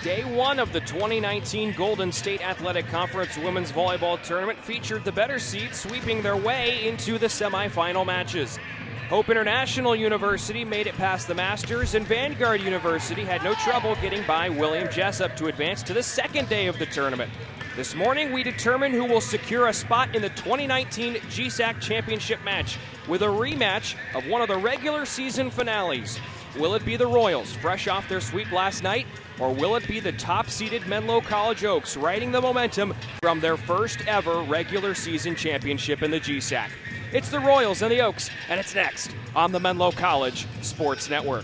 Day one of the 2019 Golden State Athletic Conference Women's Volleyball Tournament featured the better seeds sweeping their way into the semifinal matches. Hope International University made it past the Masters, and Vanguard University had no trouble getting by William Jessup to advance to the second day of the tournament. This morning, we determine who will secure a spot in the 2019 GSAC Championship match with a rematch of one of the regular season finales. Will it be the Royals, fresh off their sweep last night, or will it be the top-seeded Menlo College Oaks riding the momentum from their first ever regular season championship in the GSAC? It's the Royals and the Oaks, and it's next on the Menlo College Sports Network.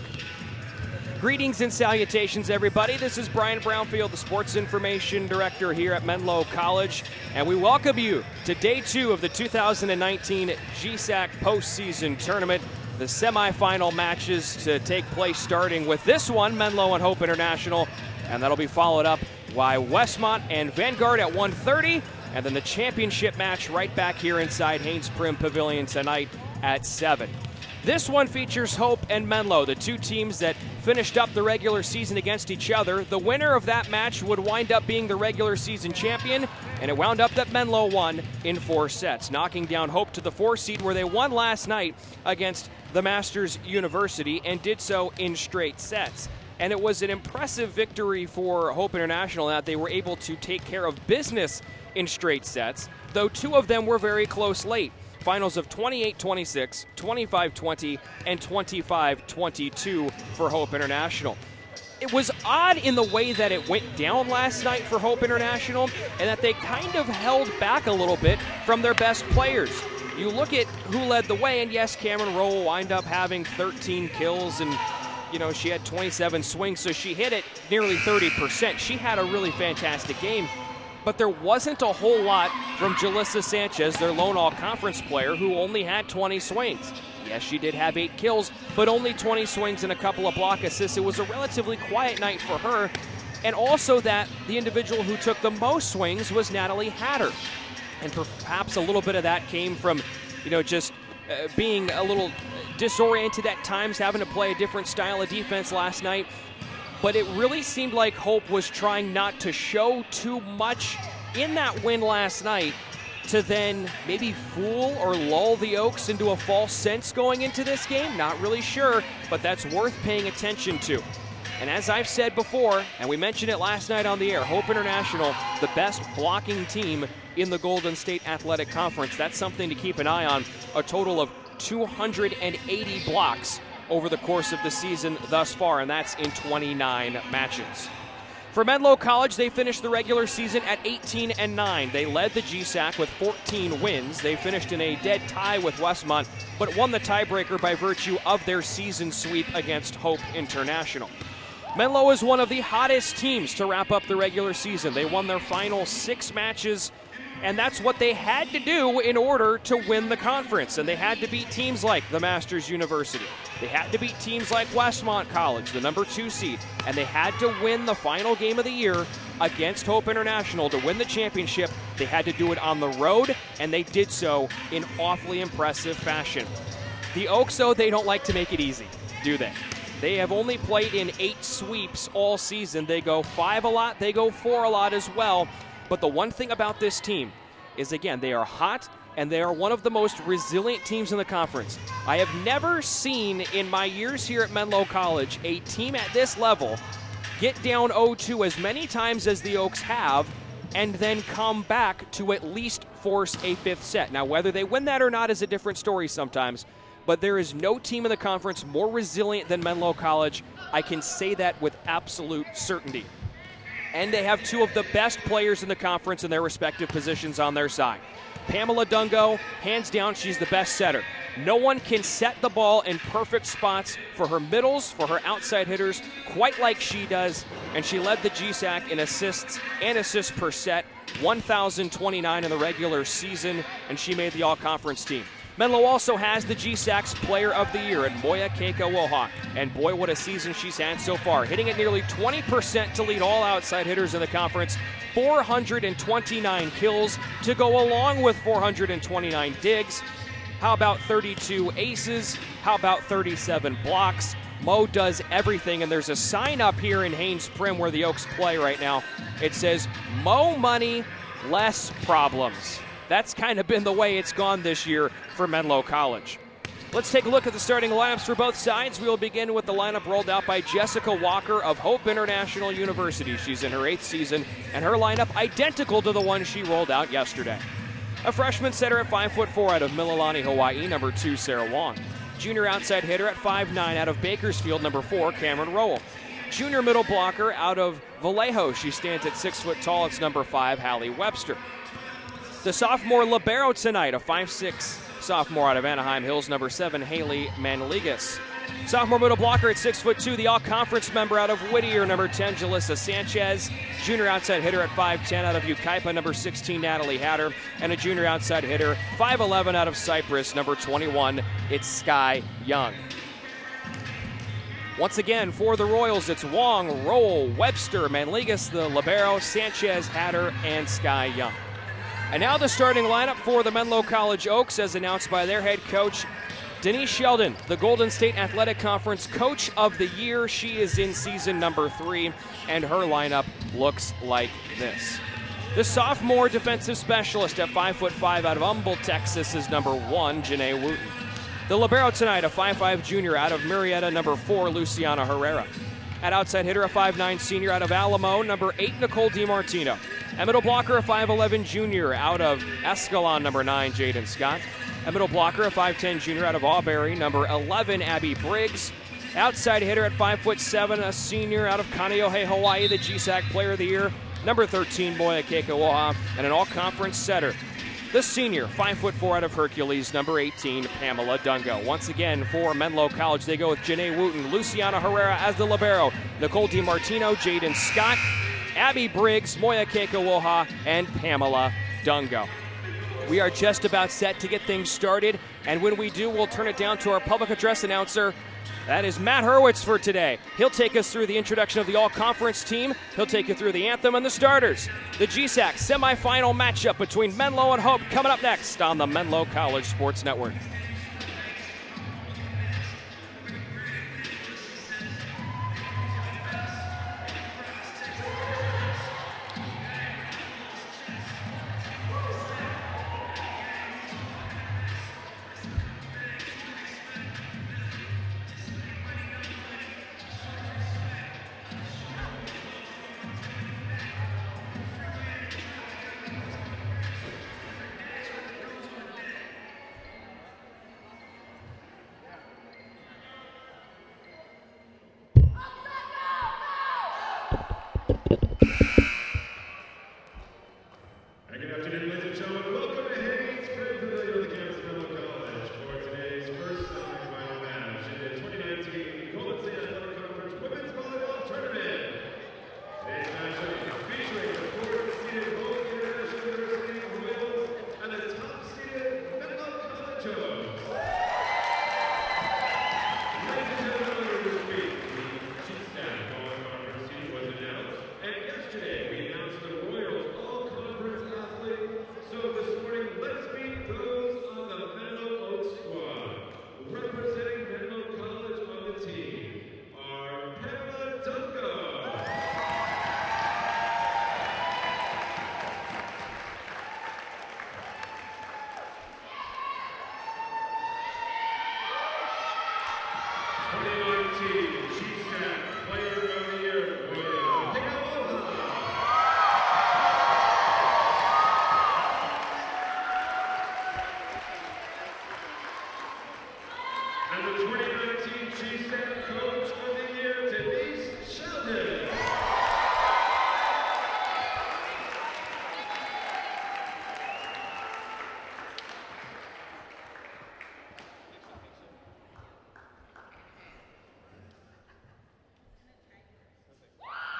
Greetings and salutations, everybody. This is Brian Brownfield, the Sports Information Director here at Menlo College, and we welcome you to Day 2 of the 2019 GSAC postseason tournament. The semifinal matches to take place starting with this one, Menlo and Hope International, and that'll be followed up by Westmont and Vanguard at 1:30, and then the championship match right back here inside Haynes Prim Pavilion tonight at 7. This one features Hope and Menlo, the two teams that finished up the regular season against each other. The winner of that match would wind up being the regular season champion, and it wound up that Menlo won in 4 sets, knocking down Hope to the 4 seed, where they won last night against the Masters University and did so in straight sets. And it was an impressive victory for Hope International that they were able to take care of business in straight sets, though 2 of them were very close late. Finals of 28-26, 25-20, and 25-22 for Hope International. It was odd in the way that it went down last night for Hope International, and that they kind of held back a little bit from their best players. You look at who led the way, and yes, Cameron Rowe will wind up having 13 kills, and she had 27 swings, so she hit it nearly 30%. She had a really fantastic game. But there wasn't a whole lot from Jalissa Sanchez, their lone all-conference player, who only had 20 swings. Yes, she did have 8 kills, but only 20 swings and a couple of block assists. It was a relatively quiet night for her. And also that the individual who took the most swings was Natalie Hatter. And perhaps a little bit of that came from, just being a little disoriented at times, having to play a different style of defense last night. But it really seemed like Hope was trying not to show too much in that win last night to then maybe fool or lull the Oaks into a false sense going into this game. Not really sure, but that's worth paying attention to. And as I've said before, and we mentioned it last night on the air, Hope International, the best blocking team in the Golden State Athletic Conference. That's something to keep an eye on. A total of 280 blocks over the course of the season thus far, and that's in 29 matches. For Menlo College, they finished the regular season at 18-9. They led the GSAC with 14 wins. They finished in a dead tie with Westmont, but won the tiebreaker by virtue of their season sweep against Hope International. Menlo is one of the hottest teams to wrap up the regular season. They won their final 6 matches, and that's what they had to do in order to win the conference. And they had to beat teams like the Masters University. They had to beat teams like Westmont College, the number 2 seed. And they had to win the final game of the year against Hope International to win the championship. They had to do it on the road, and they did so in awfully impressive fashion. The Oaks, though, they don't like to make it easy, do they? They have only played in 8 sweeps all season. They go 5 a lot, they go 4 a lot as well. But the one thing about this team is, again, they are hot, and they are one of the most resilient teams in the conference. I have never seen in my years here at Menlo College a team at this level get down 0-2 as many times as the Oaks have, and then come back to at least force a 5th set. Now, whether they win that or not is a different story sometimes, but there is no team in the conference more resilient than Menlo College. I can say that with absolute certainty. And they have 2 of the best players in the conference in their respective positions on their side. Pamela Dungo, hands down, she's the best setter. No one can set the ball in perfect spots for her middles, for her outside hitters, quite like she does. And she led the GSAC in assists and assists per set, 1,029 in the regular season, and she made the all-conference team. Menlo also has the GSAC's Player of the Year in Moya Keika-Woha. And boy, what a season she's had so far. Hitting at nearly 20% to lead all outside hitters in the conference. 429 kills to go along with 429 digs. How about 32 aces? How about 37 blocks? Mo does everything, and there's a sign up here in Haynes Prim where the Oaks play right now. It says, Mo money, less problems. That's kind of been the way it's gone this year for Menlo College. Let's take a look at the starting lineups for both sides. We will begin with the lineup rolled out by Jessica Walker of Hope International University. She's in her 8th season, and her lineup identical to the one she rolled out yesterday. A freshman setter at 5'4" out of Mililani, Hawaii, number 2, Sarah Wong. Junior outside hitter at 5'9" out of Bakersfield, number 4, Cameron Rowell. Junior middle blocker out of Vallejo. She stands at 6 foot tall. It's number 5, Hallie Webster. The sophomore libero tonight, a 5'6" sophomore out of Anaheim Hills, number 7, Haley Manligas. Sophomore middle blocker at 6'2", the all-conference member out of Whittier, number 10, Jalissa Sanchez. Junior outside hitter at 5'10" out of Ukaipa, number 16, Natalie Hatter. And a junior outside hitter, 5'11" out of Cyprus, number 21, it's Sky Young. Once again, for the Royals, it's Wong, Rowell, Webster, Manligas, the libero, Sanchez, Hatter, and Sky Young. And now the starting lineup for the Menlo College Oaks, as announced by their head coach, Denise Sheldon, the Golden State Athletic Conference Coach of the Year. She is in season number 3, and her lineup looks like this. The sophomore defensive specialist at 5'5" out of Humboldt, Texas, is number 1, Janae Wooten. The libero tonight, a 5'5" junior out of Murrieta, number 4, Luciana Herrera. At outside hitter, a 5'9" senior out of Alamo, number 8, Nicole DiMartino. A middle blocker, a 5'11" junior out of Escalon, number 9, Jaden Scott. A middle blocker, a 5'10" junior out of Auberry, number 11, Abby Briggs. Outside hitter at 5'7", a senior out of Kaneohe, Hawaii, the GSAC Player of the Year, number 13, Moya Keikawoha, and an all-conference setter. The senior, 5'4" out of Hercules, number 18, Pamela Dungo. Once again, for Menlo College, they go with Janae Wooten, Luciana Herrera as the libero, Nicole DiMartino, Jaden Scott, Abby Briggs, Moya Keikawoha, and Pamela Dungo. We are just about set to get things started, and when we do, we'll turn it down to our public address announcer. That is Matt Hurwitz for today. He'll take us through the introduction of the all-conference team. He'll take you through the anthem and the starters. The GSAC semifinal matchup between Menlo and Hope coming up next on the Menlo College Sports Network.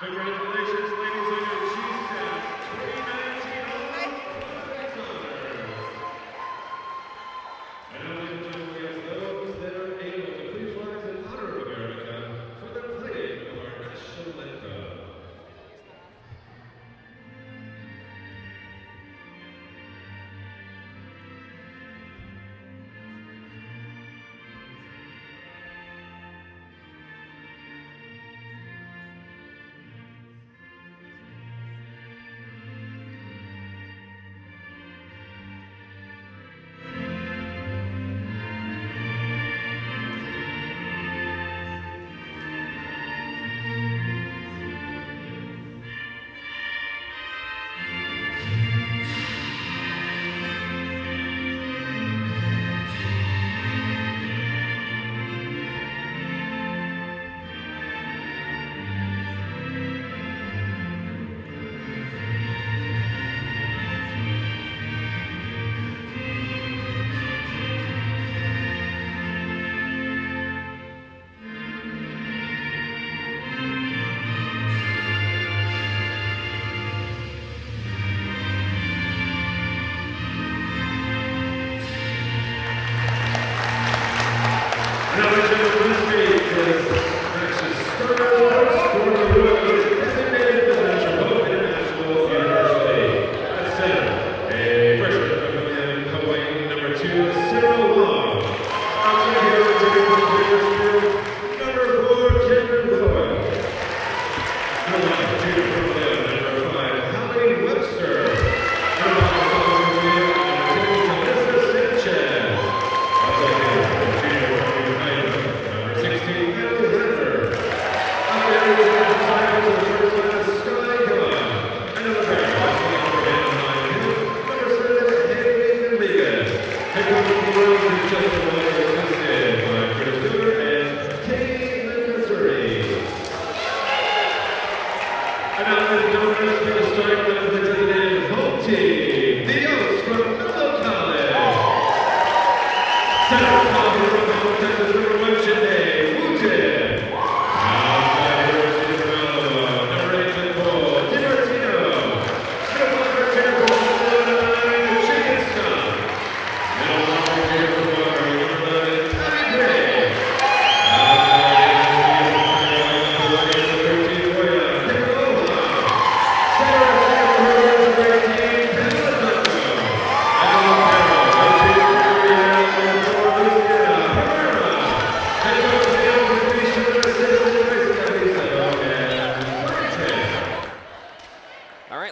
Congratulations, ladies and GSAC 2019 And now, ladies and gentlemen, we ask those that are able to please rise in honor of America for the playing of our national anthem.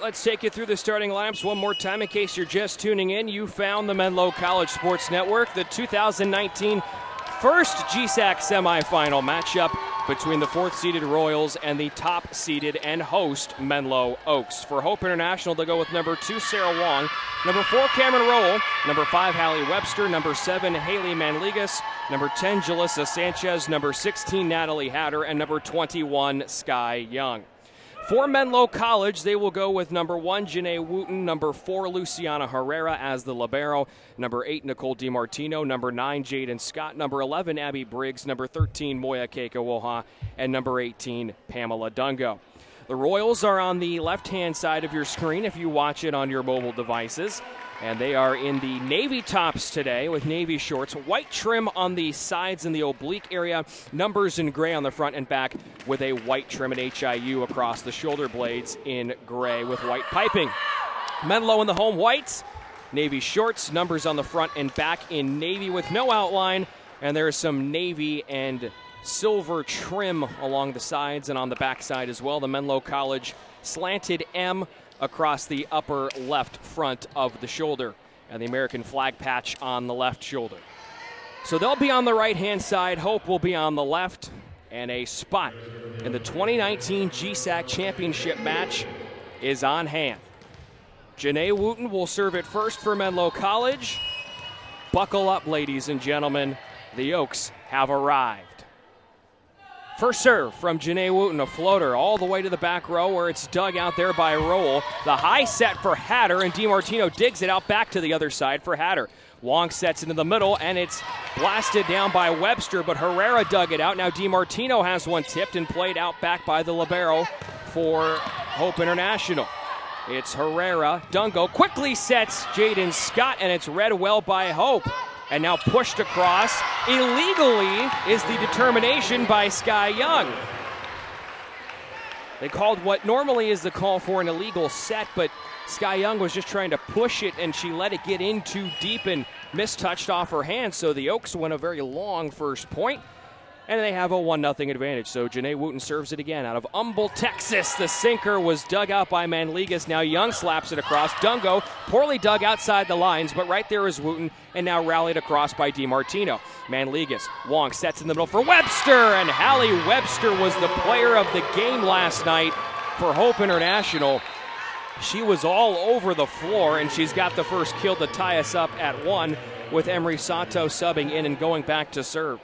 Let's take you through the starting lineups one more time in case you're just tuning in. You found the Menlo College Sports Network, the 2019 first GSAC semifinal matchup between the 4th-seeded Royals and the top-seeded and host Menlo Oaks. For Hope International, they'll go with number 2, Sarah Wong, number 4, Cameron Rowell, number 5, Hallie Webster, number 7, Haley Manligas, number 10, Jalissa Sanchez, number 16, Natalie Hatter, and number 21, Sky Young. For Menlo College, they will go with number 1, Janae Wooten, number 4, Luciana Herrera as the libero, number 8, Nicole DiMartino, number 9, Jaden Scott, number 11, Abby Briggs, number 13, Moya Keikawoha, and number 18, Pamela Dungo. The Royals are on the left-hand side of your screen if you watch it on your mobile devices. And they are in the navy tops today with navy shorts, white trim on the sides in the oblique area, numbers in gray on the front and back with a white trim and HIU across the shoulder blades in gray with white piping. Menlo in the home whites, navy shorts, numbers on the front and back in navy with no outline, and there is some navy and silver trim along the sides and on the back side as well. The Menlo College slanted M across the upper left front of the shoulder and the American flag patch on the left shoulder. So they'll be on the right-hand side. Hope will be on the left, and a spot in the 2019 GSAC championship match is on hand. Janae Wooten will serve it first for Menlo College. Buckle up, ladies and gentlemen. The Oaks have arrived. First serve from Janae Wooten, a floater all the way to the back row where it's dug out there by Rowell. The high set for Hatter, and DiMartino digs it out back to the other side for Hatter. Wong sets into the middle, and it's blasted down by Webster, but Herrera dug it out. Now DiMartino has one tipped and played out back by the libero for Hope International. It's Herrera. Dungo quickly sets Jaden Scott, and it's read well by Hope. And now pushed across illegally is the determination by Sky Young. They called what normally is the call for an illegal set, but Sky Young was just trying to push it, and she let it get in too deep and mistouched off her hand. So the Oaks win a very long first point, and they have a 1-0 advantage. So Janae Wooten serves it again out of Humble, Texas. The sinker was dug out by Manligas. Now Young slaps it across. Dungo poorly dug outside the lines, but right there is Wooten, and now rallied across by DiMartino. Manligas, Wong sets in the middle for Webster, and Hallie Webster was the player of the game last night for Hope International. She was all over the floor, and she's got the first kill to tie us up at 1 with Emery Sato subbing in and going back to serve.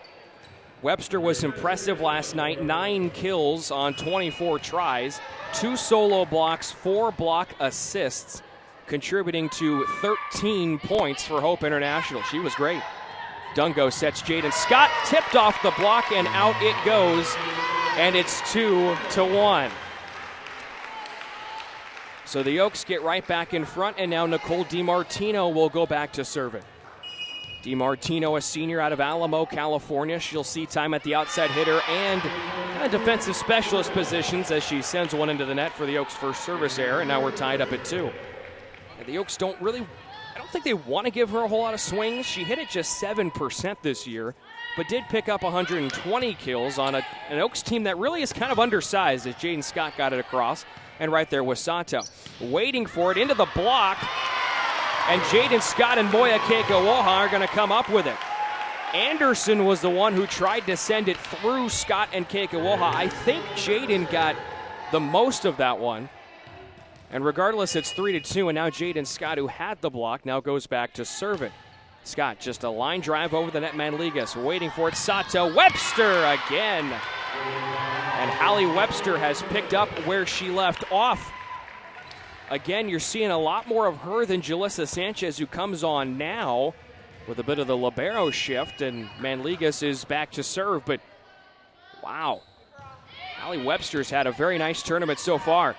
Webster was impressive last night, 9 kills on 24 tries, 2 solo blocks, 4 block assists, contributing to 13 points for Hope International. She was great. Dungo sets Jaden Scott, tipped off the block, and out it goes, and it's 2-1. So the Oaks get right back in front, and now Nicole DiMartino will go back to serve it. DiMartino, a senior out of Alamo, California. She'll see time at the outside hitter and defensive specialist positions as she sends one into the net for the Oaks' first service error, and now we're tied up at 2. And the Oaks I don't think they want to give her a whole lot of swings. She hit it just 7% this year, but did pick up 120 kills on an Oaks team that really is kind of undersized as Jaden Scott got it across. And right there was Sato. Waiting for it into the block. And Jaden Scott and Moya Keikowoha are going to come up with it. Anderson was the one who tried to send it through Scott and Keikowoha. I think Jaden got the most of that one. And regardless, it's 3-2, and now Jaden Scott, who had the block, now goes back to serve it. Scott, just a line drive over the net. Manligas waiting for it. Sato. Webster again. And Hallie Webster has picked up where she left off. Again, you're seeing a lot more of her than Jalissa Sanchez, who comes on now with a bit of the libero shift, and Manligas is back to serve. But, wow. Hallie Webster's had a very nice tournament so far.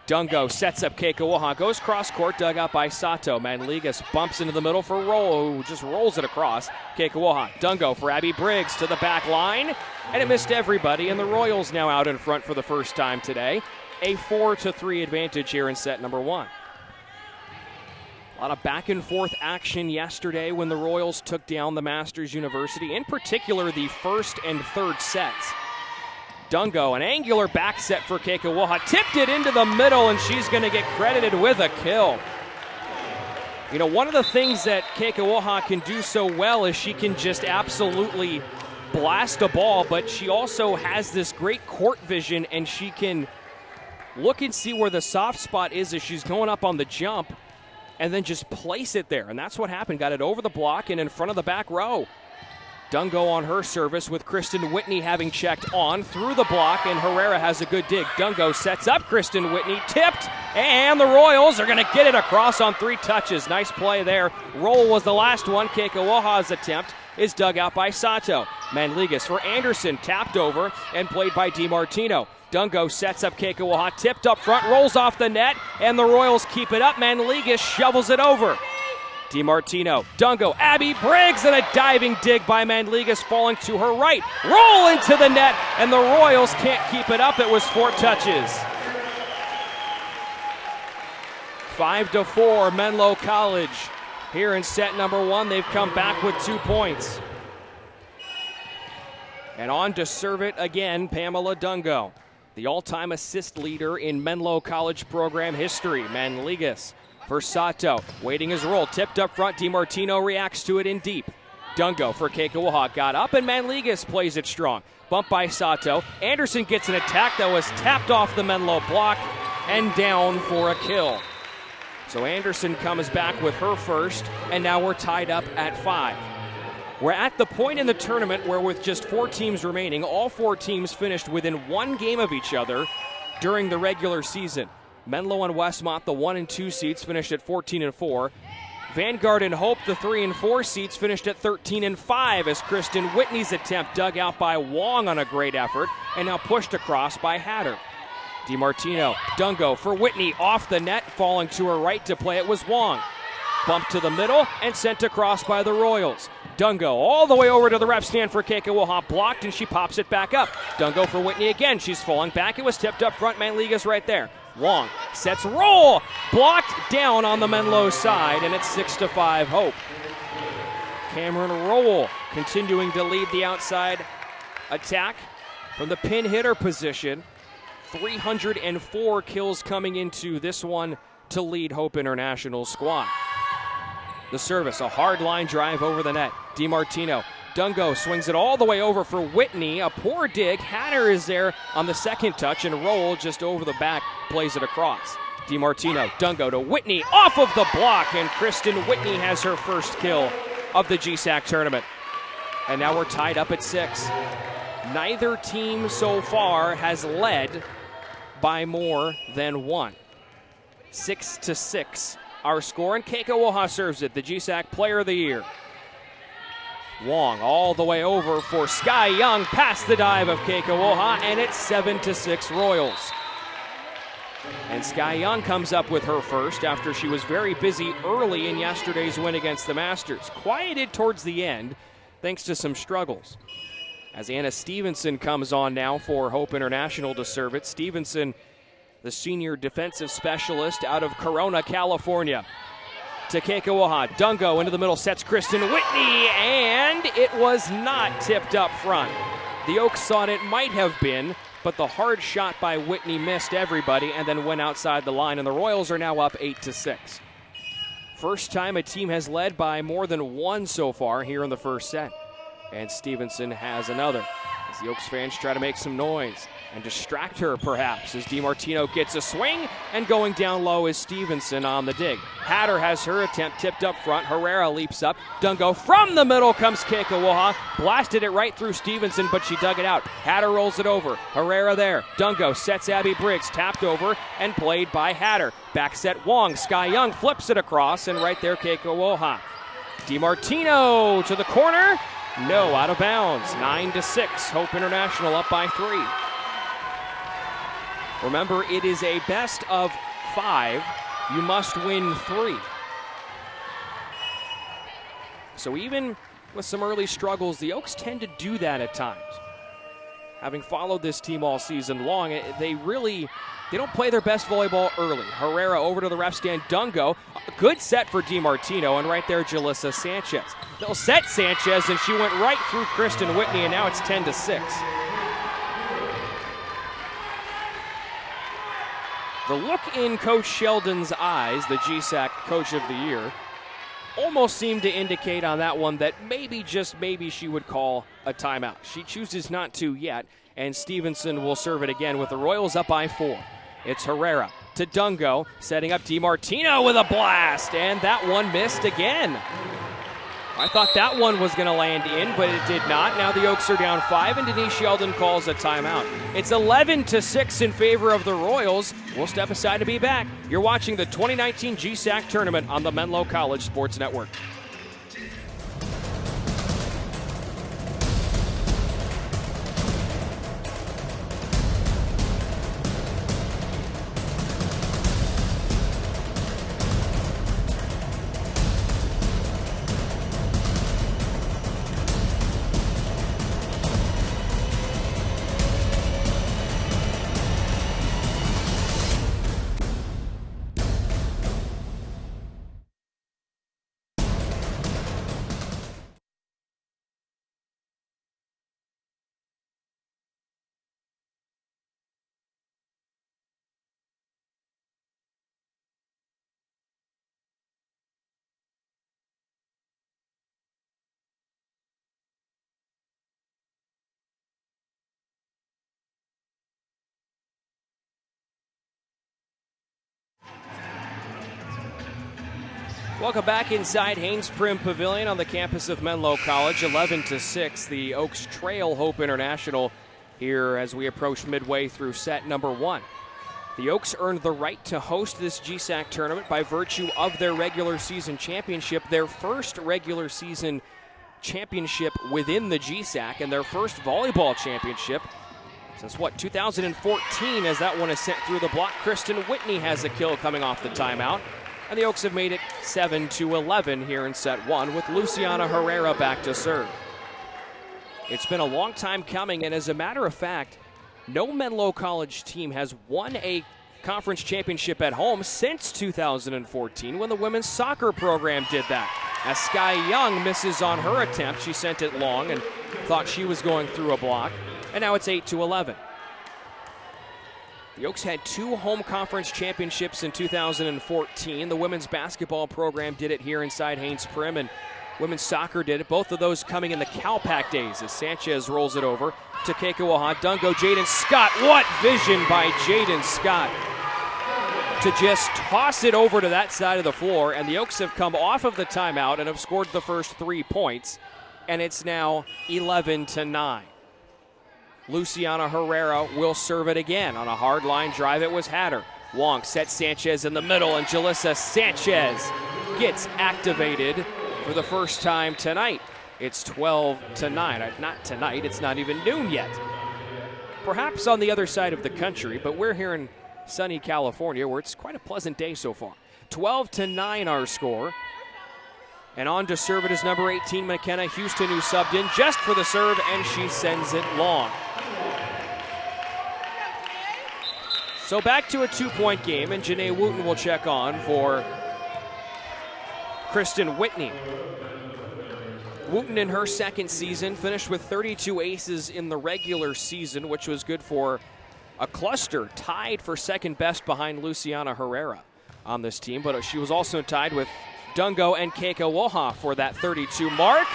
Dungo sets up Keikowoha, goes cross-court, dug out by Sato. Manligas bumps into the middle for Roll, who just rolls it across. Keikowoha, Dungo for Abby Briggs to the back line, and it missed everybody, and the Royals now out in front for the first time today. A 4-3 advantage here in set number 1. A lot of back-and-forth action yesterday when the Royals took down the Masters University, in particular the first and third sets. Dungo, an angular back set for Keikowoha, tipped it into the middle, and she's going to get credited with a kill. You know, one of the things that Keikowoha can do so well is she can just absolutely blast a ball, but she also has this great court vision, and she can look and see where the soft spot is as she's going up on the jump, and then just place it there. And that's what happened. Got it over the block and in front of the back row. Dungo on her service with Kristen Whitney having checked on through the block, and Herrera has a good dig. Dungo sets up Kristen Whitney, tipped, and the Royals are going to get it across on 3 touches. Nice play there. Roll was the last one. Keikowoha's attempt is dug out by Sato. Manligas for Anderson, tapped over and played by DiMartino. Dungo sets up Keikowoha, tipped up front, rolls off the net, and the Royals keep it up. Manligas shovels it over. DiMartino, Dungo, Abby Briggs, and a diving dig by Manligas falling to her right. Roll into the net, and the Royals can't keep it up. It was 4 touches. 5-4, Menlo College. Here in set number 1, they've come back with 2 points. And on to serve it again, Pamela Dungo, the all-time assist leader in Menlo College program history. Manligas for Sato, waiting his roll, tipped up front. DiMartino reacts to it in deep. Dungo for Keikowoha, got up, and Manligas plays it strong. Bump by Sato. Anderson gets an attack that was tapped off the Menlo block and down for a kill. So Anderson comes back with her first, and now we're tied up at 5. We're at the point in the tournament where with just 4 teams remaining, all 4 teams finished within 1 game of each other during the regular season. Menlo and Westmont, the 1 and 2 seeds, finished at 14-4. Vanguard and Hope, the 3 and 4 seeds, finished at 13-5 as Kristen Whitney's attempt dug out by Wong on a great effort and now pushed across by Hatter. DiMartino, Dungo for Whitney, off the net, falling to her right to play it was Wong. Bumped to the middle and sent across by the Royals. Dungo all the way over to the ref stand for Keikowoha, blocked, and she pops it back up. Dungo for Whitney again. She's falling back. It was tipped up front. Manligas right there. Wong sets roll, blocked down on the Menlo side, and it's 6-5 Hope. Cameron Roll continuing to lead the outside attack from the pin hitter position. 304 kills coming into this one to lead Hope International squad. The service, a hard line drive over the net. DiMartino, Dungo swings it all the way over for Whitney. A poor dig. Hatter is there on the second touch, and Roll just over the back plays it across. DiMartino, Dungo to Whitney off of the block, and Kristen Whitney has her first kill of the GSAC tournament. And now we're tied up at 6. Neither team so far has led by more than 1. 6-6. Our score, and Keikowoha serves it, the GSAC Player of the Year. Wong all the way over for Sky Young, past the dive of Keikowoha, and it's 7-6 Royals. And Sky Young comes up with her first after she was very busy early in yesterday's win against the Masters. Quieted towards the end thanks to some struggles. As Anna Stevenson comes on now for Hope International to serve it. Stevenson, the senior defensive specialist out of Corona, California. To Keikoaha. Dungo into the middle, sets Kristen Whitney, and it was not tipped up front. The Oaks thought it might have been, but the hard shot by Whitney missed everybody and then went outside the line, and the Royals are now up 8-6. First time a team has led by more than one so far here in the first set. And Stevenson has another as the Oaks fans try to make some noise and distract her perhaps as DiMartino gets a swing, and going down low is Stevenson on the dig. Hatter has her attempt tipped up front. Herrera leaps up. Dungo from the middle comes Keikoaha. Blasted it right through Stevenson, but she dug it out. Hatter rolls it over. Herrera there. Dungo sets Abby Briggs. Tapped over and played by Hatter. Back set Wong. Sky Young flips it across, and right there Keikoaha. DiMartino to the corner. No, out of bounds. 9-6. Hope International up by 3. Remember, it is a best of 5. You must win 3. So even with some early struggles, the Oaks tend to do that at times. Having followed this team all season long, they don't play their best volleyball early. Herrera over to the ref stand. Dungo, a good set for DiMartino, and right there Jalissa Sanchez. They'll set Sanchez, and she went right through Kristen Whitney, and now it's 10-6. The look in Coach Sheldon's eyes, the GSAC Coach of the Year, almost seemed to indicate on that one that maybe, just maybe, she would call a timeout. She chooses not to yet, and Stevenson will serve it again with the Royals up by 4. It's Herrera to Dungo, setting up DiMartino with a blast, and that one missed again. I thought that one was going to land in, but it did not. Now the Oaks are down 5, and Denise Sheldon calls a timeout. It's 11-6 in favor of the Royals. We'll step aside to be back. You're watching the 2019 GSAC Tournament on the Menlo College Sports Network. Welcome back inside Haynes Prim Pavilion on the campus of Menlo College. 11-6, the Oaks trail Hope International here as we approach midway through set number 1. The Oaks earned the right to host this GSAC tournament by virtue of their regular season championship, their first regular season championship within the GSAC, and their first volleyball championship since, 2014, as that one is sent through the block. Kristen Whitney has a kill coming off the timeout. And the Oaks have made it 7-11 here in set 1 with Luciana Herrera back to serve. It's been a long time coming, and as a matter of fact, no Menlo College team has won a conference championship at home since 2014 when the women's soccer program did that. As Sky Young misses on her attempt, she sent it long and thought she was going through a block, and now it's 8-11. The Oaks had 2 home conference championships in 2014. The women's basketball program did it here inside Haynes Prim, and women's soccer did it. Both of those coming in the CalPAC days as Sanchez rolls it over to Keikoaha. Dungo, Jaden Scott. What vision by Jaden Scott to just toss it over to that side of the floor, and the Oaks have come off of the timeout and have scored the first 3 points, and it's now 11-9. Luciana Herrera will serve it again. On a hard line drive, it was Hatter. Wong sets Sanchez in the middle, and Jalissa Sanchez gets activated for the first time tonight. It's 12-9. Not tonight, it's not even noon yet. Perhaps on the other side of the country, but we're here in sunny California, where it's quite a pleasant day so far. 12-9 our score. And on to serve it is number 18, McKenna Houston, who subbed in just for the serve, and she sends it long. So back to a 2-point game, and Janae Wooten will check on for Kristen Whitney. Wooten in her second season finished with 32 aces in the regular season, which was good for a cluster, tied for second best behind Luciana Herrera on this team, but she was also tied with Dungo and Keiko Woha for that 32 mark,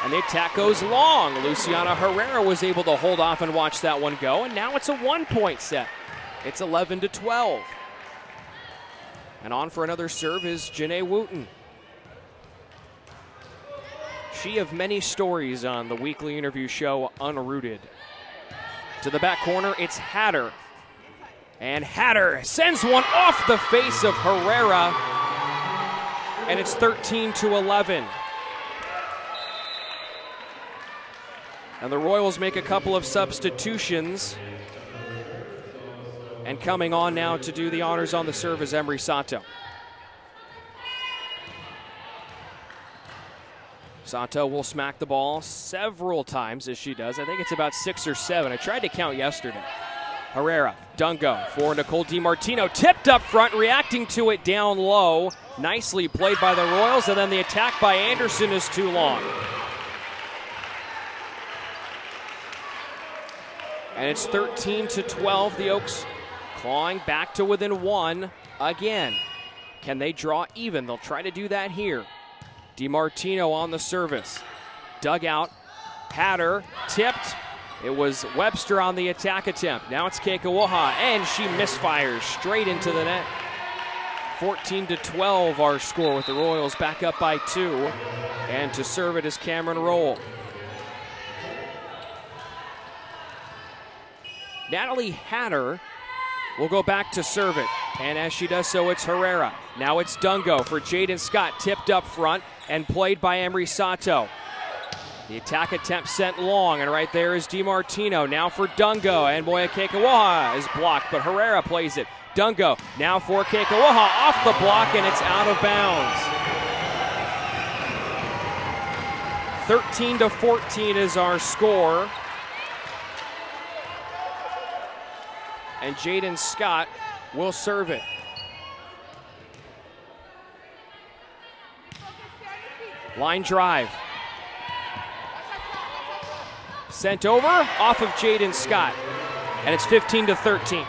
and the attack goes long. Luciana Herrera was able to hold off and watch that one go, and now it's a 1-point set. It's 11-12. And on for another serve is Janae Wooten. She of many stories on the weekly interview show Unrooted. To the back corner, it's Hatter. And Hatter sends one off the face of Herrera, and it's 13-11. And the Royals make a couple of substitutions. And coming on now to do the honors on the serve is Emery Sato. Sato will smack the ball several times as she does. I think it's about 6 or 7. I tried to count yesterday. Herrera, Dungo for Nicole DiMartino. Tipped up front, reacting to it down low. Nicely played by the Royals, and then the attack by Anderson is too long. And it's 13-12. The Oaks clawing back to within 1 again. Can they draw even? They'll try to do that here. DiMartino on the service. Dug out. Hatter tipped. It was Webster on the attack attempt. Now it's Keiko Woha, and she misfires straight into the net. 14-12 our score, with the Royals back up by 2. And to serve it is Cameron Roll. Natalie Hatter will go back to serve it. And as she does so, it's Herrera. Now it's Dungo for Jaden Scott, tipped up front and played by Emery Sato. The attack attempt sent long, and right there is DiMartino. Now for Dungo, and Moya Keikawaha is blocked, but Herrera plays it. Dungo now for Keikawaha, off the block, and it's out of bounds. 13-14 is our score. And Jaden Scott will serve it. Line drive. Sent over off of Jaden Scott. And it's 15-13.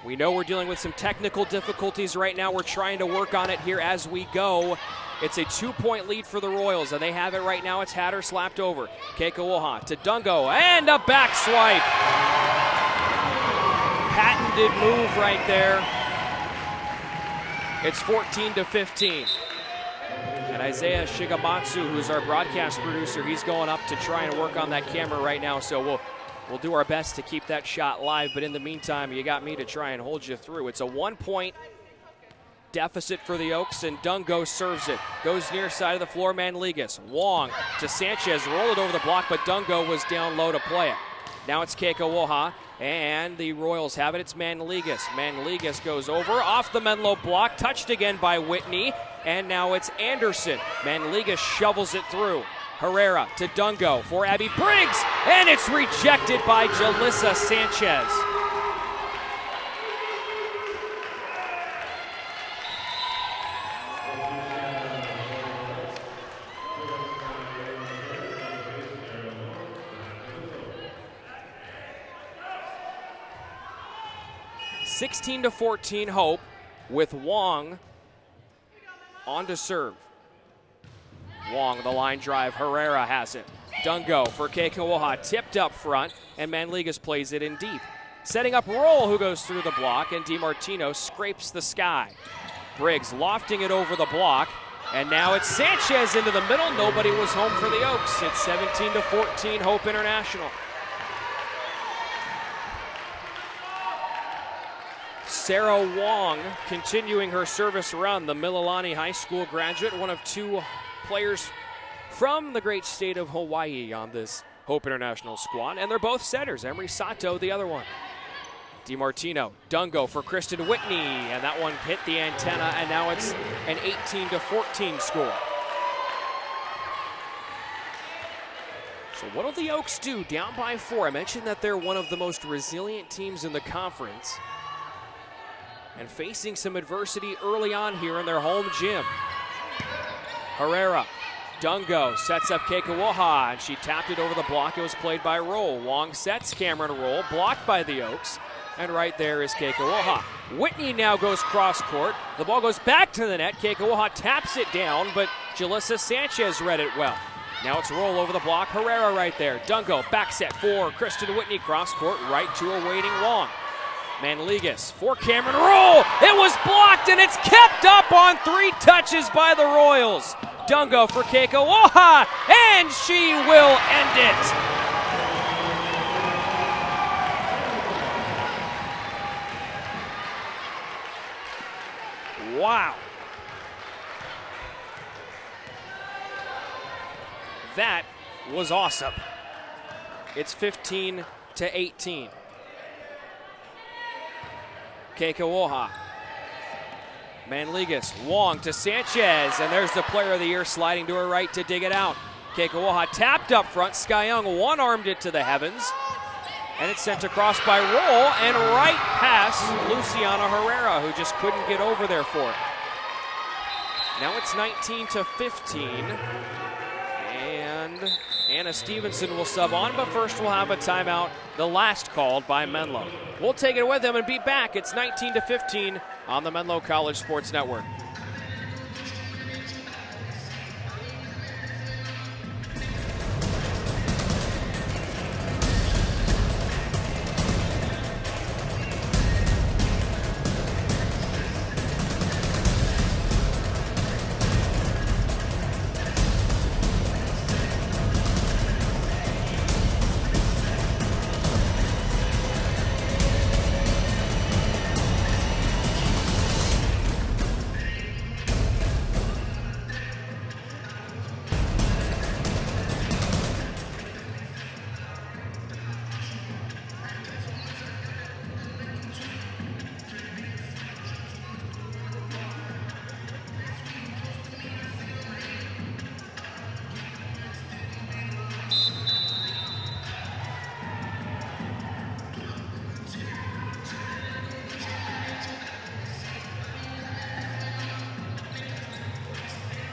We know we're dealing with some technical difficulties right now. We're trying to work on it here as we go. It's a 2-point lead for the Royals, and they have it right now. It's Hatter slapped over. Keiko Woha to Dungo, and a back swipe. Patented move right there. It's 14-15. And Isaiah Shigematsu, who's our broadcast producer, he's going up to try and work on that camera right now, so we'll do our best to keep that shot live, but in the meantime, you got me to try and hold you through. It's a 1-point deficit for the Oaks, and Dungo serves it. Goes near side of the floor, Manligas. Wong to Sanchez, roll it over the block, but Dungo was down low to play it. Now it's Keiko Woha, and the Royals have it. It's Manligas. Manligas goes over, off the Menlo block, touched again by Whitney, and now it's Anderson. Manligas shovels it through. Herrera to Dungo for Abby Briggs, and it's rejected by Jalissa Sanchez. (16-14) Hope, with Wong on to serve. Wong, the line drive, Herrera has it. Dungo for Keiko Woha, tipped up front, and Manligas plays it in deep. Setting up Roll, who goes through the block, and DiMartino scrapes the sky. Briggs lofting it over the block, and now it's Sanchez into the middle. Nobody was home for the Oaks. It's 17-14, Hope International. Sarah Wong continuing her service run, the Mililani High School graduate, one of two players from the great state of Hawaii on this Hope International squad, and they're both setters. Emery Sato, the other one. DiMartino, Dungo for Kristen Whitney, and that one hit the antenna, and now it's an 18-14 score. So what'll the Oaks do? Down by 4. I mentioned that they're one of the most resilient teams in the conference, and facing some adversity early on here in their home gym. Herrera, Dungo sets up Kekawaha, and she tapped it over the block. It was played by Roll. Wong sets, Cameron Roll, blocked by the Oaks, and right there is Kekawaha. Whitney now goes cross court. The ball goes back to the net. Kekawaha taps it down, but Jalissa Sanchez read it well. Now it's Roll over the block. Herrera right there. Dungo back set for Kristen Whitney, cross court right to a waiting Wong. Manligas for Cameron Roll. It was blocked, and it's kept up on 3 touches by the Royals. Dungo for Kekawaha, and she will end it. Wow. That was awesome. It's 15-18. Kekawaha. Manligas, Wong to Sanchez, and there's the player of the year sliding to her right to dig it out. Kekawaha tapped up front. Skyung one-armed it to the heavens, and it's sent across by Roll and right past Luciana Herrera, who just couldn't get over there for it. Now it's 19-15, and Anna Stevenson will sub on, but first we'll have a timeout, the last called by Menlo. We'll take it with them and be back. It's 19-15 on the Menlo College Sports Network.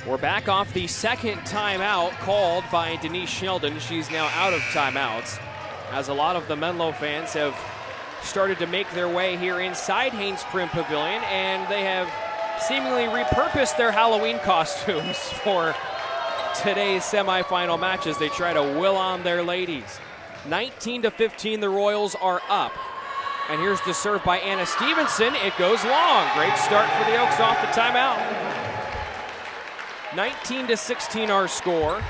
We're back off the second timeout called by Denise Sheldon. She's now out of timeouts, as a lot of the Menlo fans have started to make their way here inside Haynes Prim Pavilion, and they have seemingly repurposed their Halloween costumes for today's semifinal matches. They try to will on their ladies. 19-15, the Royals are up. And here's the serve by Anna Stevenson. It goes long. Great start for the Oaks off the timeout. 19-16 our score,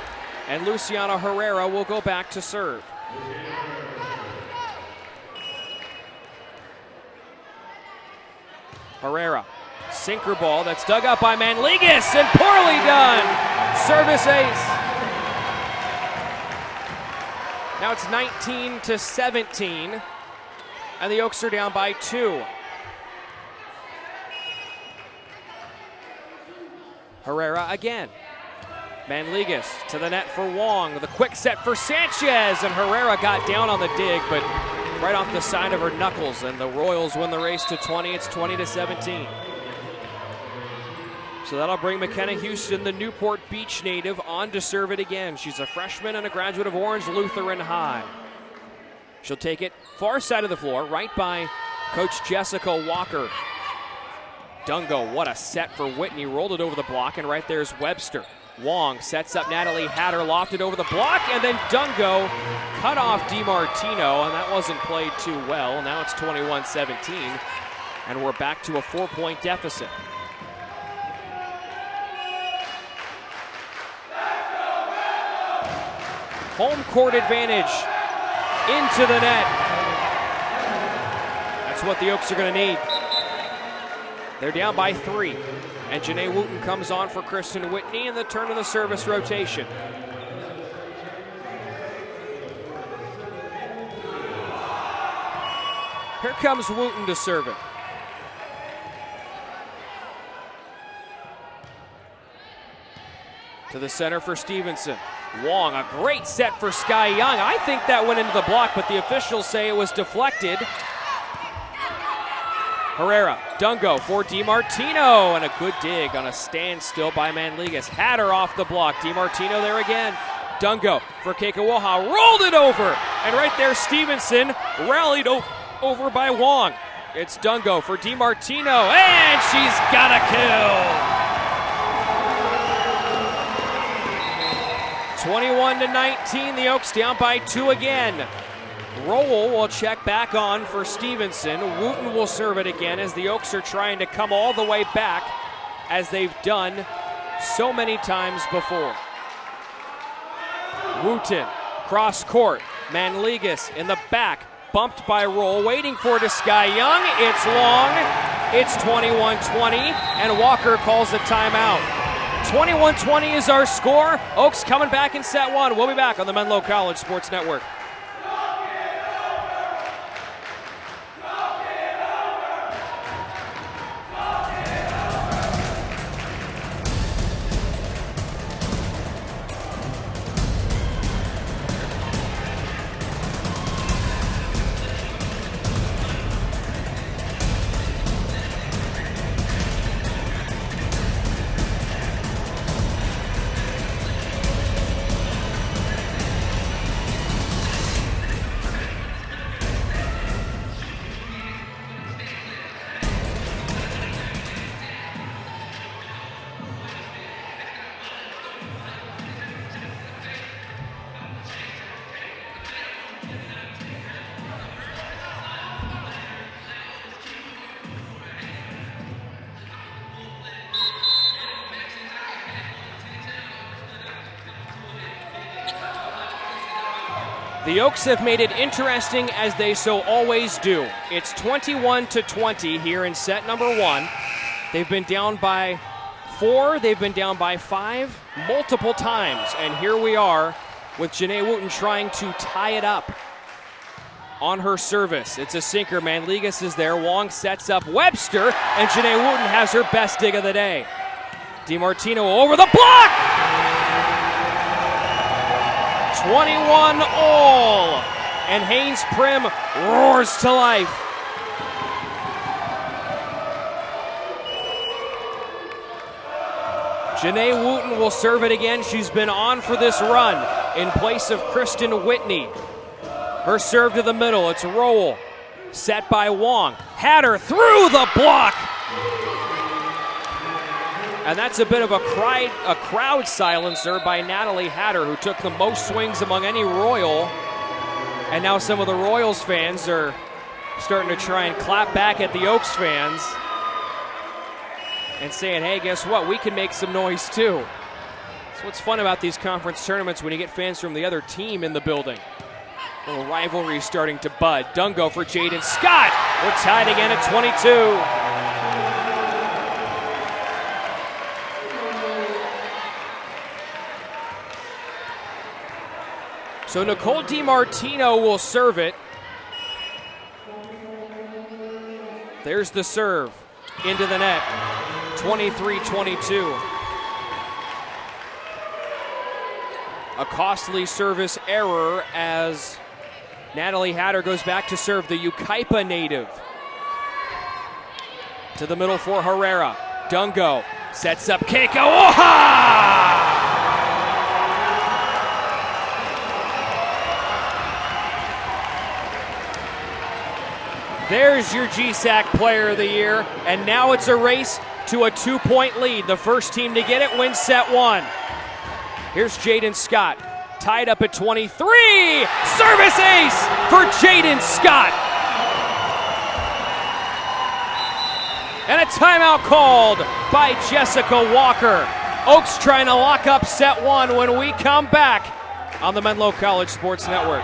and Luciana Herrera will go back to serve. Herrera, sinker ball that's dug up by Manligas, and poorly done. Service ace. Now it's 19-17, and the Oaks are down by 2. Herrera again. Manligas to the net for Wong. The quick set for Sanchez, and Herrera got down on the dig, but right off the side of her knuckles, and the Royals win the race to 20. It's 20-17. So that'll bring McKenna Houston, the Newport Beach native, on to serve it again. She's a freshman and a graduate of Orange Lutheran High. She'll take it far side of the floor, right by Coach Jessica Walker. Dungo, what a set for Whitney. Rolled it over the block, and right there's Webster. Wong sets up Natalie Hatter, lofted over the block, and then Dungo cut off DiMartino, and that wasn't played too well. Now it's 21-17, and we're back to a 4-point deficit. Home court advantage into the net. That's what the Oaks are going to need. They're down by 3. And Janae Wooten comes on for Kristen Whitney in the turn of the service rotation. Here comes Wooten to serve it. To the center for Stevenson. Wong, a great set for Sky Young. I think that went into the block, but the officials say it was deflected. Herrera, Dungo for DiMartino, and a good dig on a standstill by Manligas. Had her off the block. DiMartino there again. Dungo for Kekawaha, rolled it over, and right there Stevenson rallied over by Wong. It's Dungo for DiMartino, and she's got a kill. 21-19, the Oaks down by 2 again. Rowell will check back on for Stevenson. Wooten will serve it again as the Oaks are trying to come all the way back as they've done so many times before. Wooten, cross court. Manligas in the back, bumped by Roll, waiting for it to Sky Young. It's long, it's 21-20, and Walker calls a timeout. 21-20 is our score. Oaks coming back in set 1. We'll be back on the Menlo College Sports Network. The Oaks have made it interesting as they so always do. It's 21-20 here in set number 1. They've been down by 4, they've been down by 5 multiple times, and here we are with Janae Wooten trying to tie it up on her service. It's a sinker. Manligas is there. Wong sets up Webster, and Janae Wooten has her best dig of the day. DiMartino over the block! 21 all, and Haynes Prim roars to life. Janae Wooten will serve it again. She's been on for this run in place of Kristen Whitney. Her serve to the middle. It's Rowell, set by Wong. Had her through the block. And that's a bit of a crowd silencer by Natalie Hatter, who took the most swings among any Royal. And now some of the Royals fans are starting to try and clap back at the Oaks fans and saying, hey, guess what? We can make some noise too. That's what's fun about these conference tournaments, when you get fans from the other team in the building. A little rivalry starting to bud. Dungo for Jaden Scott. We're tied again at 22. So Nicole DiMartino will serve it. There's the serve into the net. 23-22. A costly service error as Natalie Hatter goes back to serve, the Ukaipa native. To the middle for Herrera. Dungo sets up Kekawaha! There's your GSAC Player of the Year, and now it's a race to a 2-point lead. The first team to get it wins set 1. Here's Jaden Scott, tied up at 23. Service ace for Jaden Scott. And a timeout called by Jessica Walker. Oaks trying to lock up set 1 when we come back on the Menlo College Sports Network.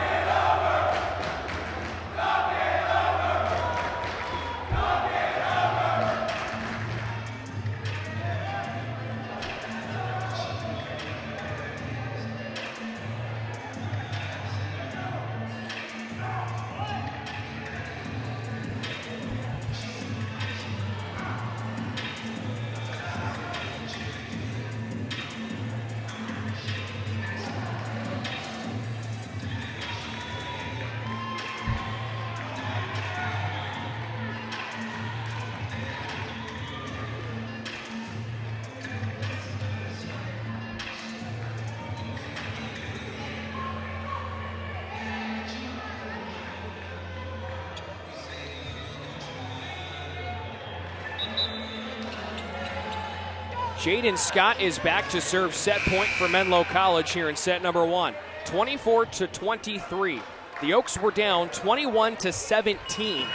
Jaden Scott is back to serve set point for Menlo College here in set number 1. 24-23. The Oaks were down 21-17.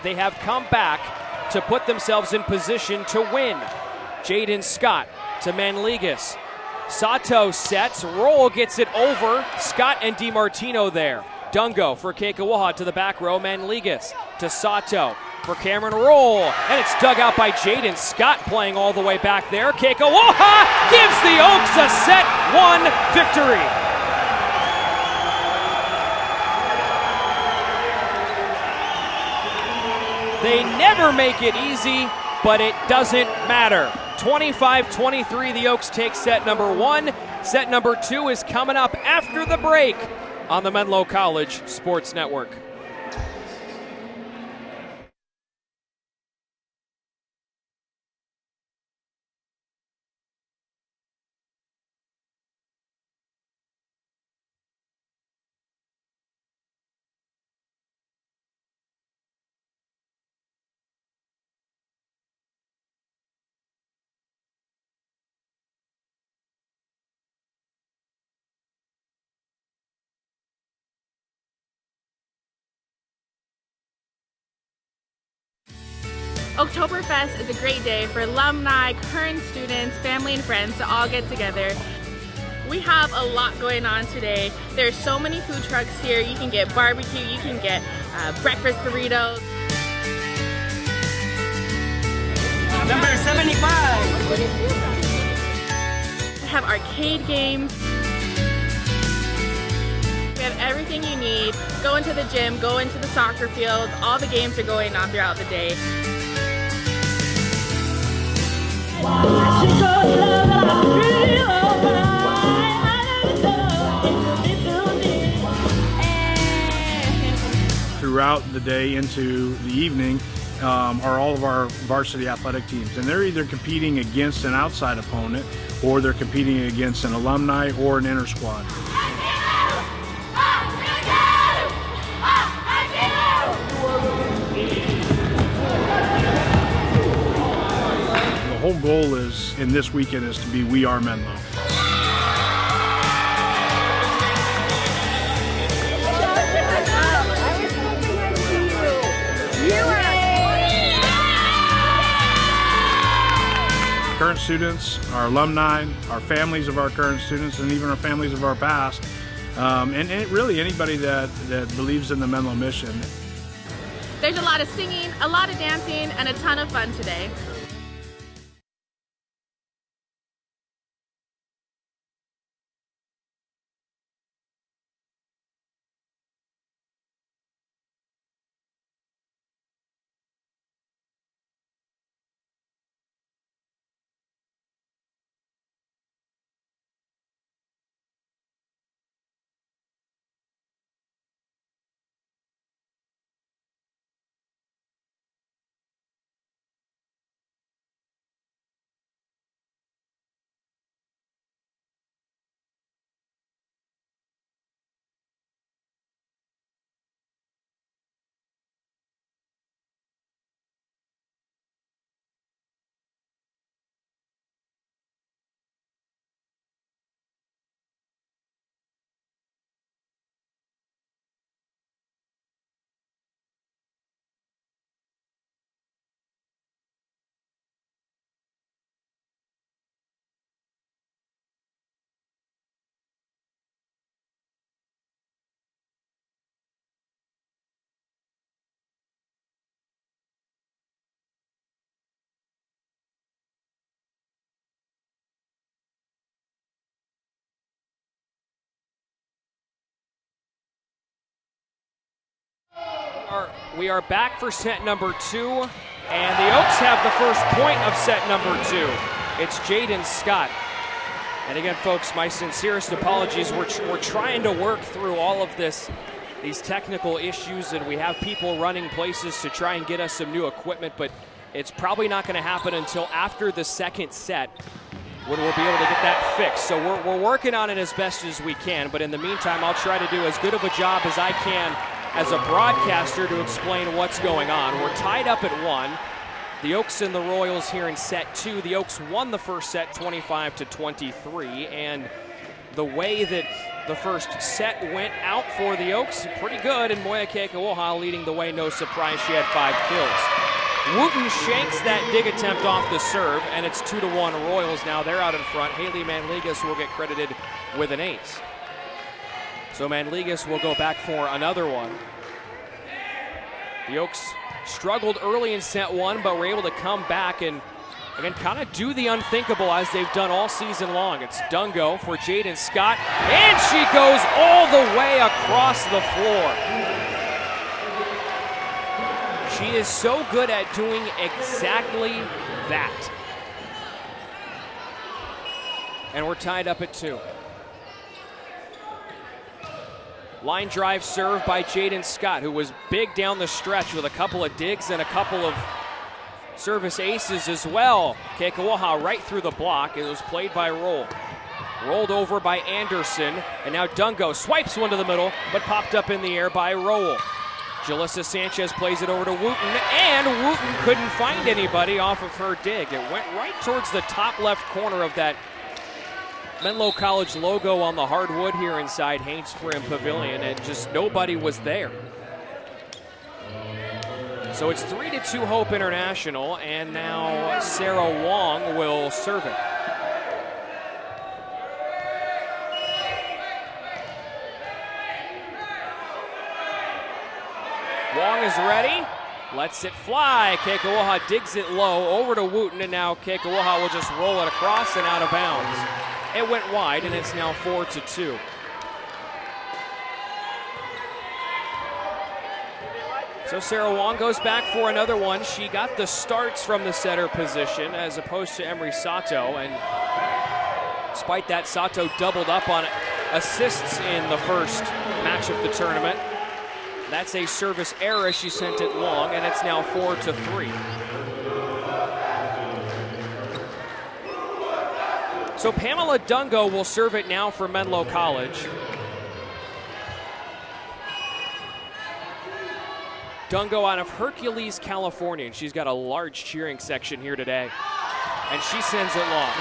They have come back to put themselves in position to win. Jaden Scott to Manligas. Sato sets, Roll gets it over. Scott and DiMartino there. Dungo for Kekawaha to the back row. Manligas to Sato for Cameron Roll. And it's dug out by Jaden Scott playing all the way back there. Kekawaha gives the Oaks a set 1 victory. They never make it easy, but it doesn't matter. 25-23, the Oaks take set number 1. Set number 2 is coming up after the break on the Menlo College Sports Network. Oktoberfest is a great day for alumni, current students, family and friends to all get together. We have a lot going on today. There's so many food trucks here. You can get barbecue, you can get breakfast burritos. Number 75. We have arcade games. We have everything you need. Go into the gym, go into the soccer field. All the games are going on throughout the day. Throughout the day into the evening are all of our varsity athletic teams, and they're either competing against an outside opponent or they're competing against an alumni or an inter squad. The whole goal is, in this weekend, is to be We Are Menlo. Current students, our alumni, our families of our current students, and even our families of our past, and really anybody that believes in the Menlo mission. There's a lot of singing, a lot of dancing, and a ton of fun today. We are back for set number 2, and the Oaks have the first point of set number 2. It's Jaden Scott. And again, folks, my sincerest apologies. We're trying to work through all of these technical issues, and we have people running places to try and get us some new equipment, but it's probably not going to happen until after the second set when we'll be able to get that fixed. So we're working on it as best as we can, but in the meantime, I'll try to do as good of a job as I can as a broadcaster to explain what's going on. We're tied up at 1. The Oaks and the Royals here in set 2. The Oaks won the first set 25-23, and the way that the first set went out for the Oaks, pretty good, and Moya Keikoha leading the way, no surprise, she had 5 kills. Wooten shanks that dig attempt off the serve, and it's 2-1 Royals. Now they're out in front. Haley Manligas will get credited with an ace. So Manligas will go back for another one. The Oaks struggled early in set 1, but were able to come back and again kind of do the unthinkable as they've done all season long. It's Dungo for Jaden Scott, and she goes all the way across the floor. She is so good at doing exactly that. And we're tied up at 2. Line drive serve by Jaden Scott, who was big down the stretch with a couple of digs and a couple of service aces as well. Keikoha right through the block. It was played by Roll. Rolled over by Anderson, and now Dungo swipes one to the middle, but popped up in the air by Roll. Jalissa Sanchez plays it over to Wooten, and Wooten couldn't find anybody off of her dig. It went right towards the top left corner of that Menlo College logo on the hardwood here inside Haynes Prim Pavilion, and just nobody was there. So it's 3-2 Hope International, and now Sarah Wong will serve it. Wong is ready, lets it fly. Keikoha digs it low over to Wooten, and now Keikoha will just roll it across and out of bounds. It went wide, and it's now 4-2. So Sarah Wong goes back for another one. She got the starts from the setter position as opposed to Emery Sato, and despite that, Sato doubled up on assists in the first match of the tournament. That's a service error. She sent it long, and it's now 4-3. So Pamela Dungo will serve it now for Menlo College. Dungo out of Hercules, California, and she's got a large cheering section here today. And she sends it long.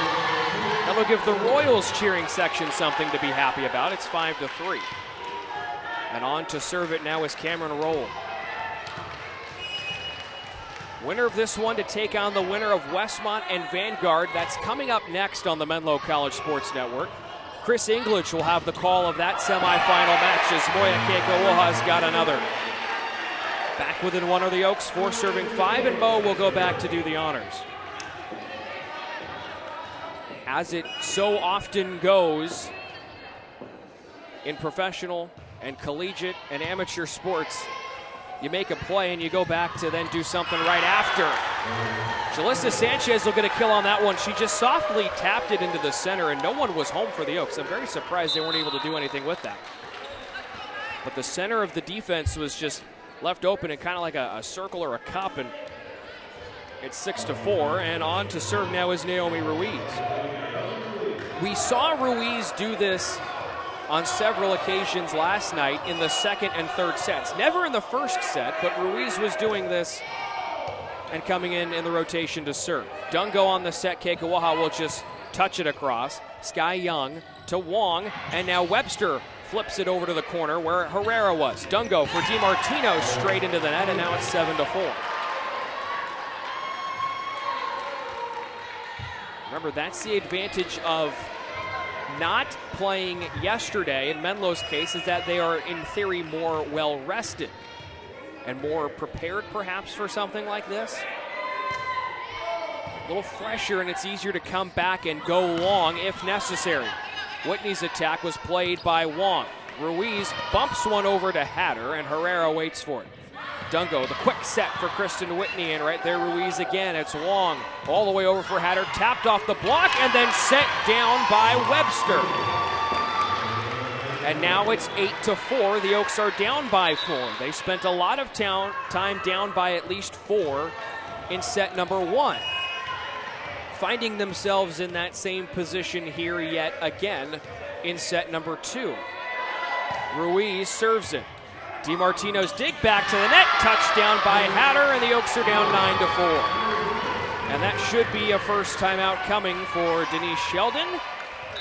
That'll give the Royals cheering section something to be happy about. It's 5-3. And on to serve it now is Cameron Roll. Winner of this one to take on the winner of Westmont and Vanguard. That's coming up next on the Menlo College Sports Network. Chris English will have the call of that semifinal match as Moya Keikoha's got another. Back within one are the Oaks, 4 serving 5, and Mo will go back to do the honors. As it so often goes in professional and collegiate and amateur sports, you make a play and you go back to then do something right after. Jalissa Sanchez will get a kill on that one. She just softly tapped it into the center, and no one was home for the Oaks. I'm very surprised they weren't able to do anything with that. But the center of the defense was just left open in kind of like a circle or a cup, and it's 6-4, and on to serve now is Naomi Ruiz. We saw Ruiz do this on several occasions last night in the second and third sets. Never in the first set, but Ruiz was doing this and coming in the rotation to serve. Dungo on the set, Keikoha will just touch it across. Sky Young to Wong, and now Webster flips it over to the corner where Herrera was. Dungo for DiMartino straight into the net, and now it's 7-4. Remember, that's the advantage of not playing yesterday in Menlo's case, is that they are in theory more well rested and more prepared perhaps for something like this. A little fresher, and it's easier to come back and go long if necessary. Whitney's attack was played by Wong. Ruiz bumps one over to Hatter, and Herrera waits for it. Dungo, the quick set for Kristen Whitney, and right there Ruiz again. It's Wong all the way over for Hatter, tapped off the block and then sent down by Webster. And now it's 8-4. The Oaks are down by 4. They spent a lot of time down by at least 4 in set number 1. Finding themselves in that same position here yet again in set number 2. Ruiz serves it. DiMartino's dig back to the net, touchdown by Hatter, and the Oaks are down 9-4. And that should be a first timeout coming for Denise Sheldon,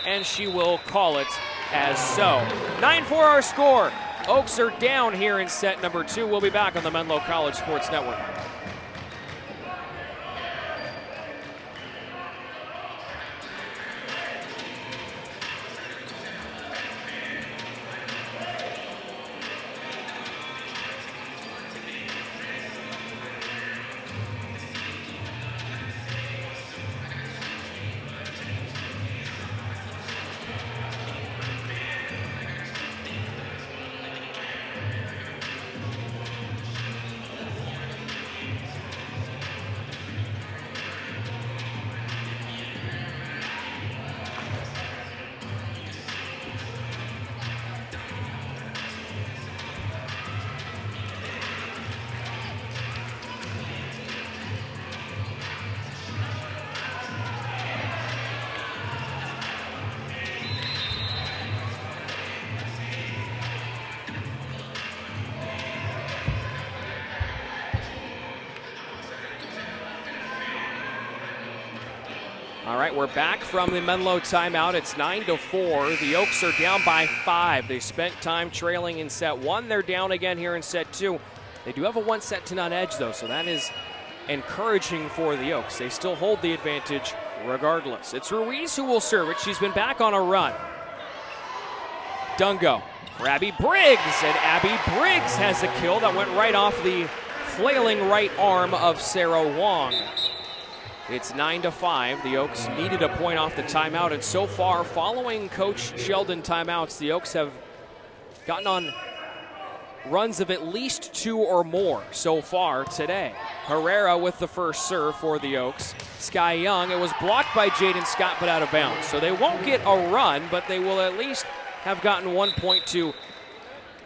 and she will call it as so. 9-4 our score. Oaks are down here in set number 2. We'll be back on the Menlo College Sports Network. All right, we're back from the Menlo timeout. It's 9-4. The Oaks are down by 5. They spent time trailing in set 1. They're down again here in set 2. They do have a 1-set-to-none edge, though, so that is encouraging for the Oaks. They still hold the advantage regardless. It's Ruiz who will serve it. She's been back on a run. Dungo for Abby Briggs, and Abby Briggs has a kill that went right off the flailing right arm of Sarah Wong. It's 9-5. The Oaks needed a point off the timeout, and so far, following Coach Sheldon timeouts, the Oaks have gotten on runs of at least 2 or more so far today. Herrera with the first serve for the Oaks. Sky Young, it was blocked by Jaden Scott but out of bounds. So they won't get a run, but they will at least have gotten 1 point to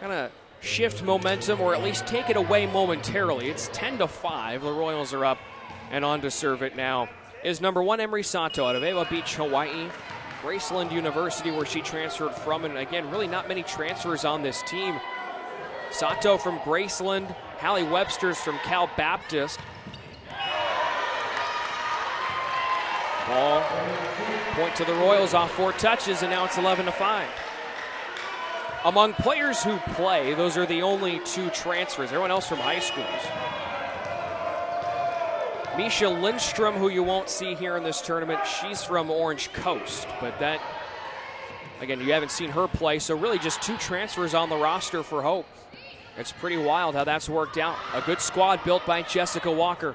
kind of shift momentum or at least take it away momentarily. It's 10-5. The Royals are up. And on to serve it now is number 1, Emery Sato out of Ewa Beach, Hawaii. Graceland University, where she transferred from. And again, really not many transfers on this team. Sato from Graceland, Hallie Webster's from Cal Baptist. Ball, point to the Royals off 4 touches, and now it's 11-5. Among players who play, those are the only 2 transfers. Everyone else from high schools. Misha Lindstrom, who you won't see here in this tournament, she's from Orange Coast, but that, again, you haven't seen her play, so really just 2 transfers on the roster for Hope. It's pretty wild how that's worked out. A good squad built by Jessica Walker.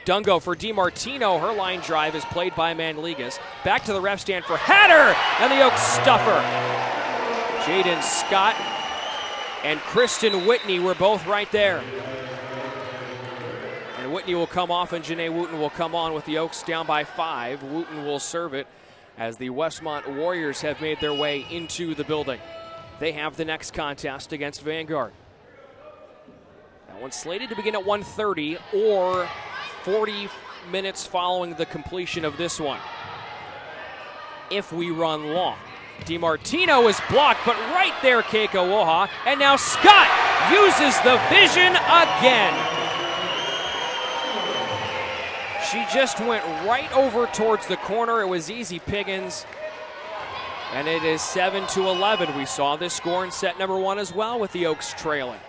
Dungo for DiMartino. Her line drive is played by Manligas. Back to the ref stand for Hatter, and the Oaks stuffer. Jaden Scott and Kristen Whitney were both right there. And Whitney will come off, and Janae Wooten will come on with the Oaks down by 5. Wooten will serve it as the Westmont Warriors have made their way into the building. They have the next contest against Vanguard. That one's slated to begin at 1:30 or 40 minutes following the completion of this one, if we run long. DiMartino is blocked, but right there, Keiko Woha. And now Scott uses the vision again. She just went right over towards the corner. It was easy pickings. And it is 7-11. We saw this score in set number 1 as well, with the Oaks trailing.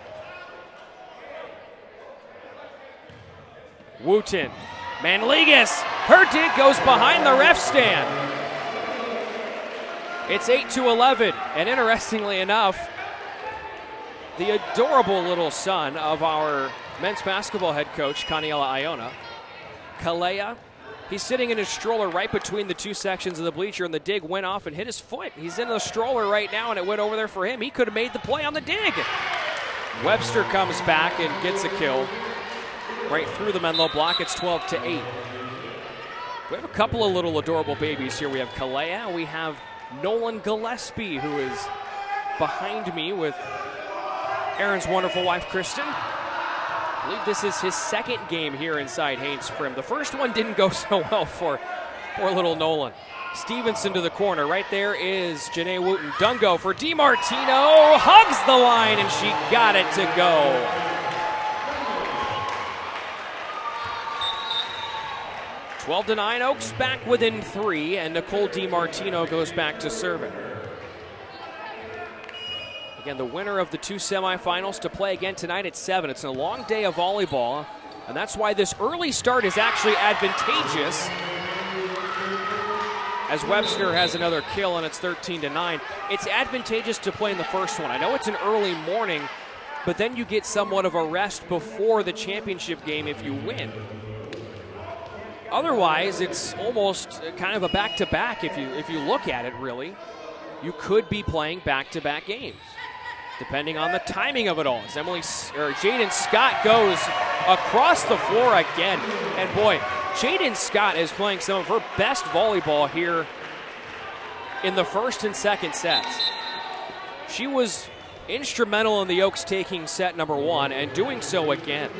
Wooten. Manligas. Her dig goes behind the ref stand. It's 8-11. And interestingly enough, the adorable little son of our men's basketball head coach, Kaniela Iona, Kalea, he's sitting in his stroller right between the 2 sections of the bleacher, and the dig went off and hit his foot. He's in the stroller right now, and it went over there for him. He could have made the play on the dig. Webster comes back and gets a kill right through the Menlo block. It's 12-8. We have a couple of little adorable babies here. We have Kalea, we have Nolan Gillespie, who is behind me with Aaron's wonderful wife, Kristen. I believe this is his 2nd game here inside Haynes Prim. The first one didn't go so well for poor little Nolan. Stevenson to the corner. Right there is Janae Wooten. Dungo for DiMartino. Hugs the line, and she got it to go. 12-9, Oaks back within 3, and Nicole DiMartino goes back to serve it. Again, the winner of the 2 semifinals to play again tonight at 7. It's a long day of volleyball, and that's why this early start is actually advantageous, as Webster has another kill and it's 13-9. It's advantageous to play in the first one. I know it's an early morning, but then you get somewhat of a rest before the championship game if you win. Otherwise, it's almost kind of a back-to-back if you look at it, really. You could be playing back-to-back games, depending on the timing of it all. As Jaden Scott goes across the floor again. And boy, Jaden Scott is playing some of her best volleyball here in the first and second sets. She was instrumental in the Oaks taking set number 1 and doing so again.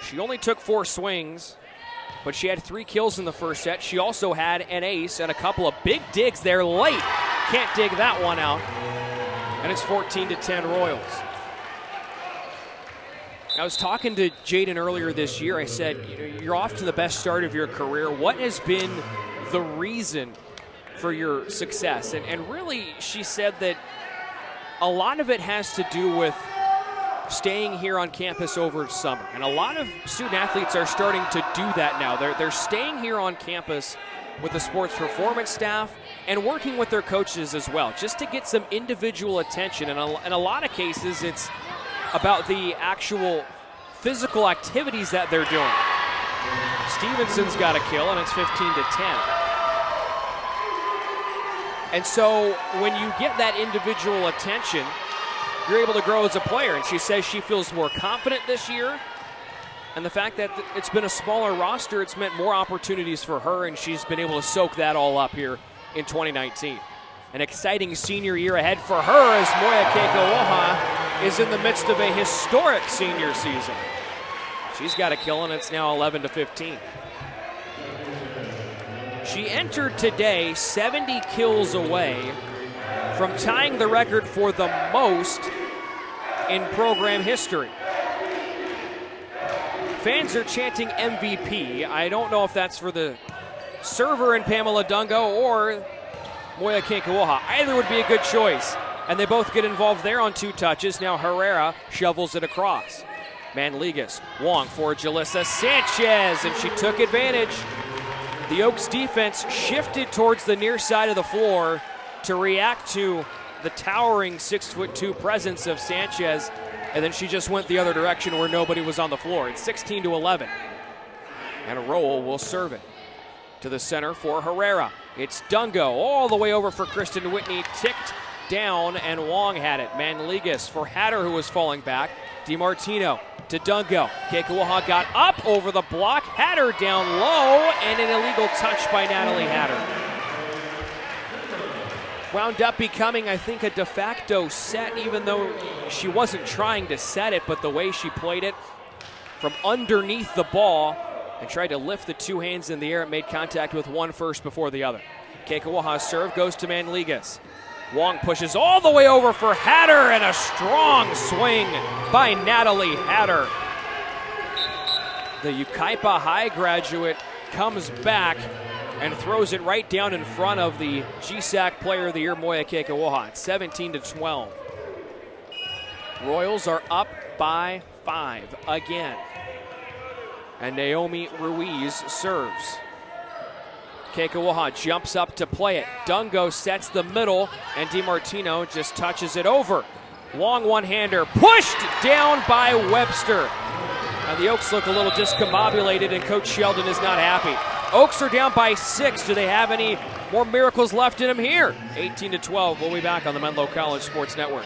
She only took 4 swings, but she had 3 kills in the first set. She also had an ace and a couple of big digs there late. Can't dig that one out. And it's 14-10 Royals. I was talking to Jaden earlier this year. I said, you're off to the best start of your career. What has been the reason for your success? And really, she said that a lot of it has to do with staying here on campus over summer. And a lot of student athletes are starting to do that now. They're staying here on campus with the sports performance staff and working with their coaches as well, just to get some individual attention. And in a lot of cases, it's about the actual physical activities that they're doing. Stevenson's got a kill, and it's 15-10. And so when you get that individual attention, you're able to grow as a player. And she says she feels more confident this year. And the fact that it's been a smaller roster, it's meant more opportunities for her, and she's been able to soak that all up here in 2019. An exciting senior year ahead for her as Moya Keikowoha is in the midst of a historic senior season. She's got a kill, and it's now 11-15. She entered today 70 kills away from tying the record for the most in program history. Fans are chanting MVP. I don't know if that's for the server in Pamela Dungo or Moya Keikowoha. Either would be a good choice. And they both get involved there on 2 touches. Now Herrera shovels it across. Manligas, Wong for Jalissa Sanchez, and she took advantage. The Oaks defense shifted towards the near side of the floor to react to the towering 6'2" presence of Sanchez, and then she just went the other direction where nobody was on the floor. It's 16-11. And Rowell will serve it to the center for Herrera. It's Dungo all the way over for Kristen Whitney, ticked down, and Wong had it. Manligas for Hatter, who was falling back. DiMartino to Dungo. Keikowoha got up over the block. Hatter down low, and an illegal touch by Natalie Hatter. Wound up becoming, I think, a de facto set, even though she wasn't trying to set it, but the way she played it from underneath the ball and tried to lift the 2 hands in the air, it made contact with one first before the other. Keikowoha's serve goes to Manligas. Wong pushes all the way over for Hatter, and a strong swing by Natalie Hatter. The Yucaipa High graduate comes back and throws it right down in front of the GSAC Player of the Year, Moya Keikowoha. It's 17-12. Royals are up by 5 again. And Naomi Ruiz serves. Keikowoha jumps up to play it. Dungo sets the middle, and DiMartino just touches it over. Wong one-hander pushed down by Webster. And the Oaks look a little discombobulated, and Coach Sheldon is not happy. Oaks are down by 6. Do they have any more miracles left in them here? 18-12. We'll be back on the Menlo College Sports Network.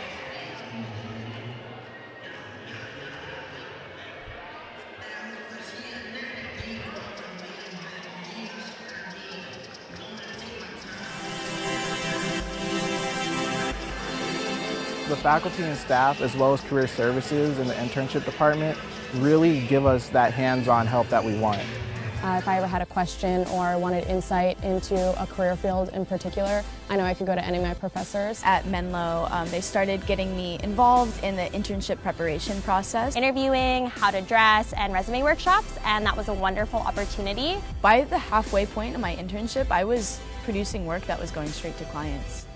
The faculty and staff, as well as career services and the internship department, really give us that hands-on help that we want. If I ever had a question or wanted insight into a career field in particular, I know I could go to any of my professors. At Menlo, they started getting me involved in the internship preparation process. Interviewing, how to dress, and resume workshops, and that was a wonderful opportunity. By the halfway point of my internship, I was producing work that was going straight to clients.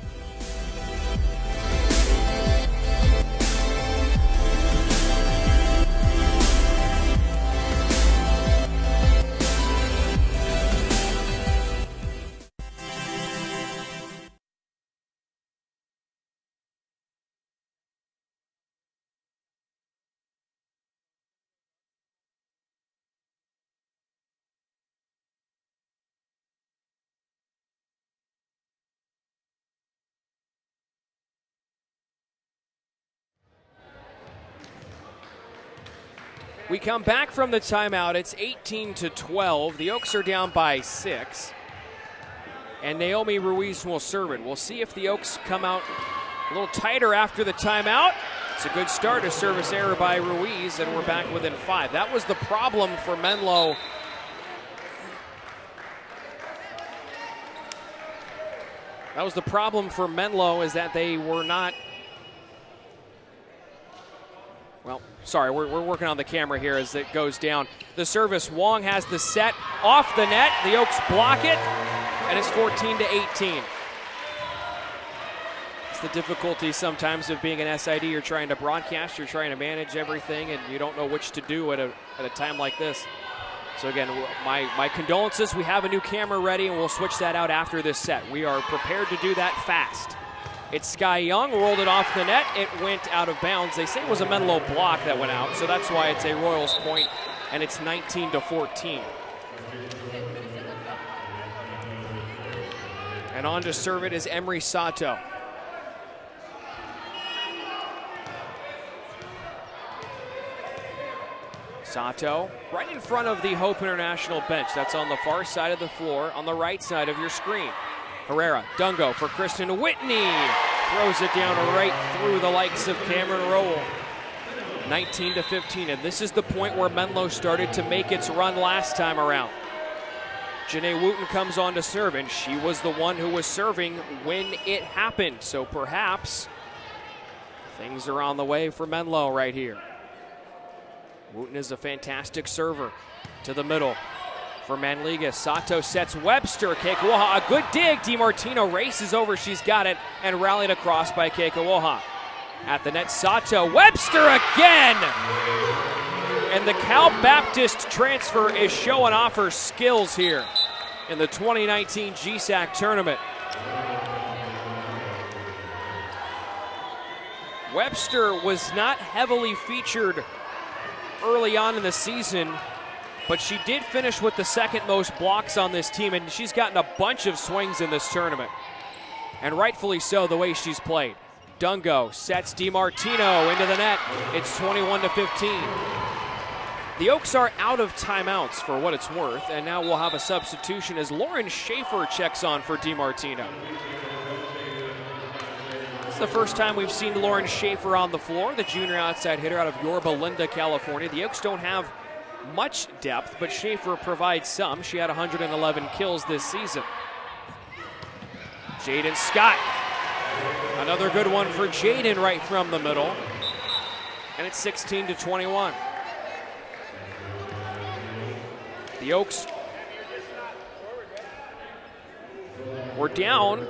We come back from the timeout. It's 18-12. The Oaks are down by 6. And Naomi Ruiz will serve it. We'll see if the Oaks come out a little tighter after the timeout. It's a good start, a service error by Ruiz, and we're back within 5. That was the problem for Menlo. That was the problem for Menlo, is that they were not. Well, sorry, we're working on the camera here as it goes down. The service, Wong has the set off the net. The Oaks block it, and it's 14-18. It's the difficulty sometimes of being an SID. You're trying to broadcast, you're trying to manage everything, and you don't know which to do at a time like this. So again, my condolences. We have a new camera ready, and we'll switch that out after this set. We are prepared to do that fast. It's Sky Young, rolled it off the net. It went out of bounds. They say it was a Menlo block that went out, so that's why it's a Royals point, and it's 19-14. And on to serve it is Emery Sato. Sato, right in front of the Hope International bench. That's on the far side of the floor, on the right side of your screen. Herrera, Dungo for Kristen Whitney. Throws it down right through the likes of Cameron Rowell. 19-15, and this is the point where Menlo started to make its run last time around. Janae Wooten comes on to serve, and she was the one who was serving when it happened. So perhaps things are on the way for Menlo right here. Wooten is a fantastic server. To the middle for Manliga. Sato sets Webster. Keikoha, a good dig. DiMartino races over. She's got it, and rallied across by Keikoha. At the net, Sato. Webster again! And the Cal Baptist transfer is showing off her skills here in the 2019 GSAC tournament. Webster was not heavily featured early on in the season, but she did finish with the second most blocks on this team, and she's gotten a bunch of swings in this tournament. And rightfully so, the way she's played. Dungo sets DiMartino into the net. It's 21-15. The Oaks are out of timeouts for what it's worth, and now we'll have a substitution as Lauren Schaefer checks on for DiMartino. It's the first time we've seen Lauren Schaefer on the floor, the junior outside hitter out of Yorba Linda, California. The Oaks don't have much depth, but Schaefer provides some. She had 111 kills this season. Jaden Scott. Another good one for Jaden right from the middle. And it's 16-21. The Oaks were down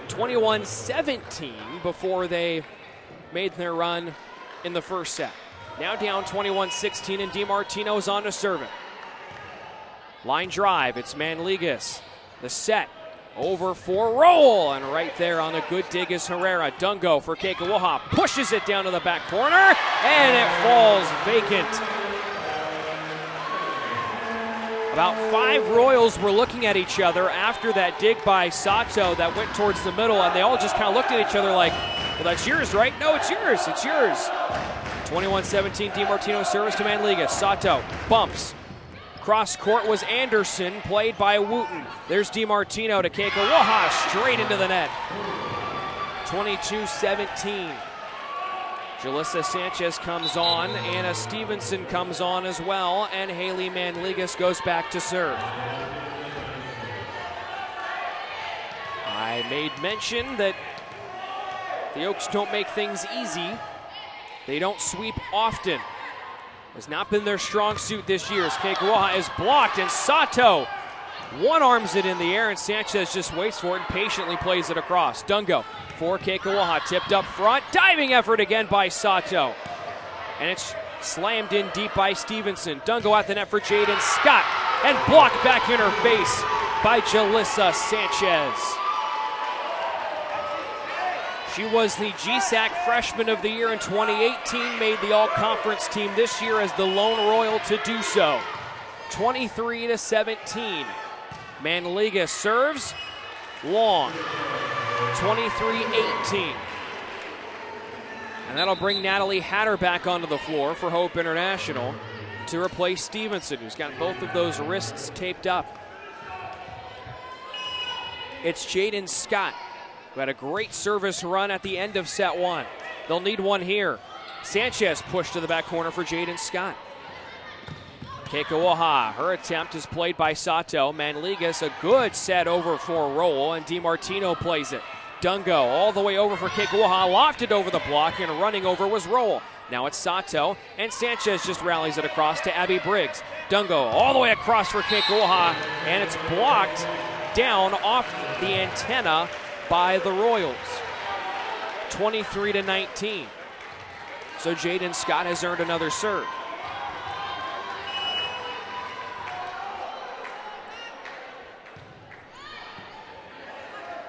21-17 before they made their run in the first set. Now down 21-16, and DiMartino's on to serve it. Line drive, it's Manligas. The set over for Rowell, and right there on a good dig is Herrera. Dungo for Keikoha, pushes it down to the back corner, and it falls vacant. About 5 Royals were looking at each other after that dig by Sato that went towards the middle, and they all just kind of looked at each other like, well, that's yours, right? No, it's yours, it's yours. 21-17, DiMartino service to Manliga. Sato bumps. Cross court was Anderson, played by Wooten. There's DiMartino to Keikoha, straight into the net. 22-17. Jalissa Sanchez comes on, Anna Stevenson comes on as well, and Haley Manligas goes back to serve. I made mention that the Oaks don't make things easy. They don't sweep often. Has not been their strong suit this year. Kekuaha is blocked, and Sato one-arms it in the air, and Sanchez just waits for it and patiently plays it across. Dungo for Kekuaha, tipped up front. Diving effort again by Sato. And it's slammed in deep by Stevenson. Dungo at the net for Jaden Scott, and blocked back in her face by Jalissa Sanchez. She was the GSAC Freshman of the Year in 2018, made the All-Conference team this year as the lone Royal to do so. 23-17. Manligas serves long. 23-18. And that'll bring Natalie Hatter back onto the floor for Hope International to replace Stevenson, who's got both of those wrists taped up. It's Jaden Scott, who had a great service run at the end of set one. They'll need one here. Sanchez pushed to the back corner for Jaden Scott. Kekuaha, her attempt is played by Sato. Manligas, a good set over for Roll, and DiMartino plays it. Dungo all the way over for Kekuaha, lofted over the block, and running over was Roll. Now it's Sato, and Sanchez just rallies it across to Abby Briggs. Dungo all the way across for Kekuaha, and it's blocked down off the antenna by the Royals. 23-19. So Jaden Scott has earned another serve.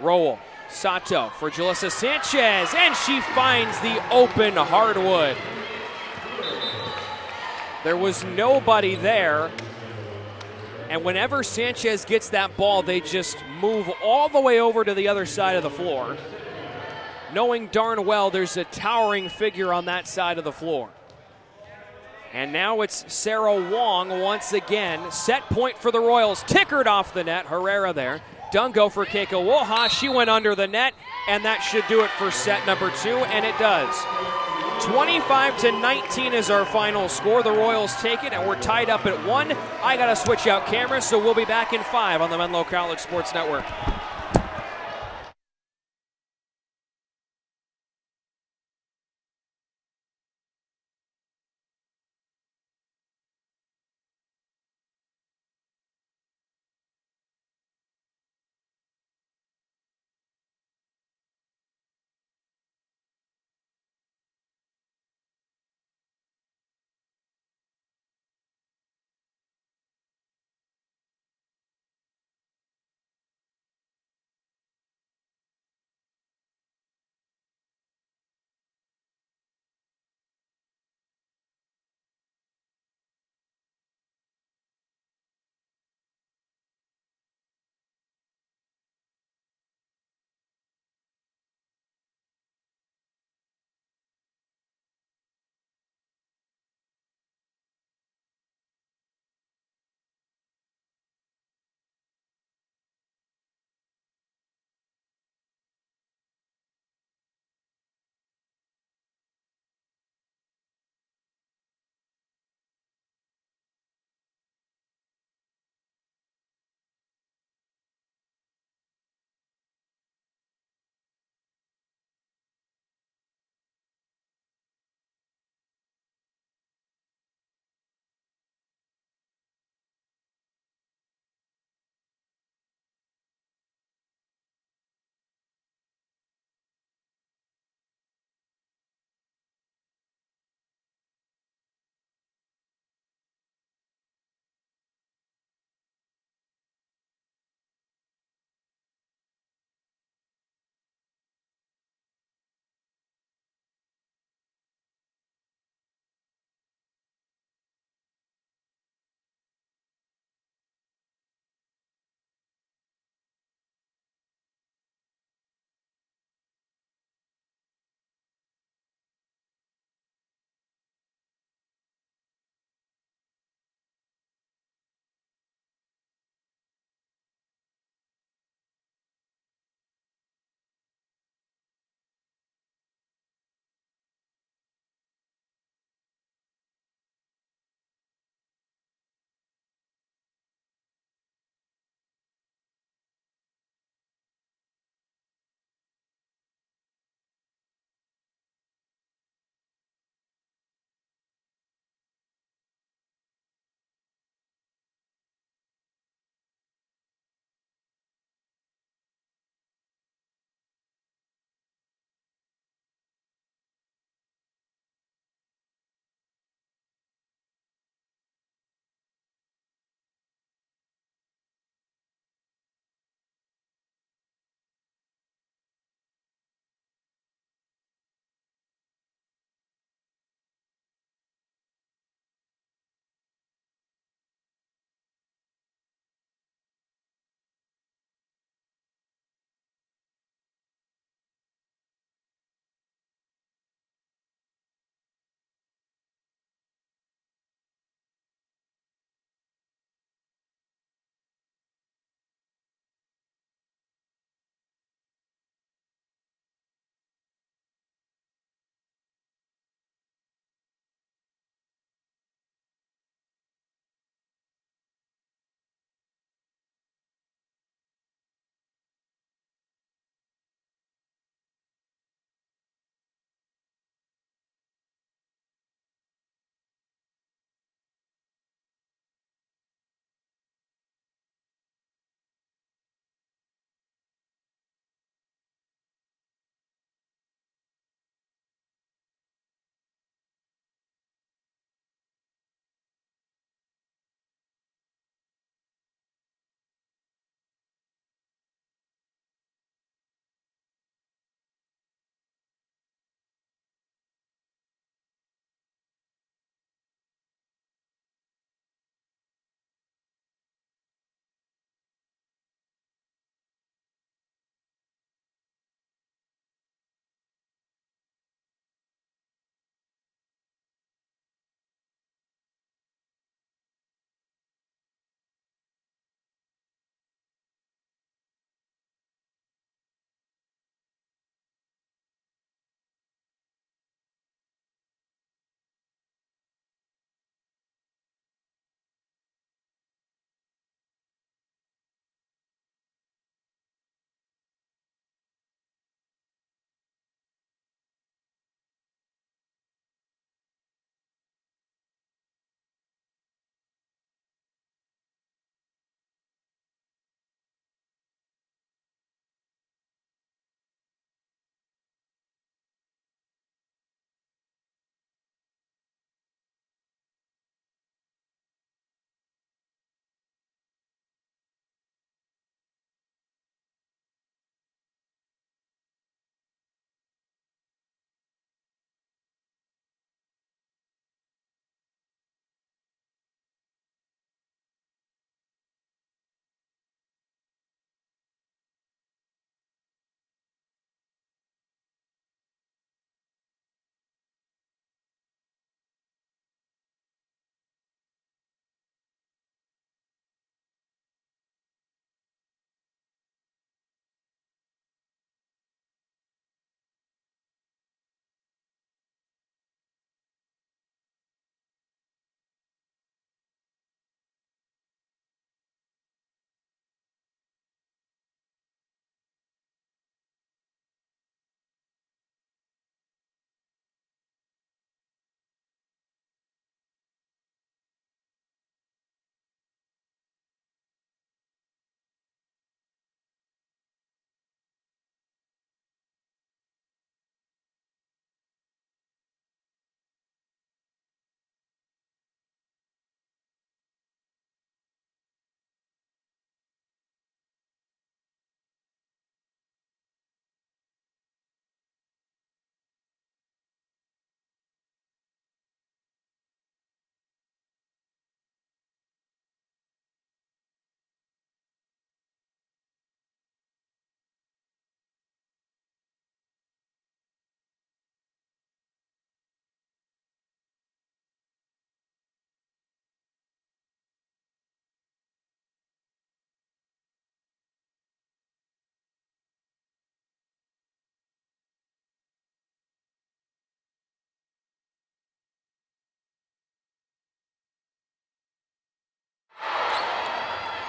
Roll, Sato for Jalissa Sanchez, and she finds the open hardwood. There was nobody there, and whenever Sanchez gets that ball, they just move all the way over to the other side of the floor, knowing darn well there's a towering figure on that side of the floor. And now it's Sarah Wong once again. Set point for the Royals, tickered off the net, Herrera there. Dungo for Kekuaha, she went under the net, and that should do it for set number two, and it does. 25-19 is our final score. The Royals take it, and we're tied up at 1. I gotta switch out cameras, so we'll be back in 5 on the Menlo College Sports Network.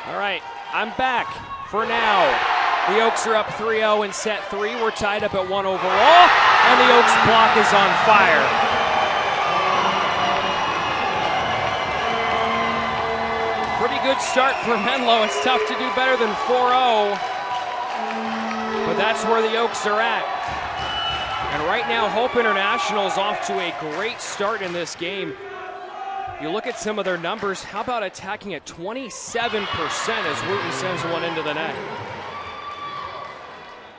All right, I'm back for now. The Oaks are up 3-0 in set 3. We're tied up at 1 overall, and the Oaks block is on fire. Pretty good start for Menlo. It's tough to do better than 4-0, but that's where the Oaks are at. And right now, Hope International is off to a great start in this game. You look at some of their numbers. How about attacking at 27% as Wooten sends one into the net?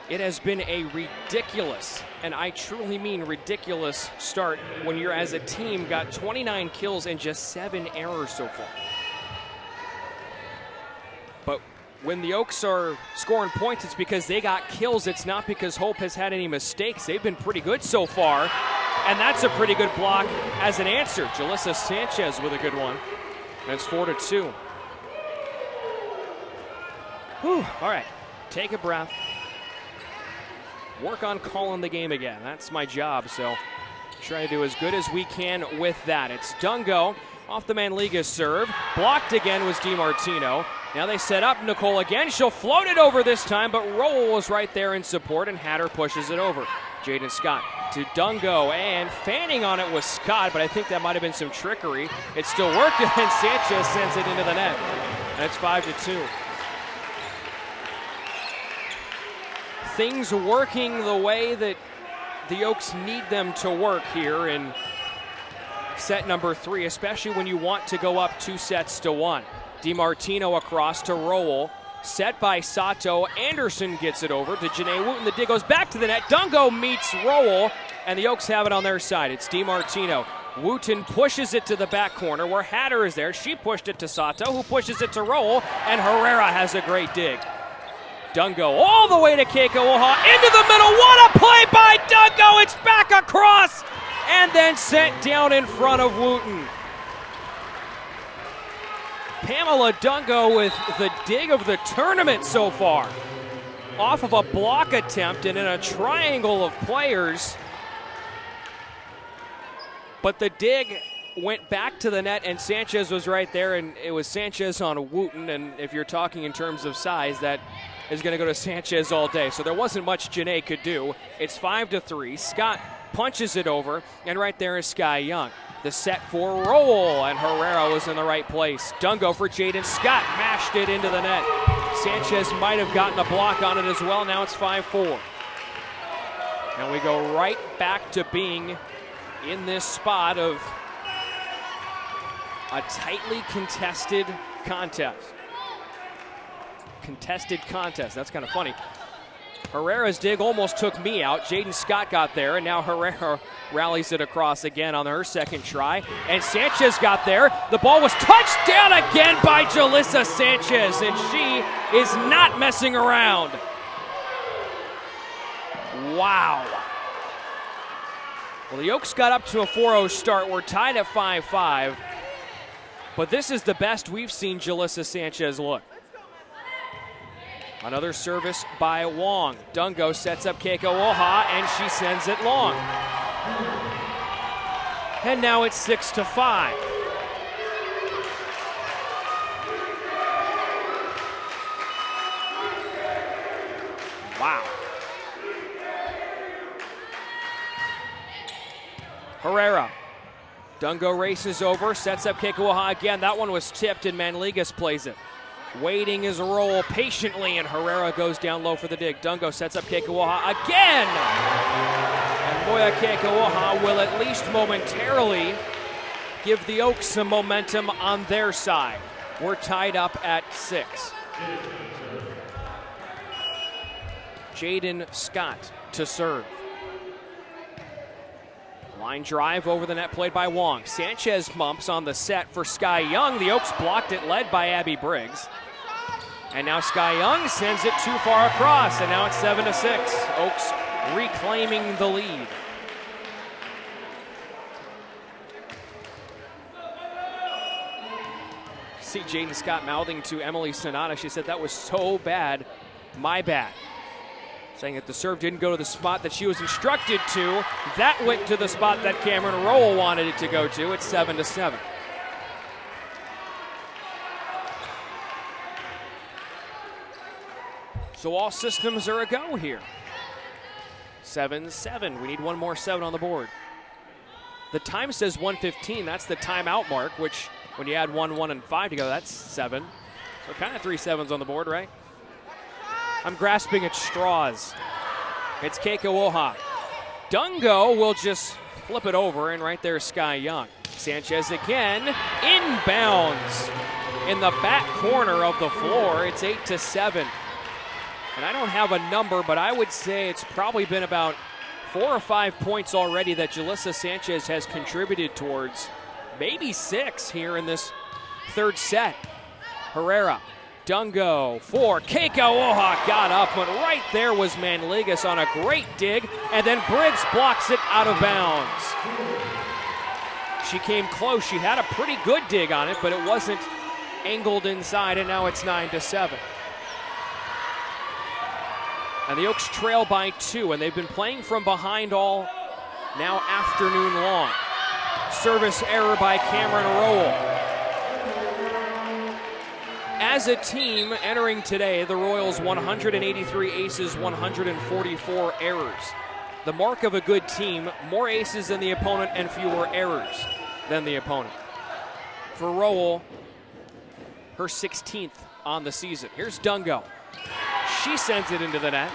It has been a ridiculous, and I truly mean ridiculous, start when you're, as a team, got 29 kills and just 7 errors so far. But when the Oaks are scoring points, it's because they got kills. It's not because Hope has had any mistakes. They've been pretty good so far, and that's a pretty good block as an answer. Jalissa Sanchez with a good one, and it's 4-2. Whew, all right, take a breath. Work on calling the game again. That's my job, so try to do as good as we can with that. It's Dungo off the Manliga serve. Blocked again was DiMartino. Now they set up Nicole again. She'll float it over this time, but Rowell was right there in support, and Hatter pushes it over. Jaden Scott to Dungo, and fanning on it was Scott, but I think that might have been some trickery. It still worked, and then Sanchez sends it into the net. And it's 5-2. Things working the way that the Oaks need them to work here in set number 3, especially when you want to go up 2-1. DiMartino across to Rowell. Set by Sato. Anderson gets it over to Janae Wooten. The dig goes back to the net. Dungo meets Rowell, and the Oaks have it on their side. It's DiMartino. Wooten pushes it to the back corner where Hatter is there. She pushed it to Sato, who pushes it to Rowell, and Herrera has a great dig. Dungo all the way to Keiko Oha, into the middle. What a play by Dungo! It's back across and then sent down in front of Wooten. Pamela Dungo with the dig of the tournament so far. Off of a block attempt and in a triangle of players. But the dig went back to the net, and Sanchez was right there, and it was Sanchez on Wooten, and if you're talking in terms of size, that is going to go to Sanchez all day. So there wasn't much Janae could do. It's 5-3. Scott punches it over, and right there is Sky Young. The set for Rowell, and Herrera was in the right place. Dungo for Jaden Scott, mashed it into the net. Sanchez might have gotten a block on it as well. Now it's 5-4. And we go right back to being in this spot of a tightly contested contest. That's kind of funny. Herrera's dig almost took me out. Jaden Scott got there, and now Herrera rallies it across again on her second try. And Sanchez got there. The ball was touched down again by Jalissa Sanchez, and she is not messing around. Wow. Well, the Oaks got up to a 4-0 start. We're tied at 5-5. But this is the best we've seen Jalissa Sanchez look. Another service by Wong. Dungo sets up Keiko Oha, and she sends it long. And now it's 6-5. Wow. Herrera. Dungo races over, sets up Keiko Oha again. That one was tipped, and Manligas plays it. Waiting his roll patiently, and Herrera goes down low for the dig. Dungo sets up Keiko Oha again! And Moya Keiko Oha will at least momentarily give the Oaks some momentum on their side. We're tied up at 6. Jaden Scott to serve. Line drive over the net played by Wong. Sanchez bumps on the set for Sky Young. The Oaks blocked it, led by Abby Briggs. And now Sky Young sends it too far across, and now it's 7-6. Oaks reclaiming the lead. See Jaden Scott mouthing to Emily Sonata. She said, "That was so bad, my bad." Saying that the serve didn't go to the spot that she was instructed to. That went to the spot that Cameron Rowell wanted it to go to. It's 7-7. So all systems are a go here. 7-7. We need one more 7 on the board. The time says 1:15. That's the timeout mark, which when you add 1, 1, and 5 together, that's 7. So kind of 3 7s on the board, right? I'm grasping at straws. It's Keikowoha. Dungo will just flip it over, and right there, Sky Young. Sanchez again, inbounds in the back corner of the floor. It's 8-7. And I don't have a number, but I would say it's probably been about 4 or 5 points already that Jalissa Sanchez has contributed towards. Maybe 6 here in this third set. Herrera, Dungo for Keikowoha, got up, but right there was Manligas on a great dig, and then Briggs blocks it out of bounds. She came close. She had a pretty good dig on it, but it wasn't angled inside, and now it's 9-7. And the Oaks trail by 2, and they've been playing from behind all now afternoon long. Service error by Cameron Rowell. As a team entering today, the Royals 183 aces, 144 errors. The mark of a good team, more aces than the opponent and fewer errors than the opponent. For Rowell, her 16th on the season. Here's Dungo. She sends it into the net.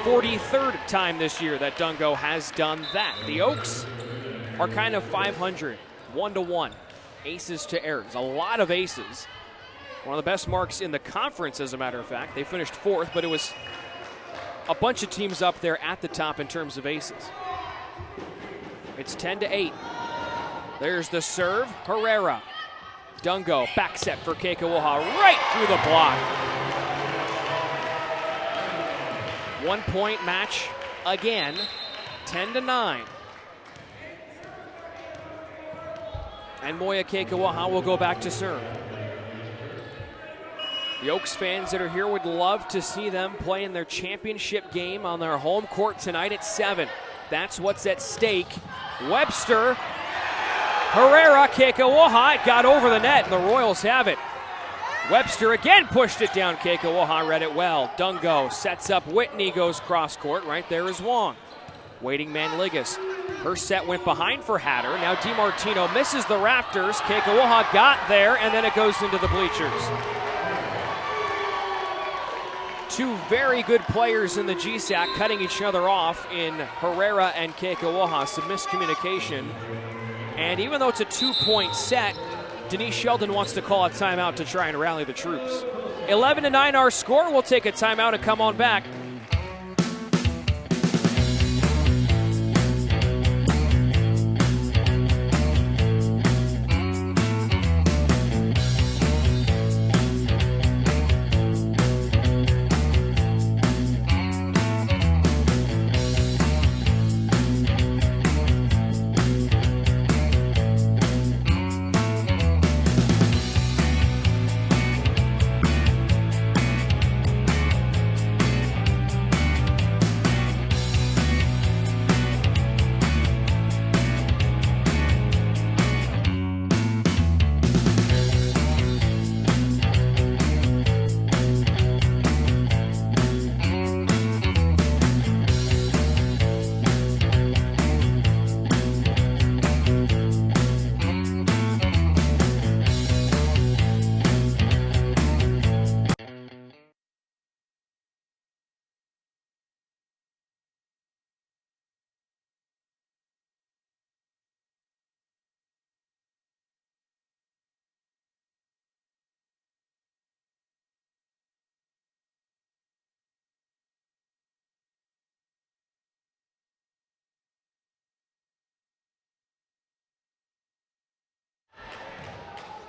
43rd time this year that Dungo has done that. The Oaks are kind of 500, 1-1. Aces to errors, a lot of aces. One of the best marks in the conference, as a matter of fact. They finished 4th, but it was a bunch of teams up there at the top in terms of aces. It's 10-8. There's the serve, Herrera. Dungo, back set for Keikowoha, right through the block. 1 point match again, 10-9. And Moya Keikowoha will go back to serve. The Oaks fans that are here would love to see them play in their championship game on their home court tonight at 7. That's what's at stake. Webster, Herrera, Keikowoha, it got over the net, and the Royals have it. Webster again pushed it down. Keikowoha read it well. Dungo sets up Whitney, goes cross court. Right there is Wong. Waiting Manligas. Her set went behind for Hatter. Now DiMartino misses the rafters. Keikowoha got there, and then it goes into the bleachers. 2 very good players in the GSAC cutting each other off in Herrera and Keikowoha. Some miscommunication. And even though it's a 2-point set, Denise Sheldon wants to call a timeout to try and rally the troops. 11-9 our score. We'll take a timeout and come on back.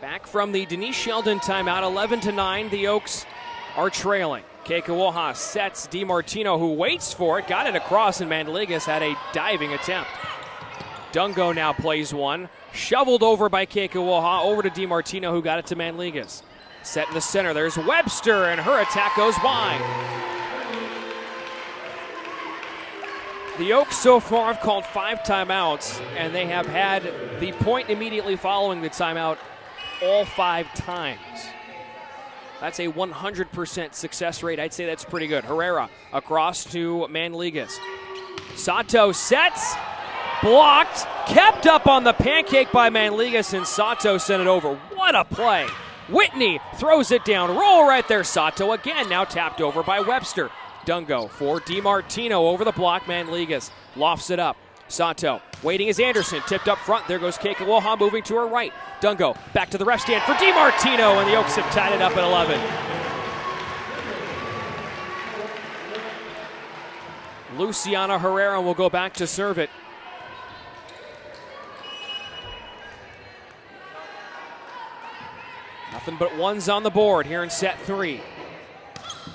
Back from the Denise Sheldon timeout, 11-9, the Oaks are trailing. Keikowoha sets DiMartino, who waits for it, got it across, and Manligas had a diving attempt. Dungo now plays one, shoveled over by Keikowoha, over to DiMartino, who got it to Manligas. Set in the center, there's Webster, and her attack goes wide. The Oaks so far have called 5 timeouts, and they have had the point immediately following the timeout all 5 times. That's a 100% success rate. I'd say that's pretty good. Herrera across to Manligas. Sato sets, blocked, kept up on the pancake by Manligas, and Sato sent it over. What a play. Whitney throws it down. Roll right there. Sato again, now tapped over by Webster. Dungo for DiMartino over the block. Manligas lofts it up. Sato waiting as Anderson tipped up front. There goes Keikawoha moving to her right. Dungo back to the ref stand for DiMartino, and the Oaks have tied it up at 11. Luciana Herrera will go back to serve it. Nothing but ones on the board here in set 3.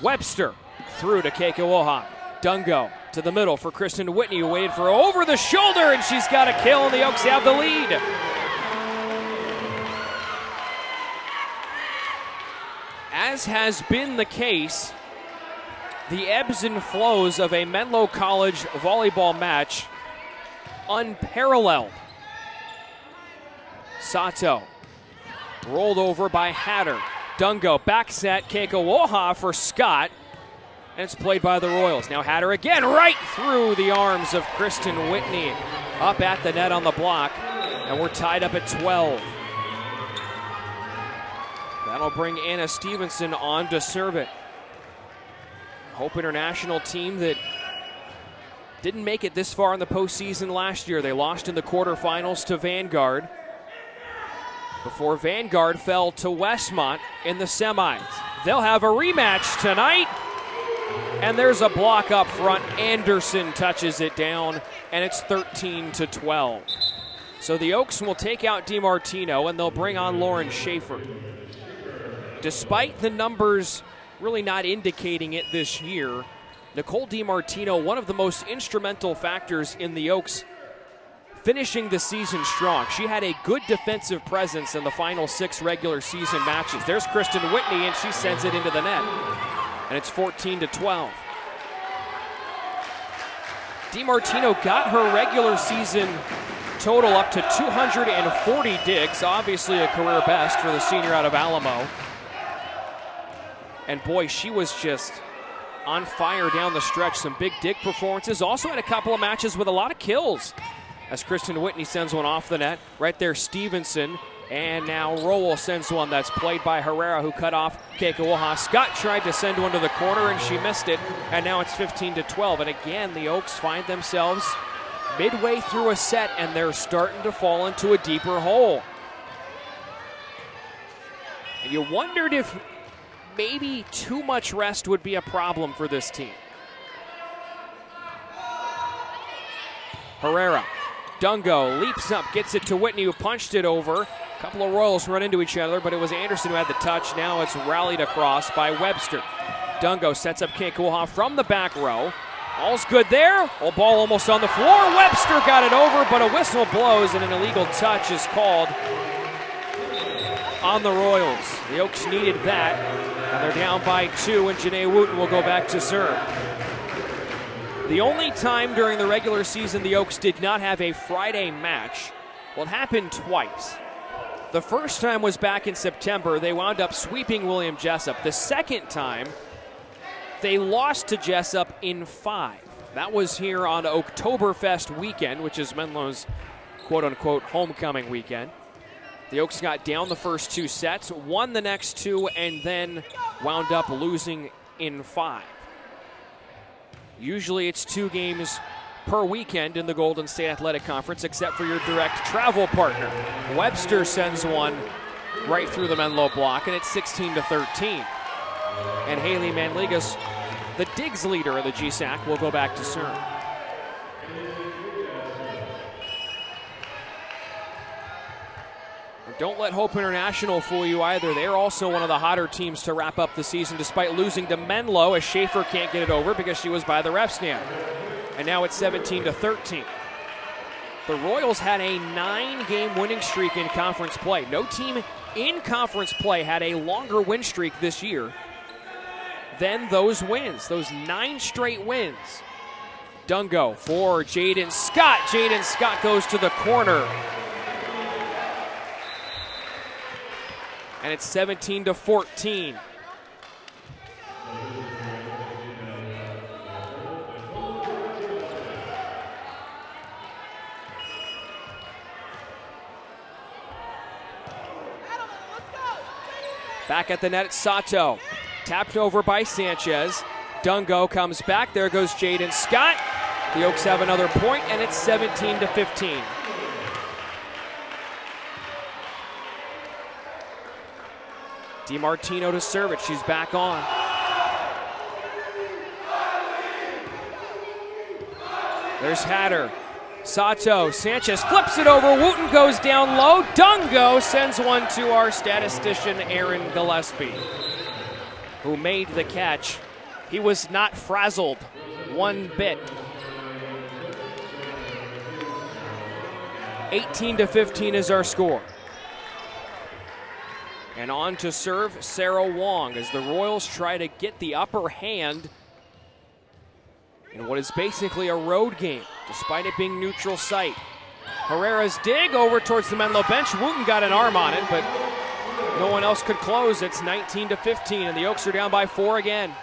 Webster through to Keikawoha. Dungo to the middle for Kristen Whitney, who waited for over the shoulder, and she's got a kill, and the Oaks have the lead. As has been the case, the ebbs and flows of a Menlo College volleyball match, unparalleled. Sato rolled over by Hatter. Dungo back set, Keikawoha for Scott, and it's played by the Royals. Now Hatter again, right through the arms of Kristen Whitney, up at the net on the block, and we're tied up at 12. That'll bring Anna Stevenson on to serve it. Hope International team that didn't make it this far in the postseason last year. They lost in the quarterfinals to Vanguard before Vanguard fell to Westmont in the semis. They'll have a rematch tonight, and there's a block up front. Anderson touches it down, and it's 13-12. So the Oaks will take out DiMartino, and they'll bring on Lauren Schaefer. Despite the numbers really not indicating it this year, Nicole DiMartino, one of the most instrumental factors in the Oaks finishing the season strong. She had a good defensive presence in the final 6 regular season matches. There's Kristen Whitney, and she sends it into the net. And it's 14-12. DiMartino got her regular season total up to 240 digs, obviously a career best for the senior out of Alamo. And boy, she was just on fire down the stretch. Some big dig performances. Also had a couple of matches with a lot of kills, as Kristen Whitney sends one off the net. Right there, Stevenson. And now Rowell sends one that's played by Herrera, who cut off Keikawoha. Scott tried to send one to the corner, and she missed it. And now it's 15-12. And again, the Oaks find themselves midway through a set, and they're starting to fall into a deeper hole. And you wondered if maybe too much rest would be a problem for this team. Herrera. Dungo leaps up, gets it to Whitney, who punched it over. A couple of Royals run into each other, but it was Anderson who had the touch. Now it's rallied across by Webster. Dungo sets up Keikawoha from the back row. All's good there. Oh, ball almost on the floor. Webster got it over, but a whistle blows, and an illegal touch is called on the Royals. The Oaks needed that, and they're down by 2, and Janae Wooten will go back to serve. The only time during the regular season the Oaks did not have a Friday match, well, it happened twice. The first time was back in September. They wound up sweeping William Jessup. The second time, they lost to Jessup in 5. That was here on Oktoberfest weekend, which is Menlo's quote-unquote homecoming weekend. The Oaks got down the first 2 sets, won the next 2, and then wound up losing in 5. Usually it's 2 games per weekend in the Golden State Athletic Conference, except for your direct travel partner. Webster sends one right through the Menlo block, and it's 16-13. And Haley Manligas, the digs leader of the GSAC, will go back to serve. Don't let Hope International fool you either. They're also one of the hotter teams to wrap up the season, despite losing to Menlo, as Schaefer can't get it over because she was by the ref stand. And now it's 17-13. The Royals had a 9-game winning streak in conference play. No team in conference play had a longer win streak this year than those wins, those 9 straight wins. Dungo for Jaden Scott. Jaden Scott goes to the corner. And it's 17-14. Back at the net, Sato. Tapped over by Sanchez. Dungo comes back. There goes Jaden Scott. The Oaks have another point, and it's 17-15. DiMartino to serve it. She's back on. There's Hatter. Sato. Sanchez flips it over. Wooten goes down low. Dungo sends one to our statistician, Aaron Gillespie, who made the catch. He was not frazzled one bit. 18-15 is our score. And on to serve Sarah Wong as the Royals try to get the upper hand in what is basically a road game, despite it being neutral site. Herrera's dig over towards the Menlo bench. Wooten got an arm on it, but no one else could close. It's 19-15, and the Oaks are down by 4 again.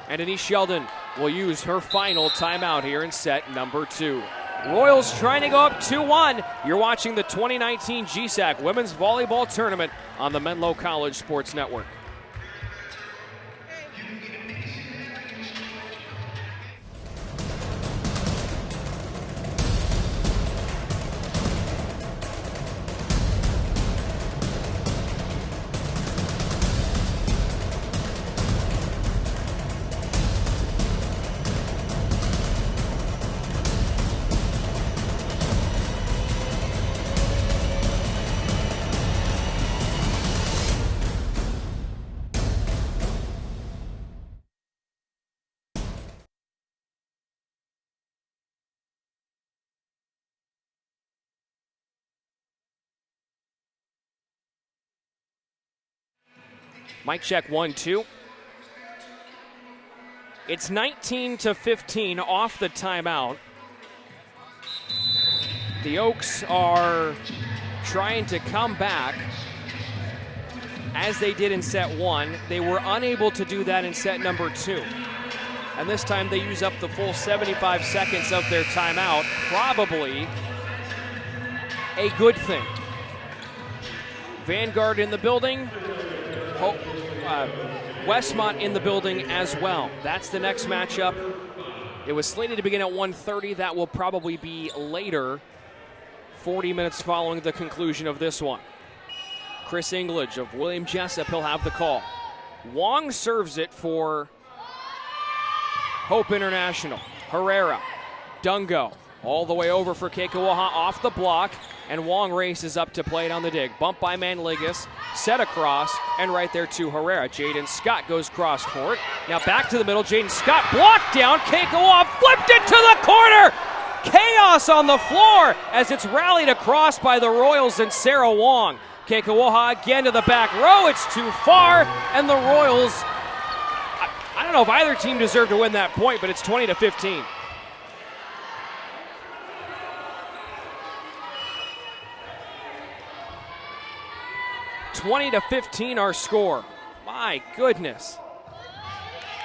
And Denise Sheldon will use her final timeout here in set number 2. Royals trying to go up 2-1. You're watching the 2019 GSAC Women's Volleyball Tournament on the Menlo College Sports Network. Mic check 1-2. It's 19-15 off the timeout. The Oaks are trying to come back as they did in set 1. They were unable to do that in set number 2. And this time they use up the full 75 seconds of their timeout. Probably a good thing. Vanguard in the building. Westmont in the building as well. That's the next matchup. It was slated to begin at 1:30. That will probably be later, 40 minutes following the conclusion of this one. Chris Englage of William Jessup, he'll have the call. Wong serves it for Hope International. Herrera, Dungo, all the way over for Keikoaha off the block, and Wong races up to play it on the dig. Bump by Manligas, set across, and right there to Herrera. Jaden Scott goes cross court. Now back to the middle. Jaden Scott blocked down. Keikoaha flipped it to the corner. Chaos on the floor as it's rallied across by the Royals and Sarah Wong. Keikoaha again to the back row. It's too far, and the Royals, I don't know if either team deserved to win that point, but it's 20-15. (20-15) our score. My goodness.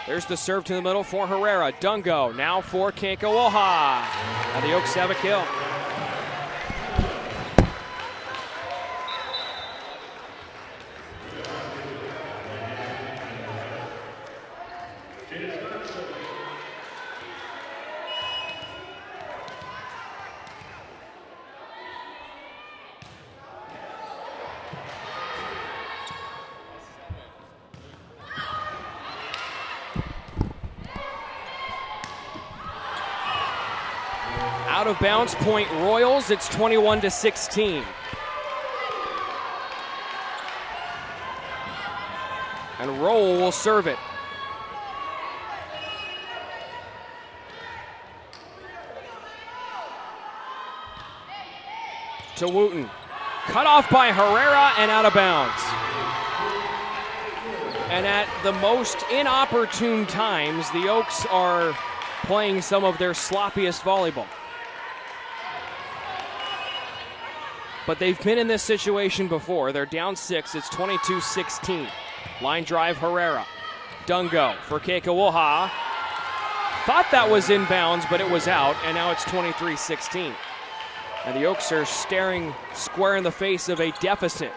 There's the serve to the middle for Herrera. Dungo now for Keikoaha. And the Oaks have a kill. Out of bounds, point Royals. It's 21-16. And Roll will serve it. To Wooten. Cut off by Herrera and out of bounds. And at the most inopportune times, the Oaks are playing some of their sloppiest volleyball. But they've been in this situation before. They're down 6. It's 22-16. Line drive, Herrera. Dungo for Keikoaha. Thought that was inbounds, but it was out, and now it's 23-16. And the Oaks are staring square in the face of a deficit.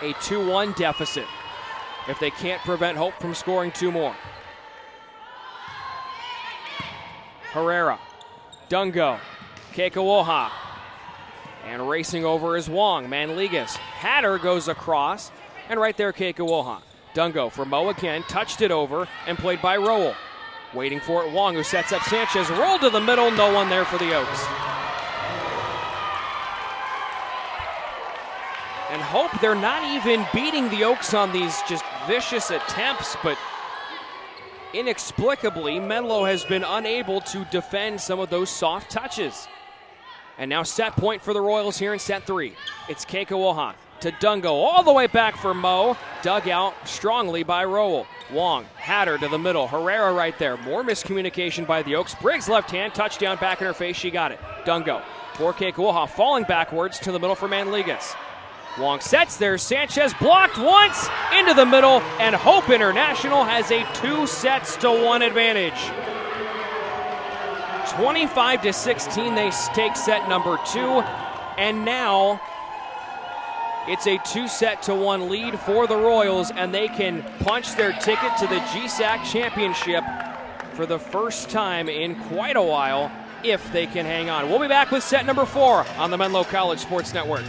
a 2-1 deficit if they can't prevent Hope from scoring 2 more. Herrera, Dungo, Kekawoha, and racing over is Wong. Manligas, Hatter goes across, and right there Kekawoha. Dungo for Mo again, touched it over, and played by Rowell. Waiting for it, Wong, who sets up Sanchez, rolled to the middle, no one there for the Oaks. And Hope, they're not even beating the Oaks on these just vicious attempts, but inexplicably, Menlo has been unable to defend some of those soft touches. And now set point for the Royals here in set 3. It's Kekawoha to Dungo, all the way back for Mo, dug out strongly by Rowell. Wong, Hatter to the middle, Herrera right there. More miscommunication by the Oaks. Briggs left hand, touchdown back in her face, she got it. Dungo for Kekawoha, falling backwards to the middle for Manligas. Wong sets there, Sanchez blocked once, into the middle, and Hope International has a 2-1 advantage. 25-16, they take set number 2, and now it's a 2-1 lead for the Royals, and they can punch their ticket to the GSAC championship for the first time in quite a while, if they can hang on. We'll be back with set number 4 on the Menlo College Sports Network.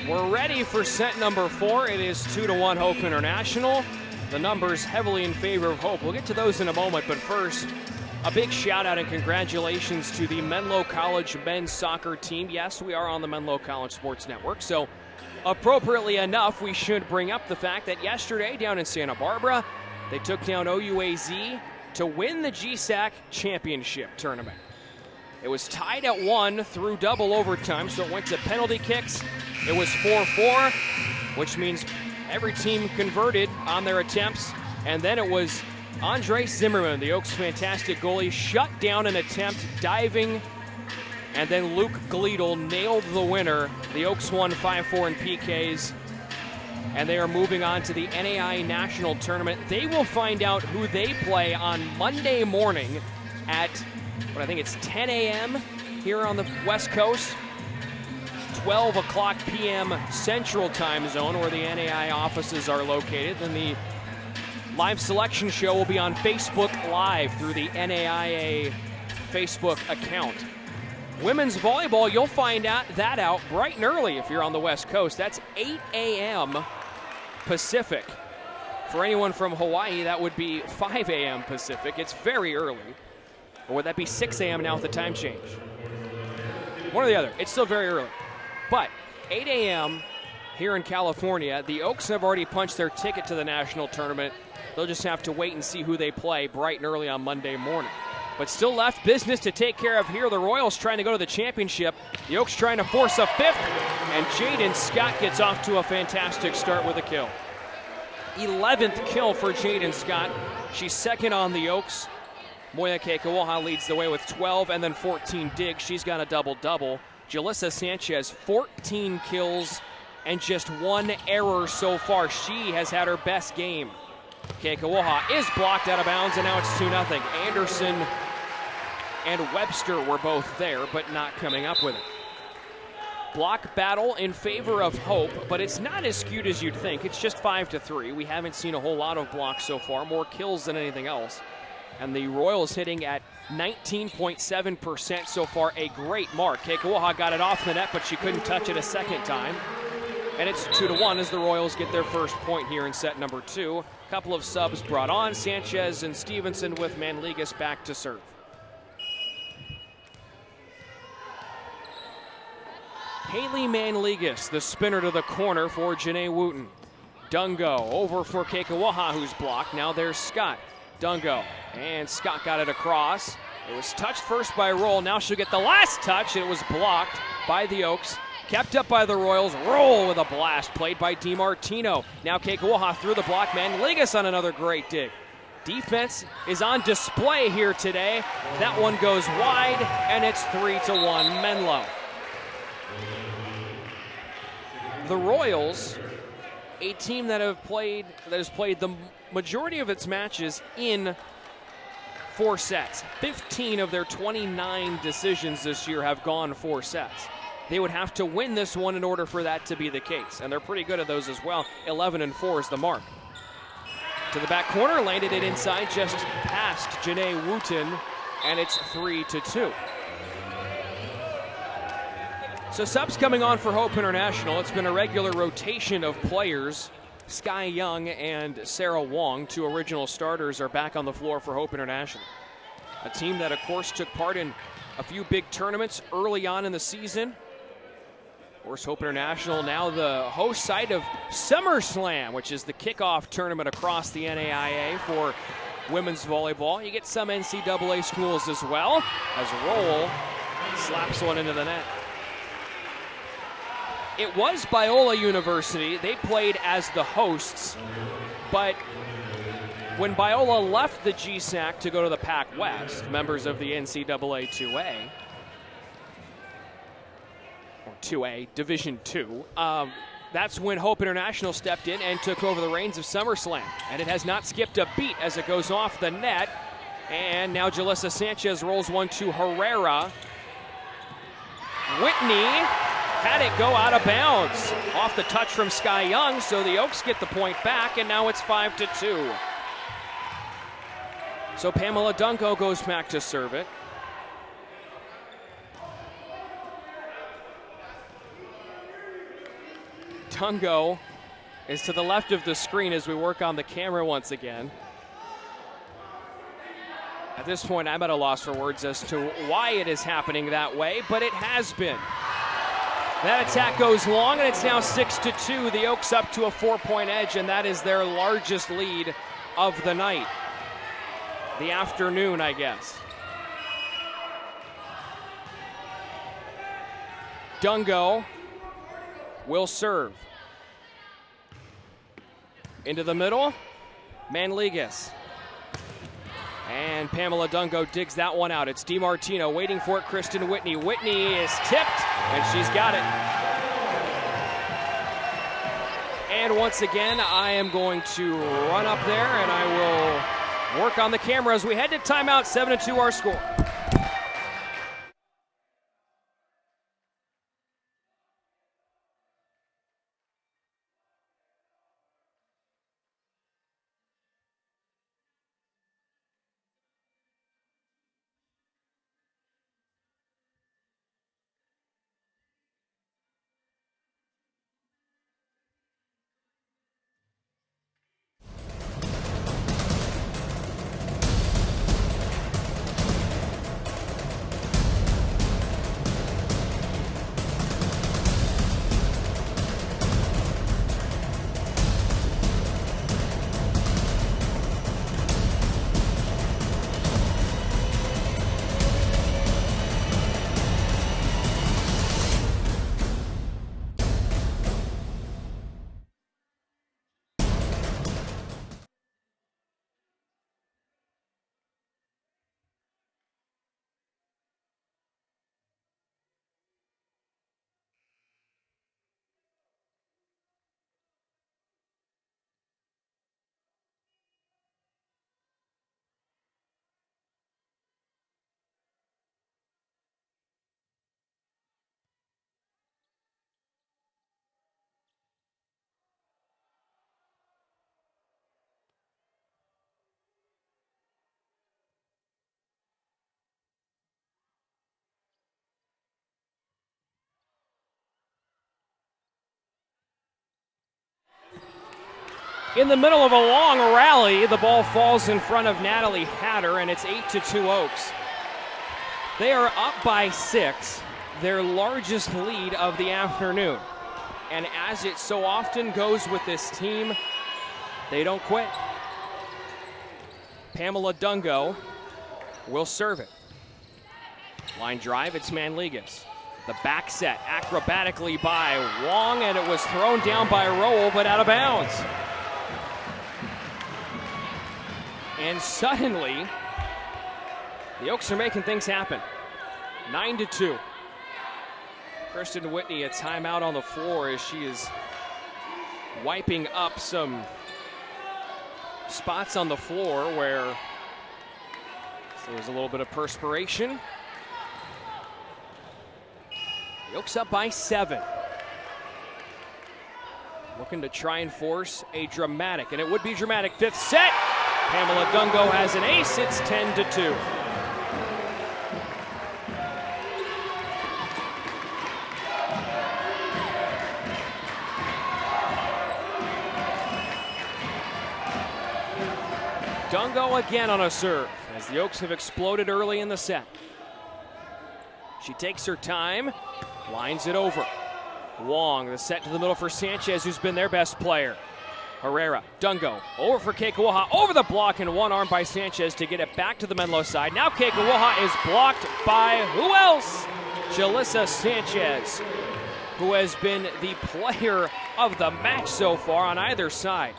We're ready for set number 4. It is 2-1 Hope International. The numbers heavily in favor of Hope. We'll get to those in a moment, but first, a big shout out and congratulations to the Menlo College men's soccer team. Yes, we are on the Menlo College Sports Network, so appropriately enough, we should bring up the fact that yesterday down in Santa Barbara, they took down OUAZ to win the GSAC championship tournament. It was tied at 1 through double overtime, so it went to penalty kicks. It was 4-4, which means every team converted on their attempts. And then it was Andre Zimmerman, the Oaks' fantastic goalie, shut down an attempt, diving, and then Luke Gleedle nailed the winner. The Oaks won 5-4 in PKs, and they are moving on to the NAI National Tournament. They will find out who they play on Monday morning at, I think it's 10 a.m. here on the West Coast. 12 o'clock p.m. Central Time Zone, where the NAI offices are located. Then the live selection show will be on Facebook Live through the NAIA Facebook account. Women's volleyball, you'll find out bright and early if you're on the West Coast. That's 8 a.m. Pacific For anyone from Hawaii, that would be 5 a.m. Pacific. It's very early. Or would that be 6 a.m. now with the time change? One or the other. It's still very early. But 8 a.m. here in California, the Oaks have already punched their ticket to the national tournament. They'll just have to wait and see who they play bright and early on Monday morning. But still left business to take care of here. The Royals trying to go to the championship. The Oaks trying to force a fifth. And Jaden Scott gets off to a fantastic start with a kill. 11th kill for Jaden Scott. She's second on the Oaks. Moya Keikawaha leads the way with 12 and then 14 digs. She's got a double-double. Jalissa Sanchez, 14 kills and just 1 error so far. She has had her best game. Keikawaha is blocked out of bounds, and now it's 2-0. Anderson and Webster were both there, but not coming up with it. Block battle in favor of Hope, but it's not as skewed as you'd think. It's just 5-3. We haven't seen a whole lot of blocks so far, more kills than anything else. And the Royals hitting at 19.7% so far, a great mark. Keikawaha got it off the net, but she couldn't touch it a second time. And it's 2-1 as the Royals get their first point here in set number 2. A couple of subs brought on, Sanchez and Stevenson with Manligas back to serve. Haley Manligas, the spinner to the corner for Janae Wooten. Dungo over for Keikawaha, who's blocked. Now there's Scott. Dungo, and Scott got it across. It was touched first by Roll. Now she'll get the last touch, and it was blocked by the Oaks. Kept up by the Royals. Roll with a blast played by DiMartino. Now Keikawaha through the block. Manligas on another great dig. Defense is on display here today. That one goes wide, and it's 3-1 Menlo. The Royals, a team that has played the majority of its matches in 4 sets. 15 of their 29 decisions this year have gone 4 sets. They would have to win this one in order for that to be the case, and they're pretty good at those as well. 11-4 is the mark. To the back corner, landed it inside, just past Janae Wooten, and it's 3-2. So subs coming on for Hope International. It's been a regular rotation of players. Sky Young and Sarah Wong, 2 original starters, are back on the floor for Hope International. A team that, of course, took part in a few big tournaments early on in the season. Of course, Hope International now the host site of SummerSlam, which is the kickoff tournament across the NAIA for women's volleyball. You get some NCAA schools as well, as Roll slaps one into the net. It was Biola University. They played as the hosts, but when Biola left the GSAC to go to the Pac West, members of the NCAA 2A, or 2A, Division II, that's when Hope International stepped in and took over the reins of SummerSlam. And it has not skipped a beat as it goes off the net. And now Jalissa Sanchez rolls one to Herrera. Whitney had it go out of bounds off the touch from Sky Young, so the Oaks get the point back, and now it's 5-2. So Pamela Dunko goes back to serve it. Dungo is to the left of the screen as we work on the camera once again. At this point, I'm at a loss for words as to why it is happening that way, but it has been. That attack goes long, and it's now 6-2. The Oaks up to a 4-point edge, and that is their largest lead of the night. The afternoon, I guess. Dungo will serve. Into the middle, Manligas. And Pamela Dungo digs that one out. It's DiMartino waiting for it, Kristen Whitney. Whitney is tipped, and she's got it. And once again, I am going to run up there, and I will work on the camera as we head to timeout. 7-2 our score. In the middle of a long rally, the ball falls in front of Natalie Hatter, and it's 8-2 Oaks. They are up by 6, their largest lead of the afternoon. And as it so often goes with this team, they don't quit. Pamela Dungo will serve it. Line drive, it's Manligas. The back set acrobatically by Wong, and it was thrown down by Rowell, but out of bounds. And suddenly, the Oaks are making things happen. 9-2. Kristen Whitney, a timeout on the floor as she is wiping up some spots on the floor where there was a little bit of perspiration. The Oaks up by 7. Looking to try and force a dramatic, and it would be dramatic, 5th set. Pamela Dungo has an ace, it's 10-2. Dungo again on a serve as the Oaks have exploded early in the set. She takes her time, lines it over. Wong, the set to the middle for Sanchez, who's been their best player. Herrera, Dungo, over for Keikoaha, over the block, and one arm by Sanchez to get it back to the Menlo side. Now Keikoaha is blocked by who else? Jalissa Sanchez, who has been the player of the match so far on either side.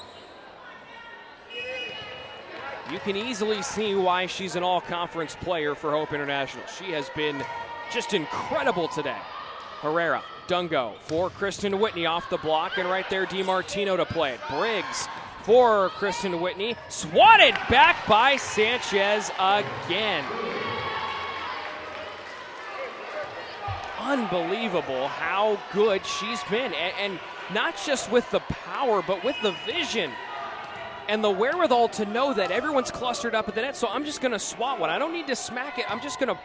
You can easily see why she's an all-conference player for Hope International. She has been just incredible today. Herrera, Dungo for Kristen Whitney off the block, and right there DiMartino to play it. Briggs for Kristen Whitney, swatted back by Sanchez again. Unbelievable how good she's been, and not just with the power, but with the vision and the wherewithal to know that everyone's clustered up at the net, so I'm just going to swat one. I don't need to smack it. I'm just going to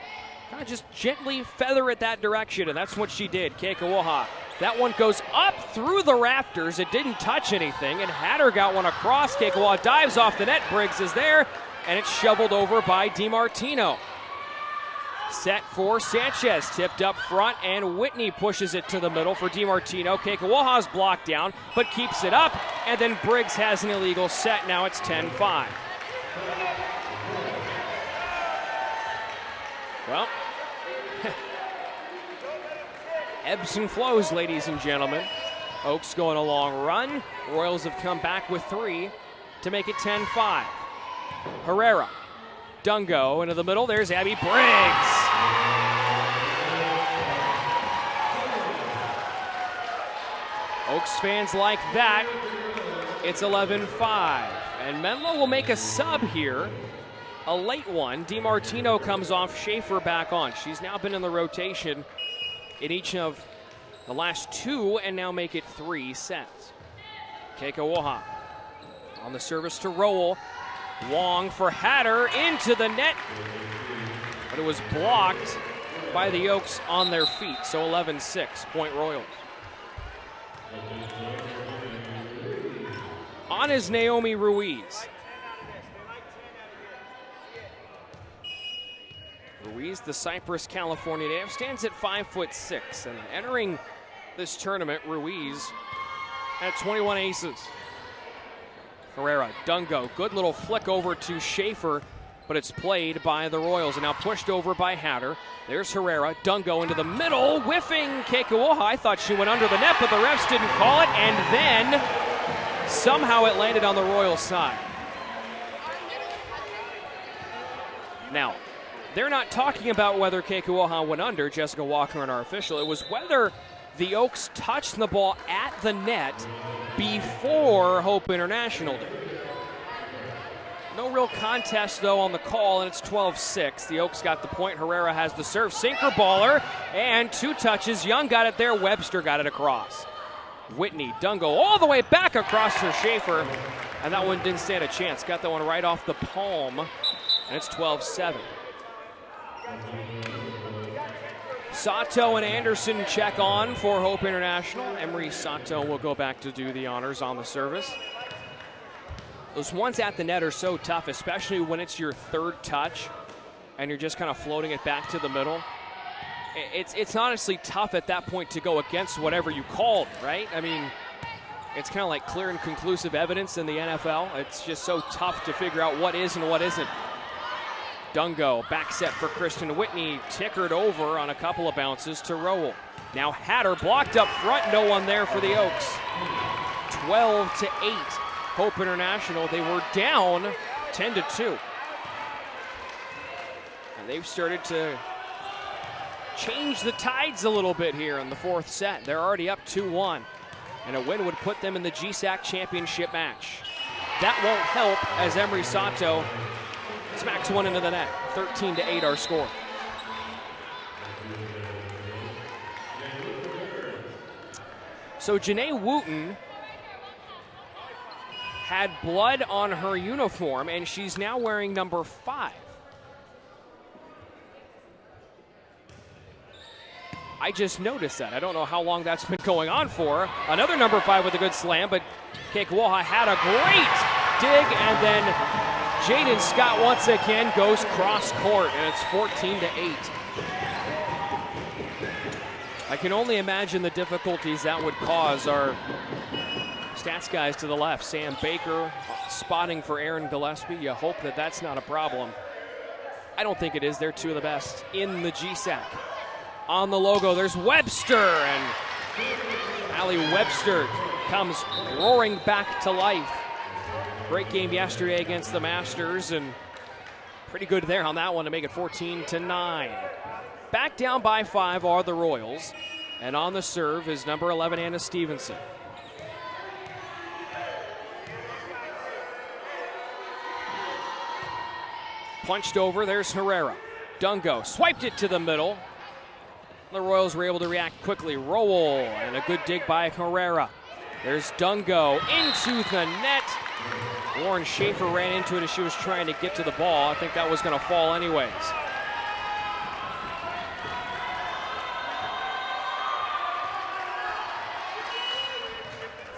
kind of just gently feather it that direction, and that's what she did. Keikoaha. That one goes up through the rafters. It didn't touch anything, and Hatter got one across. Keikoaha dives off the net. Briggs is there, and it's shoveled over by DiMartino. Set for Sanchez, tipped up front, and Whitney pushes it to the middle for DiMartino. Keikoaha's blocked down, but keeps it up, and then Briggs has an illegal set. Now it's 10-5. Well, ebbs and flows, ladies and gentlemen. Oaks going a long run. Royals have come back with 3 to make it 10-5. Herrera, Dungo into the middle. There's Abby Briggs. Oaks fans like that. It's 11-5. And Menlo will make a sub here. A late one. DiMartino comes off, Schaefer back on. She's now been in the rotation in each of the last 2 and now make it 3 sets. Keikoaha on the service to Rowell. Wong for Hatter into the net, but it was blocked by the Oaks on their feet. So 11-6, point Royals. On is Naomi Ruiz. Ruiz, the Cypress, California native, stands at 5'6", and entering this tournament, Ruiz had 21 aces. Herrera, Dungo, good little flick over to Schaefer, but it's played by the Royals and now pushed over by Hatter. There's Herrera, Dungo into the middle, whiffing Keikoaha. I thought she went under the net, but the refs didn't call it, and then somehow it landed on the Royals side. Now, they're not talking about whether Keikoaha went under, Jessica Walker and our official. It was whether the Oaks touched the ball at the net before Hope International did. No real contest, though, on the call, and it's 12-6. The Oaks got the point. Herrera has the serve. Sinker baller, and 2 touches. Young got it there. Webster got it across. Whitney, Dungo, all the way back across for Schaefer, and that one didn't stand a chance. Got that one right off the palm, and it's 12-7. Sato and Anderson check on for Hope International. Emery Sato will go back to do the honors on the service. Those ones at the net are so tough, especially when it's your third touch and you're just kind of floating it back to the middle. It's honestly tough at that point to go against whatever you called, right? I mean, it's kind of like clear and conclusive evidence in the NFL. It's just so tough to figure out what is and what isn't. Dungo, back set for Kristen Whitney, tickered over on a couple of bounces to Rowell. Now Hatter blocked up front, no one there for the Oaks. 12-8, Hope International. They were down 10-2. And they've started to change the tides a little bit here in the fourth set. They're already up 2-1, and a win would put them in the GSAC championship match. That won't help as Emery Sato smacks one into the net. 13-8 our score. So Janae Wooten had blood on her uniform, and she's now wearing number 5. I just noticed that. I don't know how long that's been going on for. Another number 5 with a good slam, but Keikoaha had a great dig, and then Jaden Scott once again goes cross court, and it's 14-8. I can only imagine the difficulties that would cause our stats guys to the left. Sam Baker spotting for Aaron Gillespie. You hope that that's not a problem. I don't think it is. They're two of the best in the GSAC. On the logo, there's Webster, and Allie Webster comes roaring back to life. Great game yesterday against the Masters, and pretty good there on that one to make it 14-9. Back down by 5 are the Royals, and on the serve is number 11, Anna Stevenson. Punched over, there's Herrera. Dungo swiped it to the middle. The Royals were able to react quickly. Rowell, and a good dig by Herrera. There's Dungo into the net. Lauren Schaefer ran into it as she was trying to get to the ball. I think that was going to fall anyways.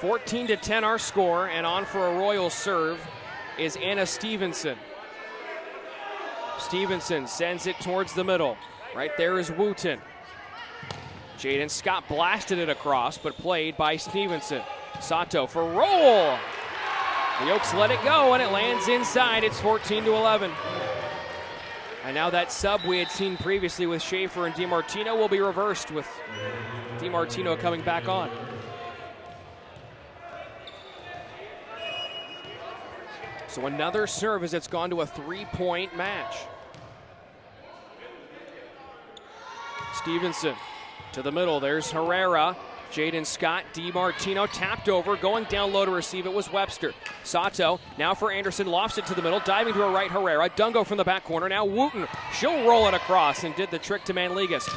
(14-10) our score, and on for a Royals serve is Anna Stevenson. Stevenson sends it towards the middle. Right there is Wooten. Jaden Scott blasted it across, but played by Stevenson. Sato for Rowell. The Oaks let it go, and it lands inside. It's 14-11. And now that sub we had seen previously with Schaefer and DiMartino will be reversed with DiMartino coming back on. So another serve as it's gone to a 3-point match. Stevenson to the middle, there's Herrera. Jaden Scott, DiMartino tapped over, going down low to receive it was Webster. Sato, now for Anderson, lofts it to the middle, diving to her right, Herrera. Dungo from the back corner, now Wooten. She'll roll it across and did the trick to Manligas.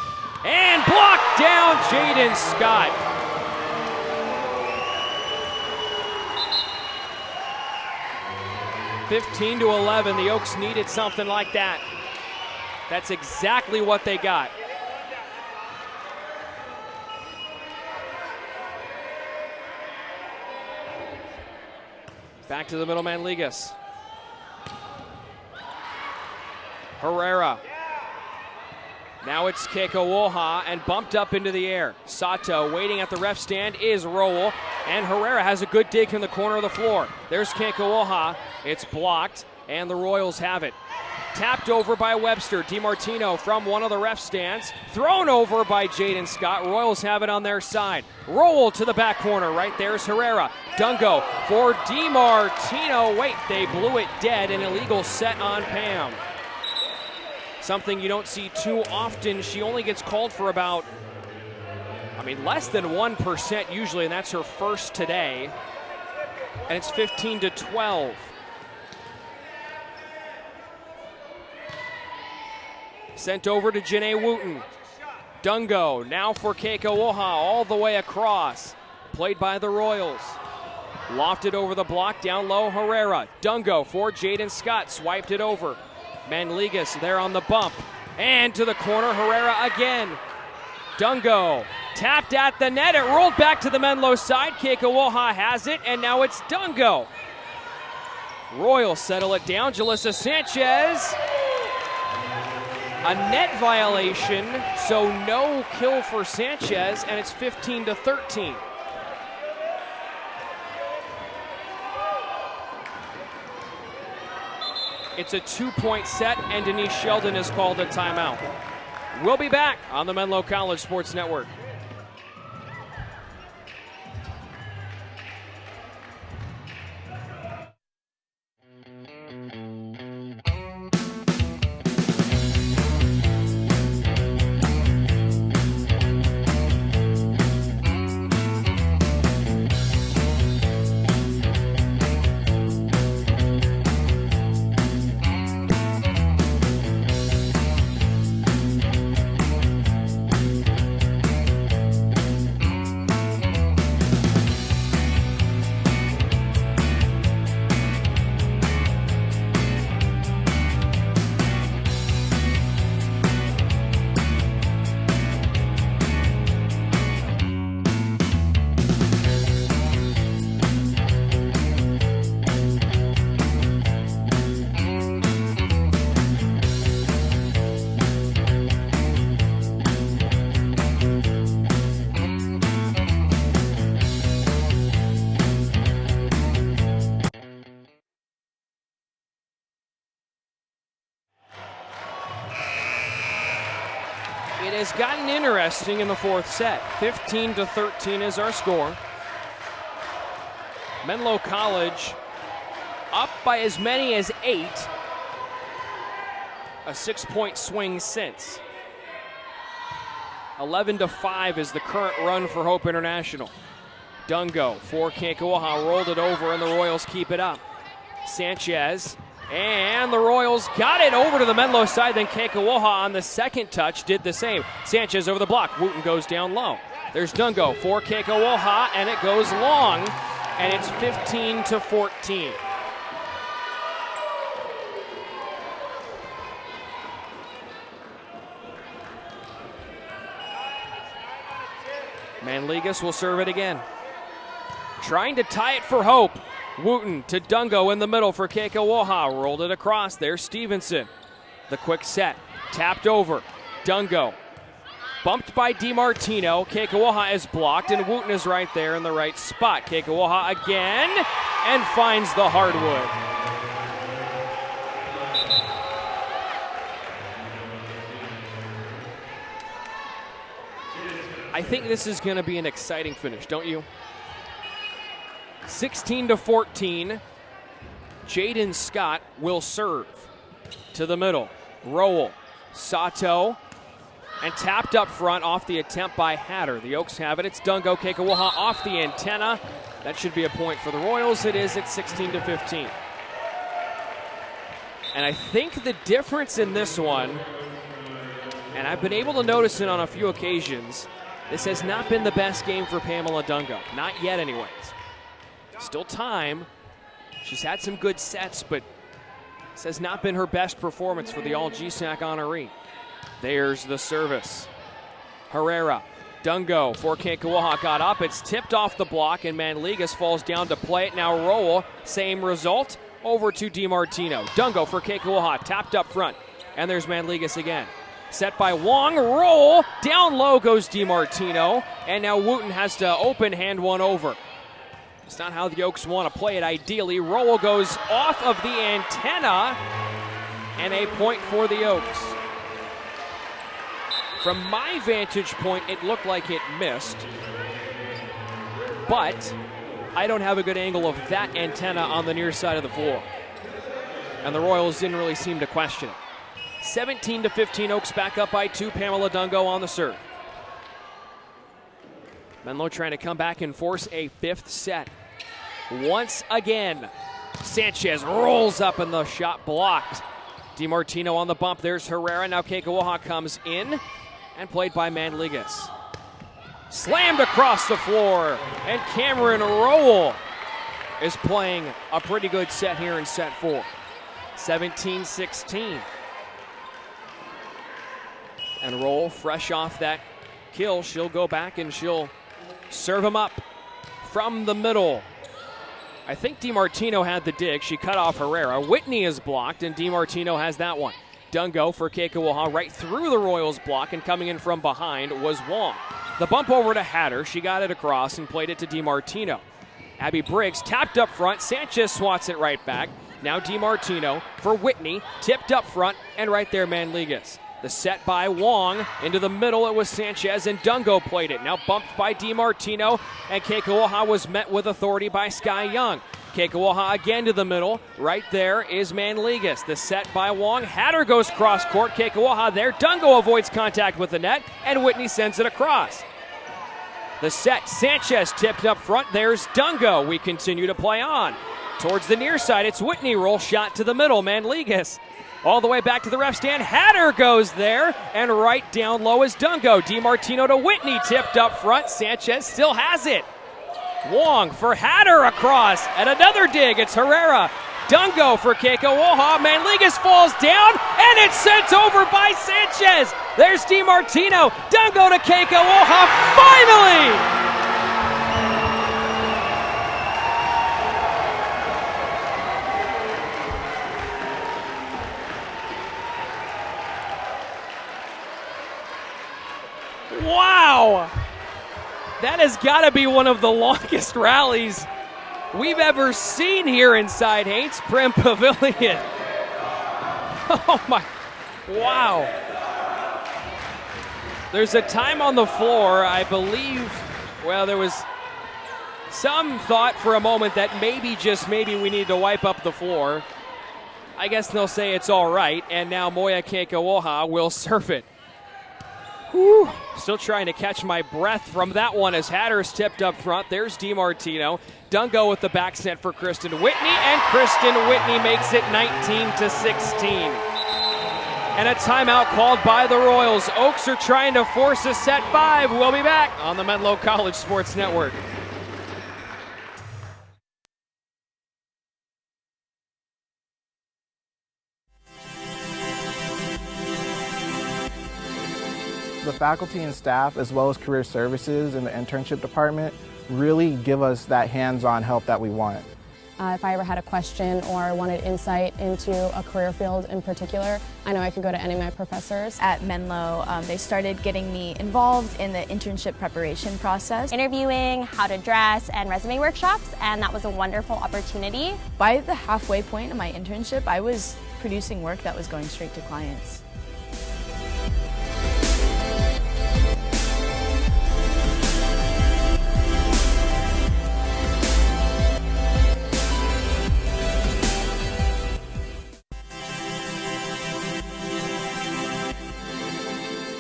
And blocked down Jaden Scott. (15-11), the Oaks needed something like that. That's exactly what they got. Back to the middle, Manligas. Herrera. Now it's Keikoaha and bumped up into the air. Sato waiting at the ref stand is Rowell, and Herrera has a good dig in the corner of the floor. There's Keikoaha. It's blocked, and the Royals have it. Tapped over by Webster. DiMartino from one of the ref stands. Thrown over by Jaden Scott. Royals have it on their side. Rowell to the back corner. Right there's Herrera. Dungo for DiMartino. Wait, they blew it dead. An illegal set on Pam. Something you don't see too often. She only gets called for about, less than 1% usually, and that's her first today. And it's 15-12. Sent over to Janae Wooten. Dungo now for Keikoaha all the way across. Played by the Royals. Lofted over the block, down low, Herrera. Dungo for Jaden Scott, swiped it over. Manligas there on the bump. And to the corner, Herrera again. Dungo tapped at the net. It rolled back to the Menlo side. Keikoaha has it, and now it's Dungo. Royals settle it down. Jalissa Sanchez. A net violation, so no kill for Sanchez, and it's 15-13. It's a 2-point set, and Denise Sheldon has called a timeout. We'll be back on the Menlo College Sports Network. It has gotten interesting in the fourth set. 15-13 is our score. Menlo College up by as many as 8. A 6-point swing since. 11-5 is the current run for Hope International. Dungo for Kekawaha, rolled it over, and the Royals keep it up. Sanchez, and the Royals got it over to the Menlo side. Then Kekawaha on the second touch did the same. Sanchez over the block. Wooten goes down low. There's Dungo for Kekawaha, and it goes long, and it's 15-14. Manligas will serve it again. Trying to tie it for Hope. Wooten to Dungo in the middle for Kekawaha. Rolled it across. There's Stevenson. The quick set. Tapped over. Dungo. Bumped by DiMartino. Kekawaha is blocked, and Wooten is right there in the right spot. Kekawaha again, and finds the hardwood. I think this is going to be an exciting finish, don't you? 16-14. Jaden Scott will serve to the middle. Rowell, Sato, and tapped up front off the attempt by Hatter. The Oaks have it. It's Dungo. Kekawaha off the antenna. That should be a point for the Royals. It is at 16-15. And I think the difference in this one, and I've been able to notice it on a few occasions, this has not been the best game for Pamela Dungo. Not yet, anyways. Still time. She's had some good sets, but this has not been her best performance for the All-GSAC honoree. There's the service. Herrera, Dungo for Kekawaha got up. It's tipped off the block, and Manligas falls down to play it. Now Rowell, same result. Over to DiMartino. Dungo for Kekawaha, tapped up front. And there's Manligas again. Set by Wong, roll, down low goes DiMartino, and now Wooten has to open hand one over. It's not how the Oaks want to play it ideally. Rowell goes off of the antenna, and a point for the Oaks. From my vantage point, it looked like it missed, but I don't have a good angle of that antenna on the near side of the floor. And the Royals didn't really seem to question it. 17-15, Oaks back up by 2. Pamela Dungo on the serve. Menlo trying to come back and force a fifth set. Once again, Sanchez rolls up and the shot blocked. DiMartino on the bump. There's Herrera. Now Kekawaha comes in and played by Manligas. Slammed across the floor, and Cameron Rowell is playing a pretty good set here in set 4. 17-16. And Rowell, fresh off that kill, she'll go back and she'll serve him up from the middle. I think DiMartino had the dig. She cut off Herrera. Whitney is blocked, and DiMartino has that one. Dungo for Keikoaha right through the Royals block, and coming in from behind was Wong. The bump over to Hatter. She got it across and played it to DiMartino. Abby Briggs tapped up front. Sanchez swats it right back. Now DiMartino for Whitney, tipped up front, and right there Manligas. The set by Wong. Into the middle, it was Sanchez, and Dungo played it. Now bumped by DiMartino, and Keikoaha was met with authority by Sky Young. Keikoaha again to the middle. Right there is Manligas. The set by Wong. Hatter goes cross court. Keikoaha there. Dungo avoids contact with the net, and Whitney sends it across. The set, Sanchez tipped up front. There's Dungo. We continue to play on. Towards the near side, it's Whitney. Roll shot to the middle. Manligas all the way back to the ref stand. Hatter goes there, and right down low is Dungo. DiMartino to Whitney, tipped up front. Sanchez still has it. Wong for Hatter across, and another dig. It's Herrera. Dungo for Keikoaha. Manligas falls down, and it's sent over by Sanchez. There's DiMartino. Dungo to Keikoaha. Finally! Wow! That has got to be one of the longest rallies we've ever seen here inside Haynes Prim Pavilion. Oh my, wow. There's a time on the floor, I believe, well, there was some thought for a moment that maybe, just maybe, we need to wipe up the floor. I guess they'll say it's all right, and now Moya Keikoaha will surf it. Whew. Still trying to catch my breath from that one as Hatter's tipped up front. There's DiMartino. Dungo with the back set for Kristen Whitney, and Kristen Whitney makes it 19-16. And a timeout called by the Royals. Oaks are trying to force a set 5. We'll be back on the Menlo College Sports Network. The faculty and staff, as well as career services and the internship department, really give us that hands-on help that we want. If I ever had a question or wanted insight into a career field in particular, I know I could go to any of my professors. At Menlo, they started getting me involved in the internship preparation process. Interviewing, how to dress, and resume workshops, and that was a wonderful opportunity. By the halfway point of my internship, I was producing work that was going straight to clients.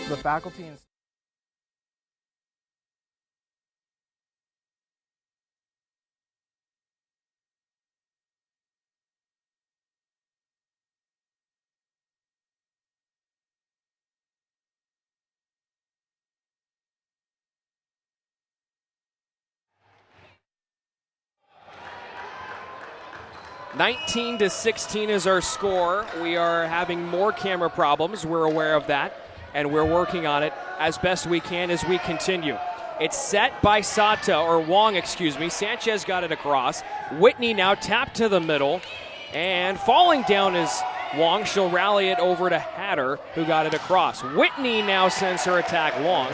The faculty and (19-16) is our score. We are having more camera problems. We're aware of that, and we're working on it as best we can as we continue. It's set by Wong, excuse me. Sanchez got it across. Whitney now tapped to the middle, and falling down is Wong. She'll rally it over to Hatter, who got it across. Whitney now sends her attack long.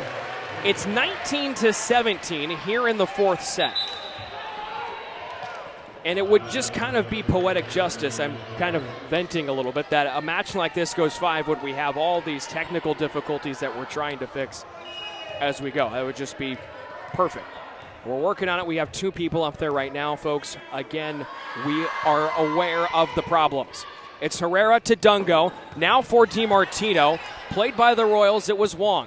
It's 19-17 here in the fourth set. And it would just kind of be poetic justice, I'm kind of venting a little bit, that a match like this goes 5 when we have all these technical difficulties that we're trying to fix as we go. That would just be perfect. We're working on it. We have 2 people up there right now, folks. Again, we are aware of the problems. It's Herrera to Dungo. Now for DiMartino. Played by the Royals, it was Wong.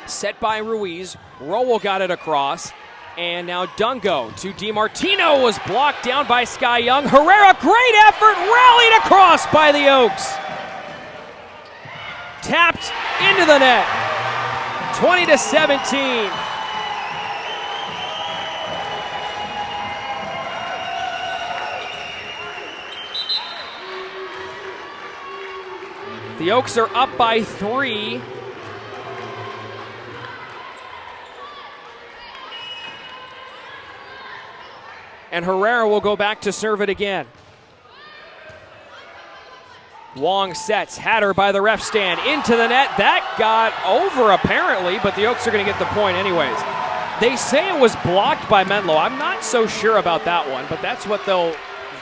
Set by Ruiz. Rowell got it across. And now Dungo to DiMartino, was blocked down by Sky Young. Herrera, great effort, rallied across by the Oaks. Tapped into the net. 20-17. The Oaks are up by 3. And Herrera will go back to serve it again. Wong sets, had her by the ref stand, into the net. That got over apparently, but the Oaks are going to get the point anyways. They say it was blocked by Menlo. I'm not so sure about that one, but that's what they'll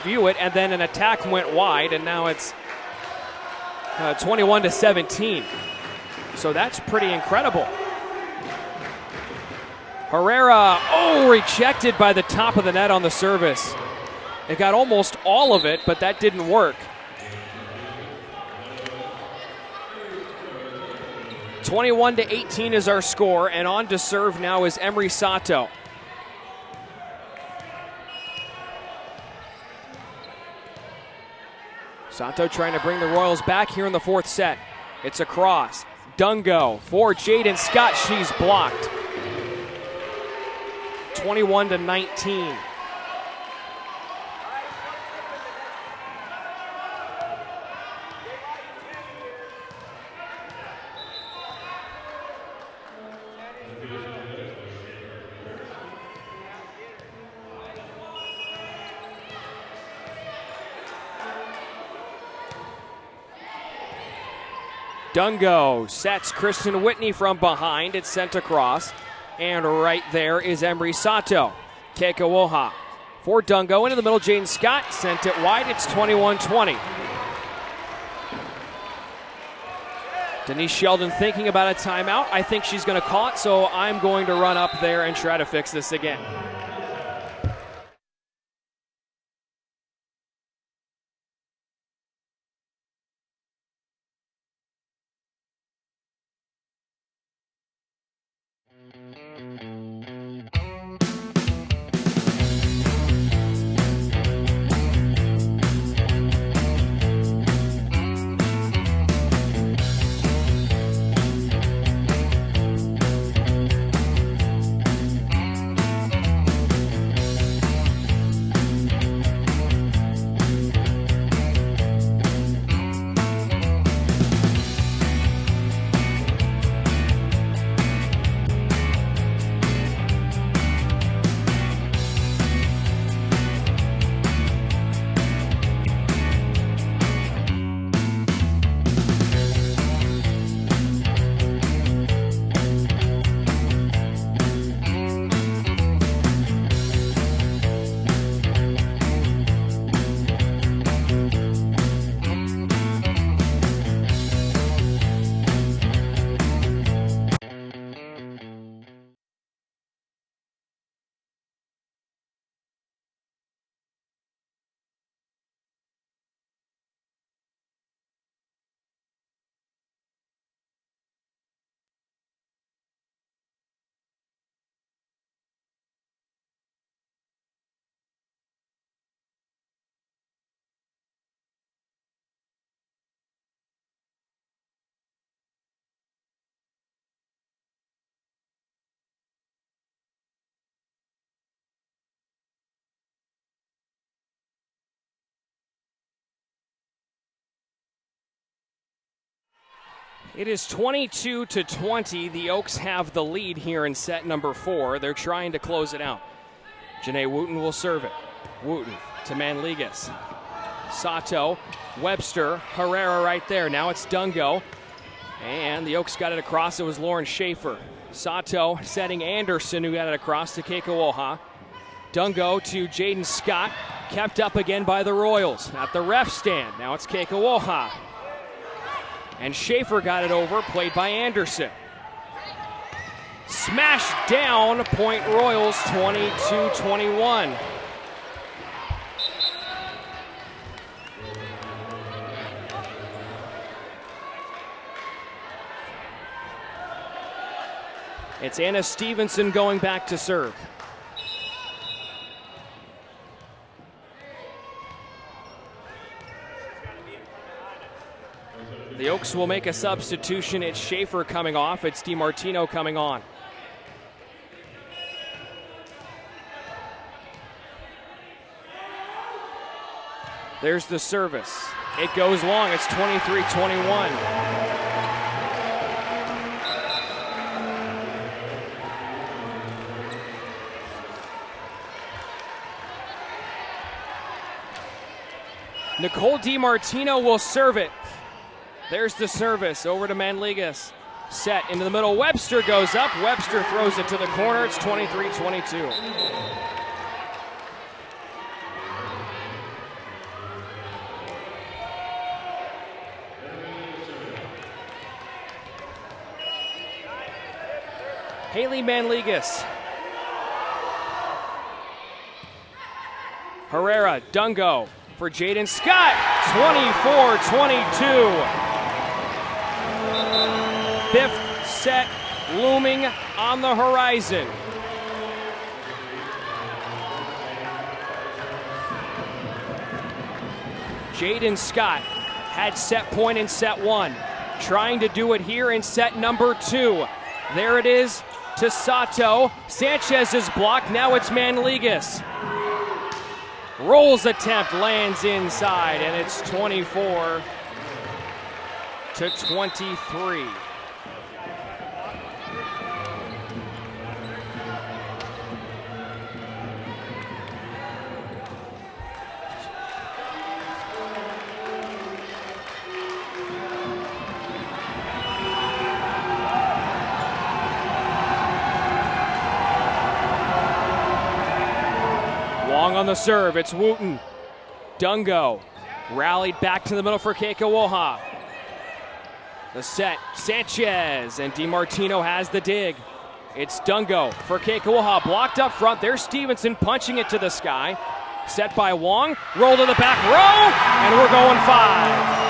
view it. And then an attack went wide, and now it's 21-17. So that's pretty incredible. Herrera, rejected by the top of the net on the service. It got almost all of it, but that didn't work. 21-18 is our score, and on to serve now is Emery Sato. Sato trying to bring the Royals back here in the fourth set. It's a cross. Dungo for Jaden Scott. She's blocked. 21-19. Dungo sets Kristen Whitney from behind. It's sent across. And right there is Emery Sato. Keikawoha for Dungo. Into the middle, Jaden Scott sent it wide. It's 21-20. Denise Sheldon thinking about a timeout. I think she's going to call it, so I'm going to run up there and try to fix this again. It is 22-20. The Oaks have the lead here in set number 4. They're trying to close it out. Janae Wooten will serve it. Wooten to Manligas. Sato, Webster, Herrera right there. Now it's Dungo. And the Oaks got it across. It was Lauren Schaefer. Sato setting Anderson, who got it across to Keikawoha. Dungo to Jaden Scott. Kept up again by the Royals at the ref stand. Now it's Keikawoha. And Schaefer got it over, played by Anderson. Smashed down, point Royals, 22-21. It's Anna Stevenson going back to serve. The Oaks will make a substitution. It's Schaefer coming off. It's DiMartino coming on. There's the service. It goes long. It's 23-21. Nicole DiMartino will serve it. There's the service over to Manligas. Set into the middle. Webster goes up. Webster throws it to the corner. It's 23-22. Haley Manligas. Herrera, Dungo for Jaden Scott. 24-22. Fifth set looming on the horizon. Jaden Scott had set point in set one. Trying to do it here in set number two. There it is to Sato. Sanchez is blocked. Now it's Manligas. Rolls attempt lands inside, and it's 24-23. On the serve, it's Wooten. Dungo rallied back to the middle for Keikawoha. The set, Sanchez, and DiMartino has the dig. It's Dungo for Keikawoha, blocked up front. There's Stevenson punching it to the sky. Set by Wong, roll to the back row, and we're going 5.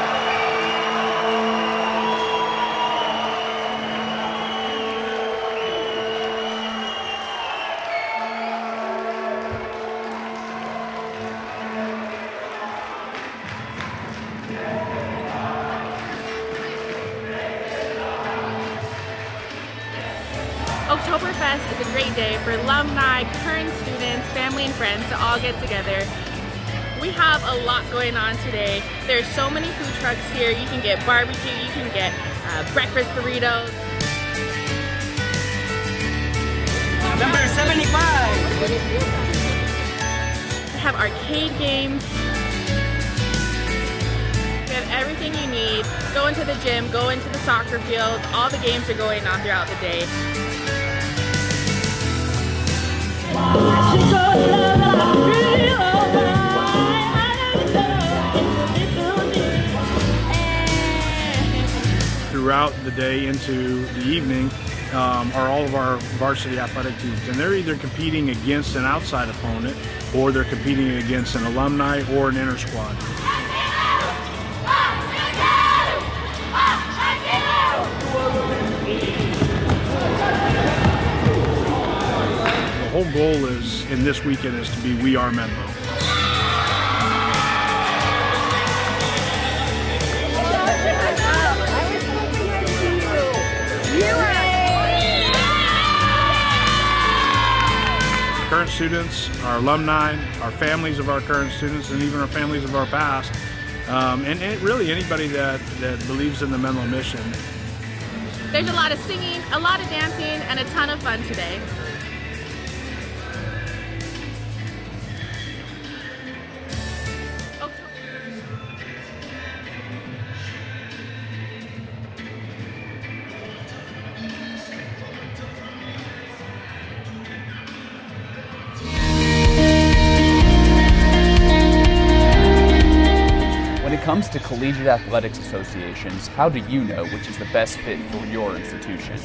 Oktoberfest is a great day for alumni, current students, family and friends to all get together. We have a lot going on today. There's so many food trucks here. You can get barbecue, you can get breakfast burritos. Number 75. We have arcade games. We have everything you need. Go into the gym, go into the soccer field. All the games are going on throughout the day. Throughout the day into the evening are all of our varsity athletic teams, and they're either competing against an outside opponent or they're competing against an alumni or an inter squad. The whole goal is, in this weekend, is to be We Are Menlo. Current students, our alumni, our families of our current students, and even our families of our past, and really anybody that believes in the Menlo mission. There's a lot of singing, a lot of dancing, and a ton of fun today. When it comes to collegiate athletics associations, how do you know which is the best fit for your institution?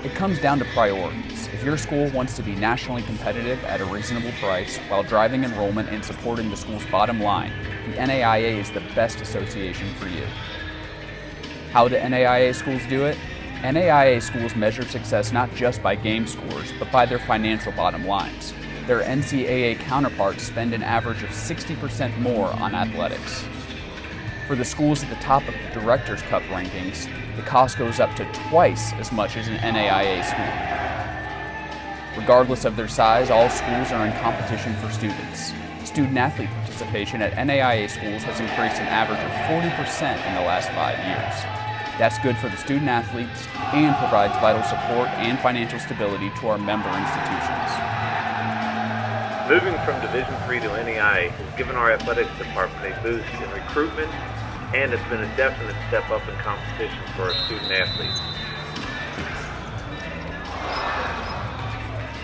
It comes down to priorities. If your school wants to be nationally competitive at a reasonable price while driving enrollment and supporting the school's bottom line, the NAIA is the best association for you. How do NAIA schools do it? NAIA schools measure success not just by game scores, but by their financial bottom lines. Their NCAA counterparts spend an average of 60% more on athletics. For the schools at the top of the Directors' Cup rankings, the cost goes up to twice as much as an NAIA school. Regardless of their size, all schools are in competition for students. Student-athlete participation at NAIA schools has increased an average of 40% in the last 5 years. That's good for the student-athletes and provides vital support and financial stability to our member institutions. Moving from Division III to NAIA has given our athletics department a boost in recruitment, and it's been a definite step up in competition for our student athletes.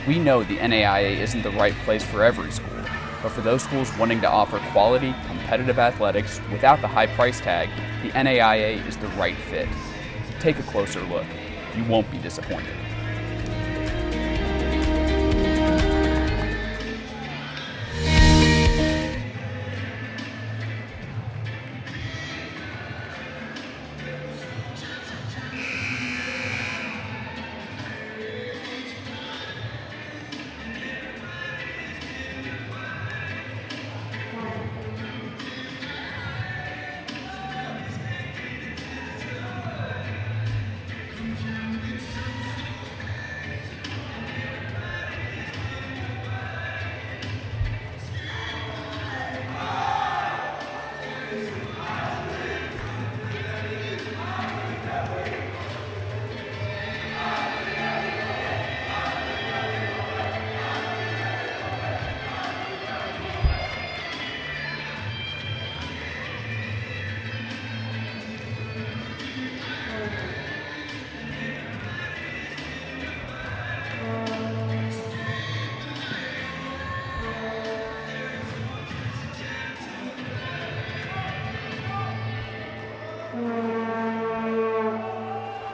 We know the NAIA isn't the right place for every school, but for those schools wanting to offer quality, competitive athletics without the high price tag, the NAIA is the right fit. Take a closer look. You won't be disappointed.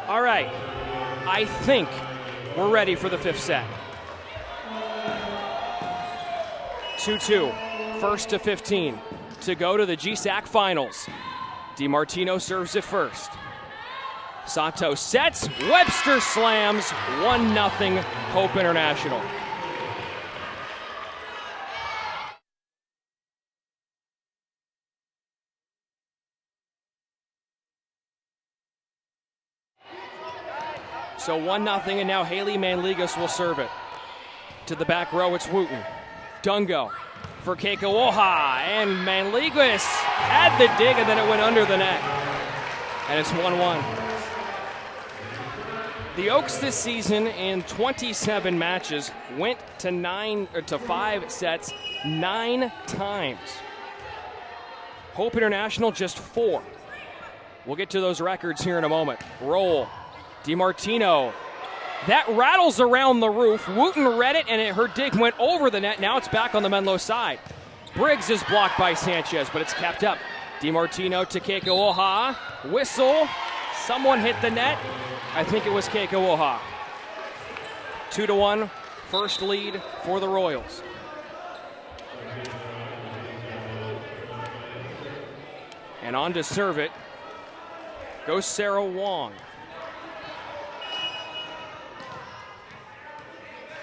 All right, I think we're ready for the fifth set. 2-2, first to 15 to go to the GSAC finals. DiMartino serves it first. Sato sets, Webster slams, 1-0 Hope International. So 1-0, and now Haley Manligas will serve it. To the back row, it's Wooten. Dungo for Keiko Oha, and Manligas had the dig, and then it went under the net. And it's 1-1. The Oaks this season in 27 matches went to 5 sets 9 times. Hope International just 4. We'll get to those records here in a moment. Roll. DiMartino. That rattles around the roof. Wooten read it, and her dig went over the net. Now it's back on the Menlo side. Briggs is blocked by Sanchez, but it's kept up. DiMartino to Keiko Oha. Whistle. Someone hit the net. I think it was Keiko Oha. 2-1, first lead for the Royals. And on to serve it goes Sarah Wong.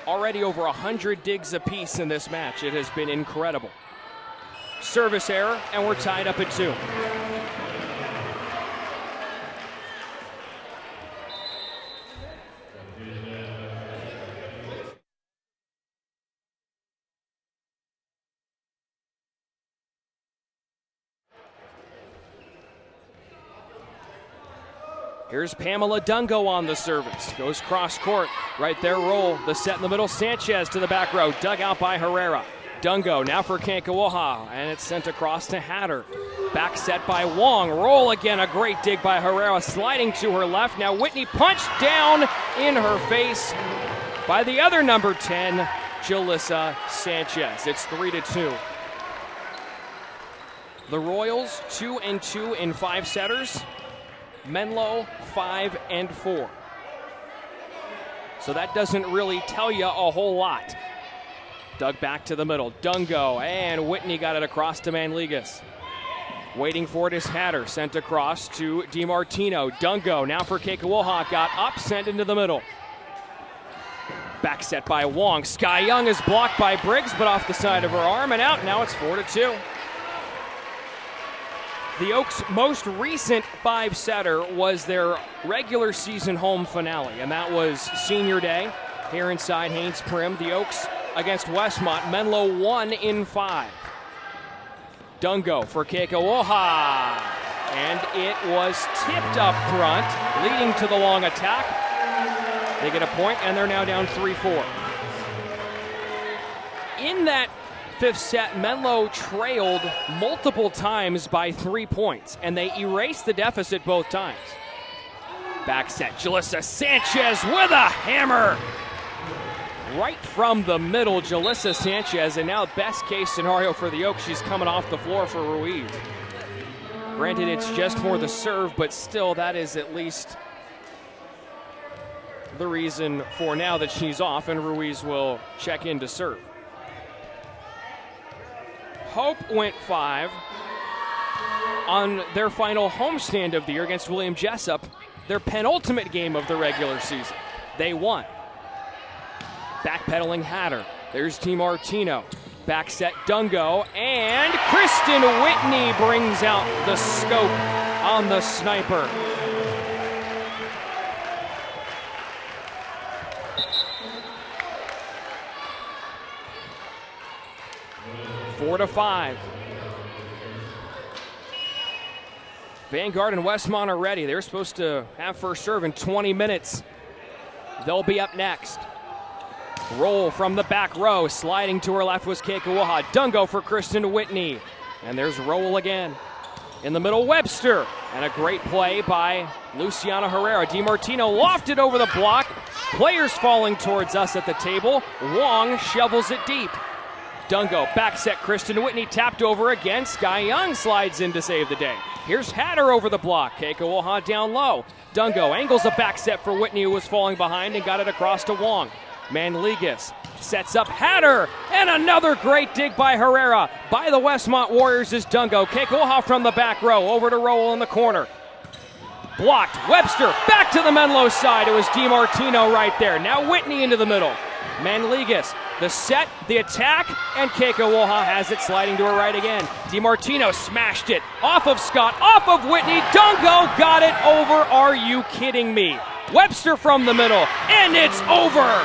Already over 100 digs apiece in this match. It has been incredible. Service error, and we're tied up at 2. Here's Pamela Dungo on the service. Goes cross court. Right there, roll. The set in the middle. Sanchez to the back row. Dug out by Herrera. Dungo now for Kankawoha. And it's sent across to Hatter. Back set by Wong. Roll again. A great dig by Herrera. Sliding to her left. Now Whitney punched down in her face by the other number 10, Jalissa Sanchez. It's 3-2. The Royals 2-2 in 5 setters. Menlo 5-4. So that doesn't really tell you a whole lot. Dug back to the middle. Dungo, and Whitney got it across to Manligas. Waiting for it is Hatter, sent across to DiMartino. Dungo now for Keikowoha, got up, sent into the middle. Back set by Wong. Sky Young is blocked by Briggs, but off the side of her arm and out. Now it's 4-2. The Oaks' most recent 5-setter was their regular season home finale, and that was Senior Day here inside Haynes Prim. The Oaks against Westmont. Menlo won in 5. Dungo for Keikowoha, and it was tipped up front, leading to the long attack. They get a point, and they're now down 3-4. in that fifth set, Menlo trailed multiple times by 3 points, and they erased the deficit both times. Back set, Jalissa Sanchez with a hammer. Right from the middle, Jalissa Sanchez, and now best case scenario for the Oaks, she's coming off the floor for Ruiz. Granted, it's just for the serve, but still, that is at least the reason for now that she's off, and Ruiz will check in to serve. Hope went 5 on their final homestand of the year against William Jessup, their penultimate game of the regular season. They won. Backpedaling Hatter. There's DiMartino. Back set Dungo, and Kristen Whitney brings out the scope on the sniper. Four to 5. Vanguard and Westmont are ready. They're supposed to have first serve in 20 minutes. They'll be up next. Roll from the back row. Sliding to her left was Kekawaha. Dungo for Kristen Whitney. And there's Roll again. In the middle, Webster. And a great play by Luciana Herrera. DiMartino lofted over the block. Players falling towards us at the table. Wong shovels it deep. Dungo, back set Kristen Whitney, tapped over again. Sky Young slides in to save the day. Here's Hatter over the block. Kekawaha down low. Dungo angles a back set for Whitney, who was falling behind, and got it across to Wong. Manligas sets up Hatter, and another great dig by Herrera. By the Westmont Warriors is Dungo. Kekawaha from the back row, over to Rowell in the corner. Blocked. Webster back to the Menlo side. It was DiMartino right there. Now Whitney into the middle. Manligas, the set, the attack, and Kekawaha has it sliding to her right again. DiMartino smashed it off of Scott, off of Whitney. Dungo got it over. Are you kidding me? Webster from the middle, and it's over.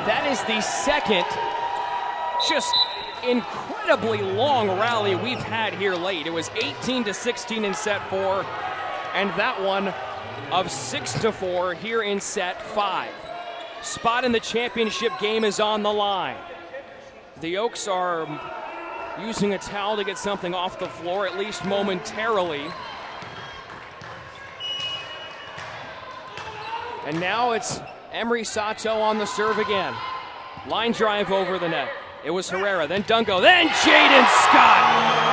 That is the second just incredibly long rally we've had here late. It was 18-16 in set 4, and that one of 6-4 here in set 5. Spot in the championship game is on the line. The Oaks are using a towel to get something off the floor, at least momentarily. And now it's Emery Sato on the serve again. Line drive over the net. It was Herrera, then Dungo, then Jaden Scott.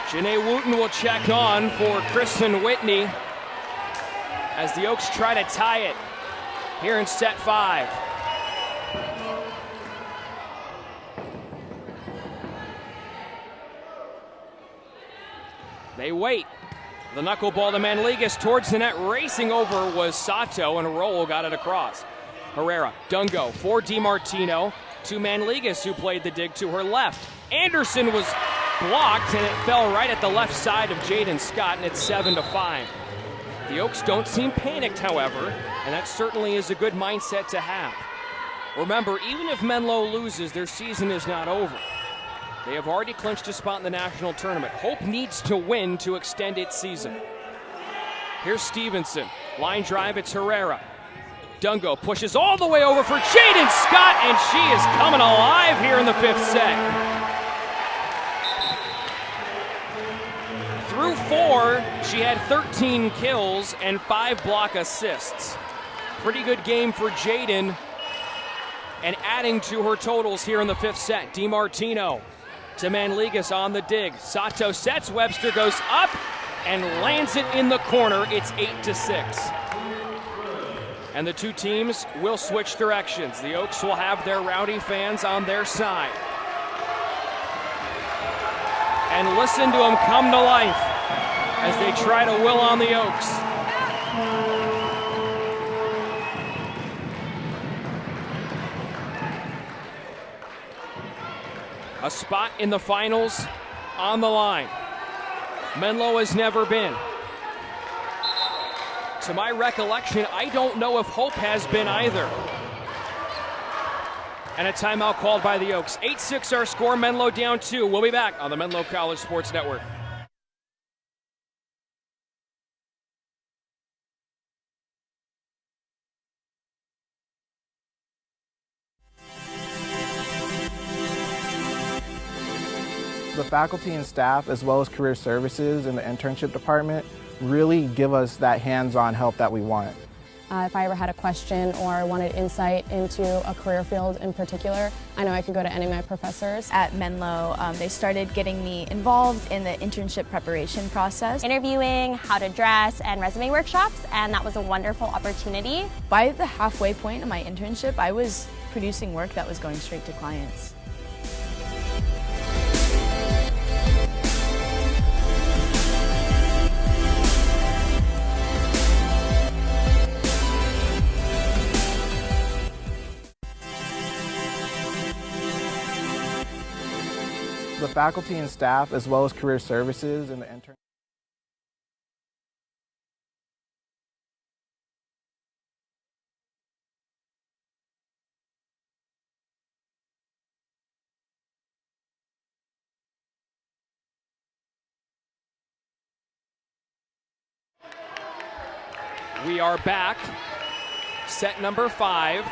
Janae Wooten will check on for Kristen Whitney as the Oaks try to tie it here in set 5. They wait. The knuckleball to Manligas towards the net. Racing over was Sato, and Roll got it across. Herrera, Dungo for DiMartino to Manligas, who played the dig to her left. Anderson was blocked, and it fell right at the left side of Jaden Scott, and it's 7-5. The Oaks don't seem panicked, however, and that certainly is a good mindset to have. Remember, even if Menlo loses, their season is not over. They have already clinched a spot in the national tournament. Hope needs to win to extend its season. Here's Stevenson. Line drive, it's Herrera. Dungo pushes all the way over for Jaden Scott, and she is coming alive here in the 5th set. Through 4, she had 13 kills and 5 block assists. Pretty good game for Jaden, and adding to her totals here in the 5th set. DiMartino to Manligas on the dig. Sato sets, Webster goes up and lands it in the corner. It's 8-6. And the two teams will switch directions. The Oaks will have their rowdy fans on their side. And listen to them come to life as they try to will on the Oaks. A spot in the finals on the line. Menlo has never been. To my recollection, I don't know if Hope has been either. And a timeout called by the Oaks. 8-6 our score, Menlo down 2. We'll be back on the Menlo College Sports Network. The faculty and staff, as well as career services and the internship department, really give us that hands-on help that we want. If I ever had a question or wanted insight into a career field in particular, I know I could go to any of my professors. At Menlo, they started getting me involved in the internship preparation process. Interviewing, how to dress, and resume workshops, and that was a wonderful opportunity. By the halfway point of my internship, I was producing work that was going straight to clients. The faculty and staff, as well as career services and the intern. We are back. Set number 5,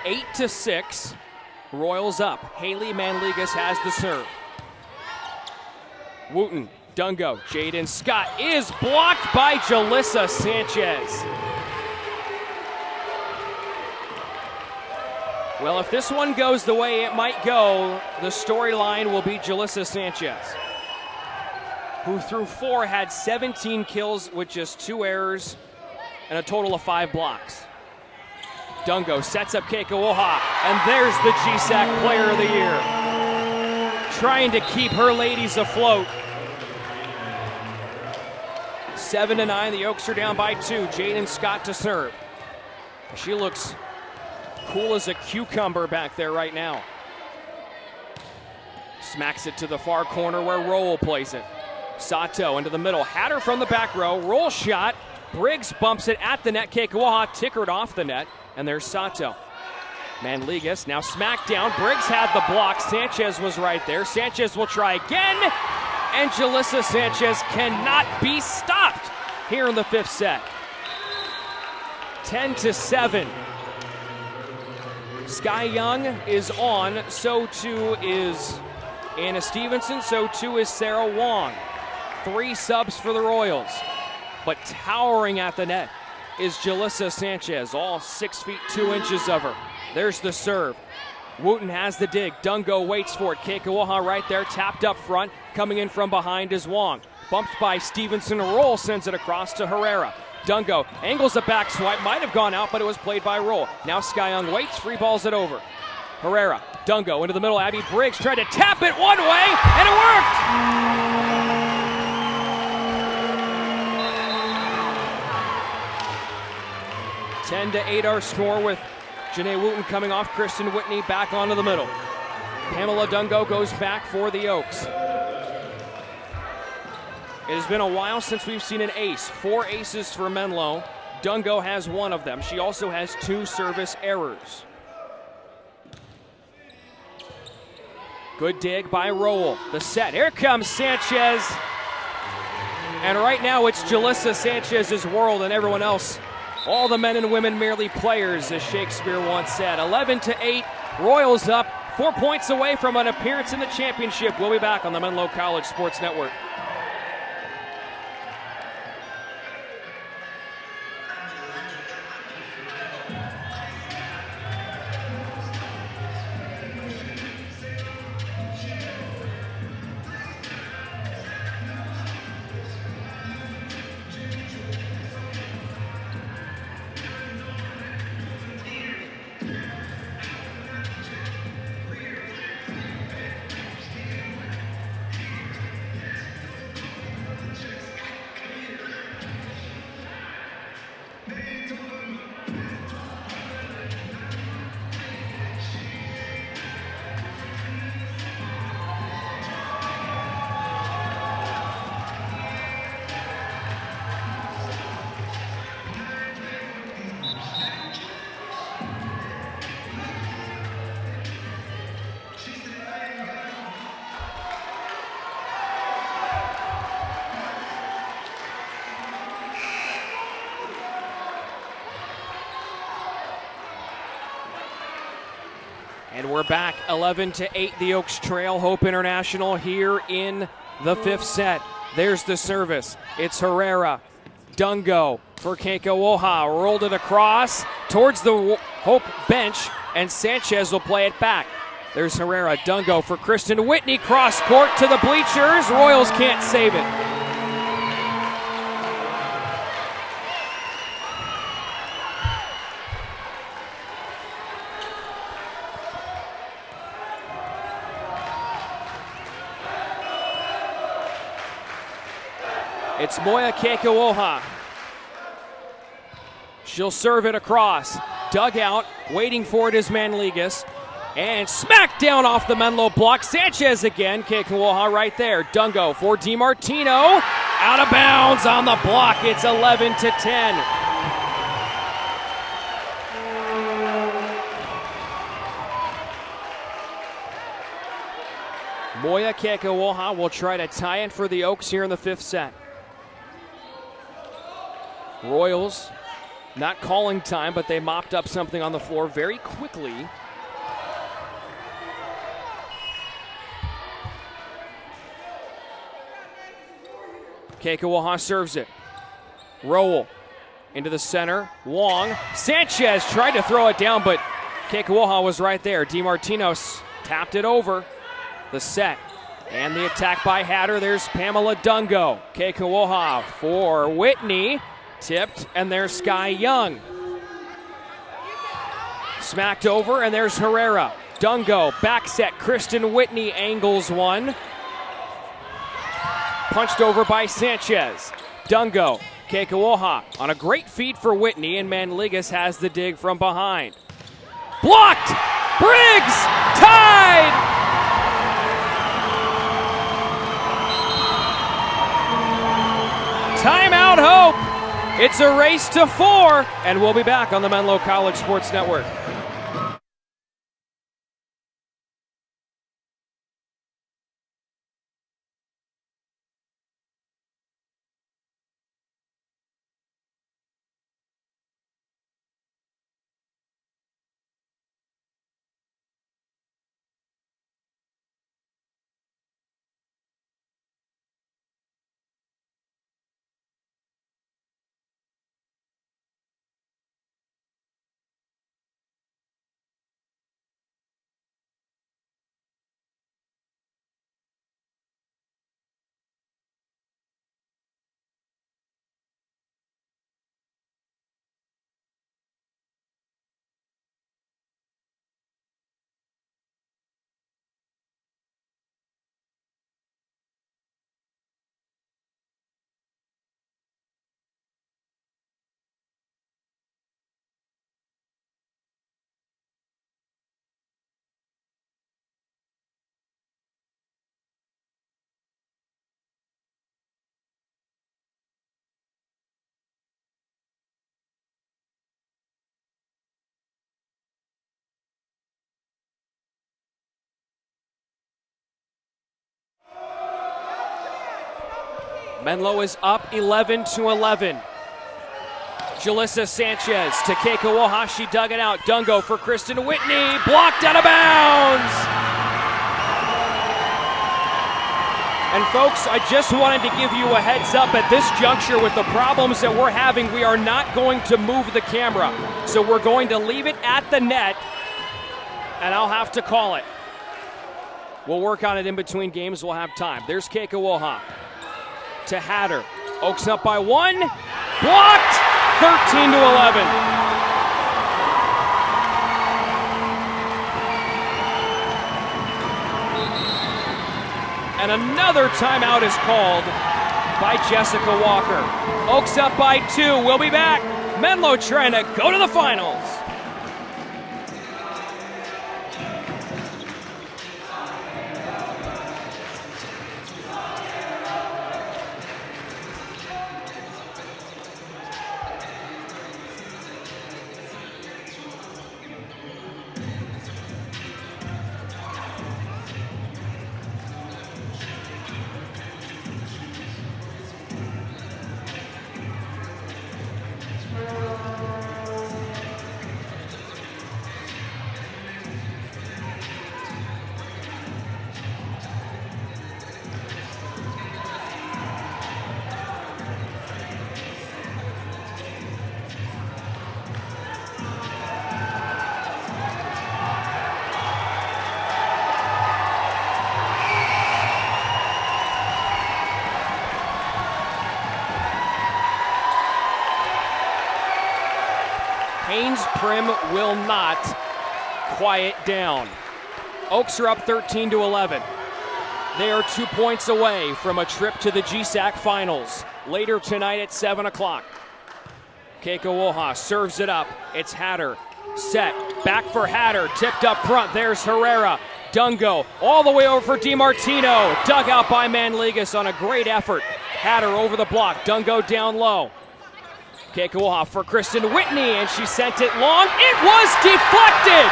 8-6. Royals up. Haley Manligas has the serve. Wooten, Dungo, Jaden Scott is blocked by Jalissa Sanchez. Well, if this one goes the way it might go, the storyline will be Jalissa Sanchez, who through 4 had 17 kills with just 2 errors and a total of 5 blocks. Dungo sets up Keikoaha, and there's the GSAC Player of the Year, trying to keep her ladies afloat. 7-9, the Oaks are down by 2. Jaden Scott to serve. She looks cool as a cucumber back there right now. Smacks it to the far corner where Rowell plays it. Sato into the middle, had her from the back row, roll shot. Briggs bumps it at the net. Keikoaha tickered off the net, and there's Sato. Manligas now smacked down. Briggs had the block. Sanchez was right there. Sanchez will try again, and Jalissa Sanchez cannot be stopped here in the 5th set. 10-7. Sky Young is on. So too is Anna Stevenson. So too is Sarah Wong. 3 subs for the Royals. But towering at the net is Jalissa Sanchez, all 6 feet 2 inches of her. There's the serve. Wooten has the dig. Dungo waits for it. Keikoaha right there, tapped up front. Coming in from behind is Wong. Bumped by Stevenson. Roll sends it across to Herrera. Dungo angles a back swipe. Might have gone out, but it was played by Roll. Now Sky Young waits, free balls it over. Herrera, Dungo into the middle. Abby Briggs tried to tap it one way, and it worked! 10-8 our score with Janae Wooten coming off. Kristen Whitney back onto the middle. Pamela Dungo goes back for the Oaks. It has been a while since we've seen an ace. 4 aces for Menlo. Dungo has 1 of them. She also has 2 service errors. Good dig by Rowell. The set. Here comes Sanchez. And right now it's Jalissa Sanchez's world, and everyone else, all the men and women, merely players, as Shakespeare once said. 11-8, Royals up, 4 points away from an appearance in the championship. We'll be back on the Menlo College Sports Network. we're back 11-8. The Oaks trail. Hope International here in the 5th set. There's the service. It's Herrera. Dungo for Keikowoha. Rolled it across towards the Hope bench, and Sanchez will play it back. There's Herrera. Dungo for Kristen Whitney. Cross court to the bleachers. Royals can't save it. It's Moya Keikowoha. She'll serve it across. Dugout, waiting for it is Manligas. And smacked down off the Menlo block. Sanchez again. Keikowoha right there. Dungo for DiMartino. Out of bounds on the block. It's 11-10. Moya Keikowoha will try to tie it for the Oaks here in the 5th set. Royals not calling time, but they mopped up something on the floor very quickly. Keikowoha serves it. Rowell into the center. Wong. Sanchez tried to throw it down, but Keikowoha was right there. DiMartino tapped it over. The set and the attack by Hatter. There's Pamela Dungo. Keikowoha for Whitney. Tipped, and there's Sky Young. Smacked over, and there's Herrera. Dungo, back set. Kristen Whitney angles one. Punched over by Sanchez. Dungo, Keikowoha on a great feed for Whitney, and Manligas has the dig from behind. Blocked! Briggs! Tied! Timeout, Hope! It's a race to 4, and we'll be back on the Menlo College Sports Network. Menlo is up 11-11. Jalissa Sanchez to Keikowoha. She dug it out. Dungo for Kristen Whitney. Blocked out of bounds. And folks, I just wanted to give you a heads up at this juncture with the problems that we're having. We are not going to move the camera. So we're going to leave it at the net, and I'll have to call it. We'll work on it in between games. We'll have time. There's Keikowoha to Hatter. Oaks up by 1. Blocked! 13-11. And another timeout is called by Jessica Walker. Oaks up by 2. We'll be back. Menlo trying to go to the finals. Prim will not quiet down. Oaks are up 13-11. They are 2 points away from a trip to the GSAC finals later tonight at 7 o'clock. Keiko Woha serves it up. It's Hatter. Set. Back for Hatter. Tipped up front. There's Herrera. Dungo all the way over for DiMartino. Dug out by Manligas on a great effort. Hatter over the block. Dungo down low. Keiko Woha for Kristen Whitney, and she sent it long. It was deflected!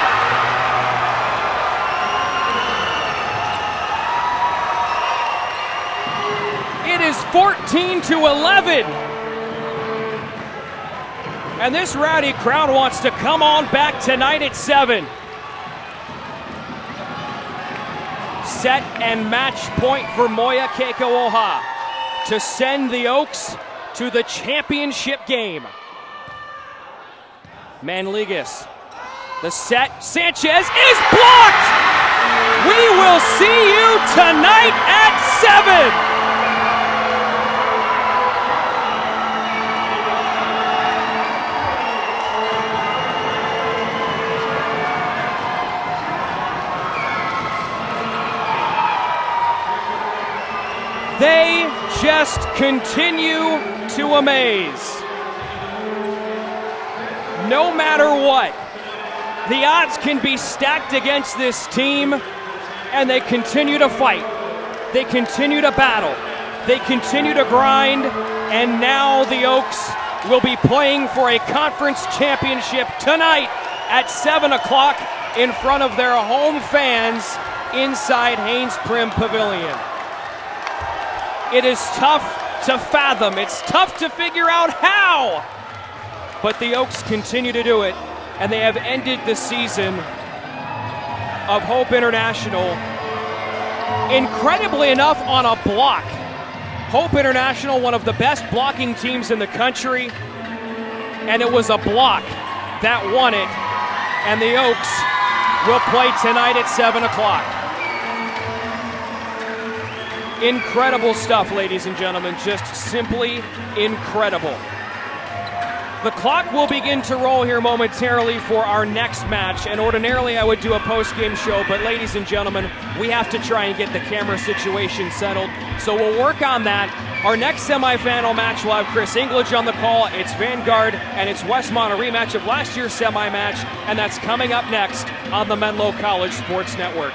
It is 14-11. And this rowdy crowd wants to come on back tonight at 7. Set and match point for Moya Keiko Woha to send the Oaks to the championship game. Manligas, the set, Sanchez is blocked! We will see you tonight at 7! They just continue to amaze. No matter what, the odds can be stacked against this team, and they continue to fight. They continue to battle. They continue to grind, and now the Oaks will be playing for a conference championship tonight at 7 o'clock in front of their home fans inside Haynes Prim Pavilion. It is tough to fathom. It's tough to figure out how. But the Oaks continue to do it, and they have ended the season of Hope International, incredibly enough, on a block. Hope International, one of the best blocking teams in the country, and it was a block that won it, and the Oaks will play tonight at 7 o'clock. Incredible stuff, ladies and gentlemen, just simply incredible. The clock will begin to roll here momentarily for our next match, and ordinarily I would do a post-game show, but ladies and gentlemen, we have to try and get the camera situation settled, so we'll work on that. Our next semifinal match will have Chris English on the call. It's Vanguard, and it's Westmont, a rematch of last year's semi-match, and that's coming up next on the Menlo College Sports Network.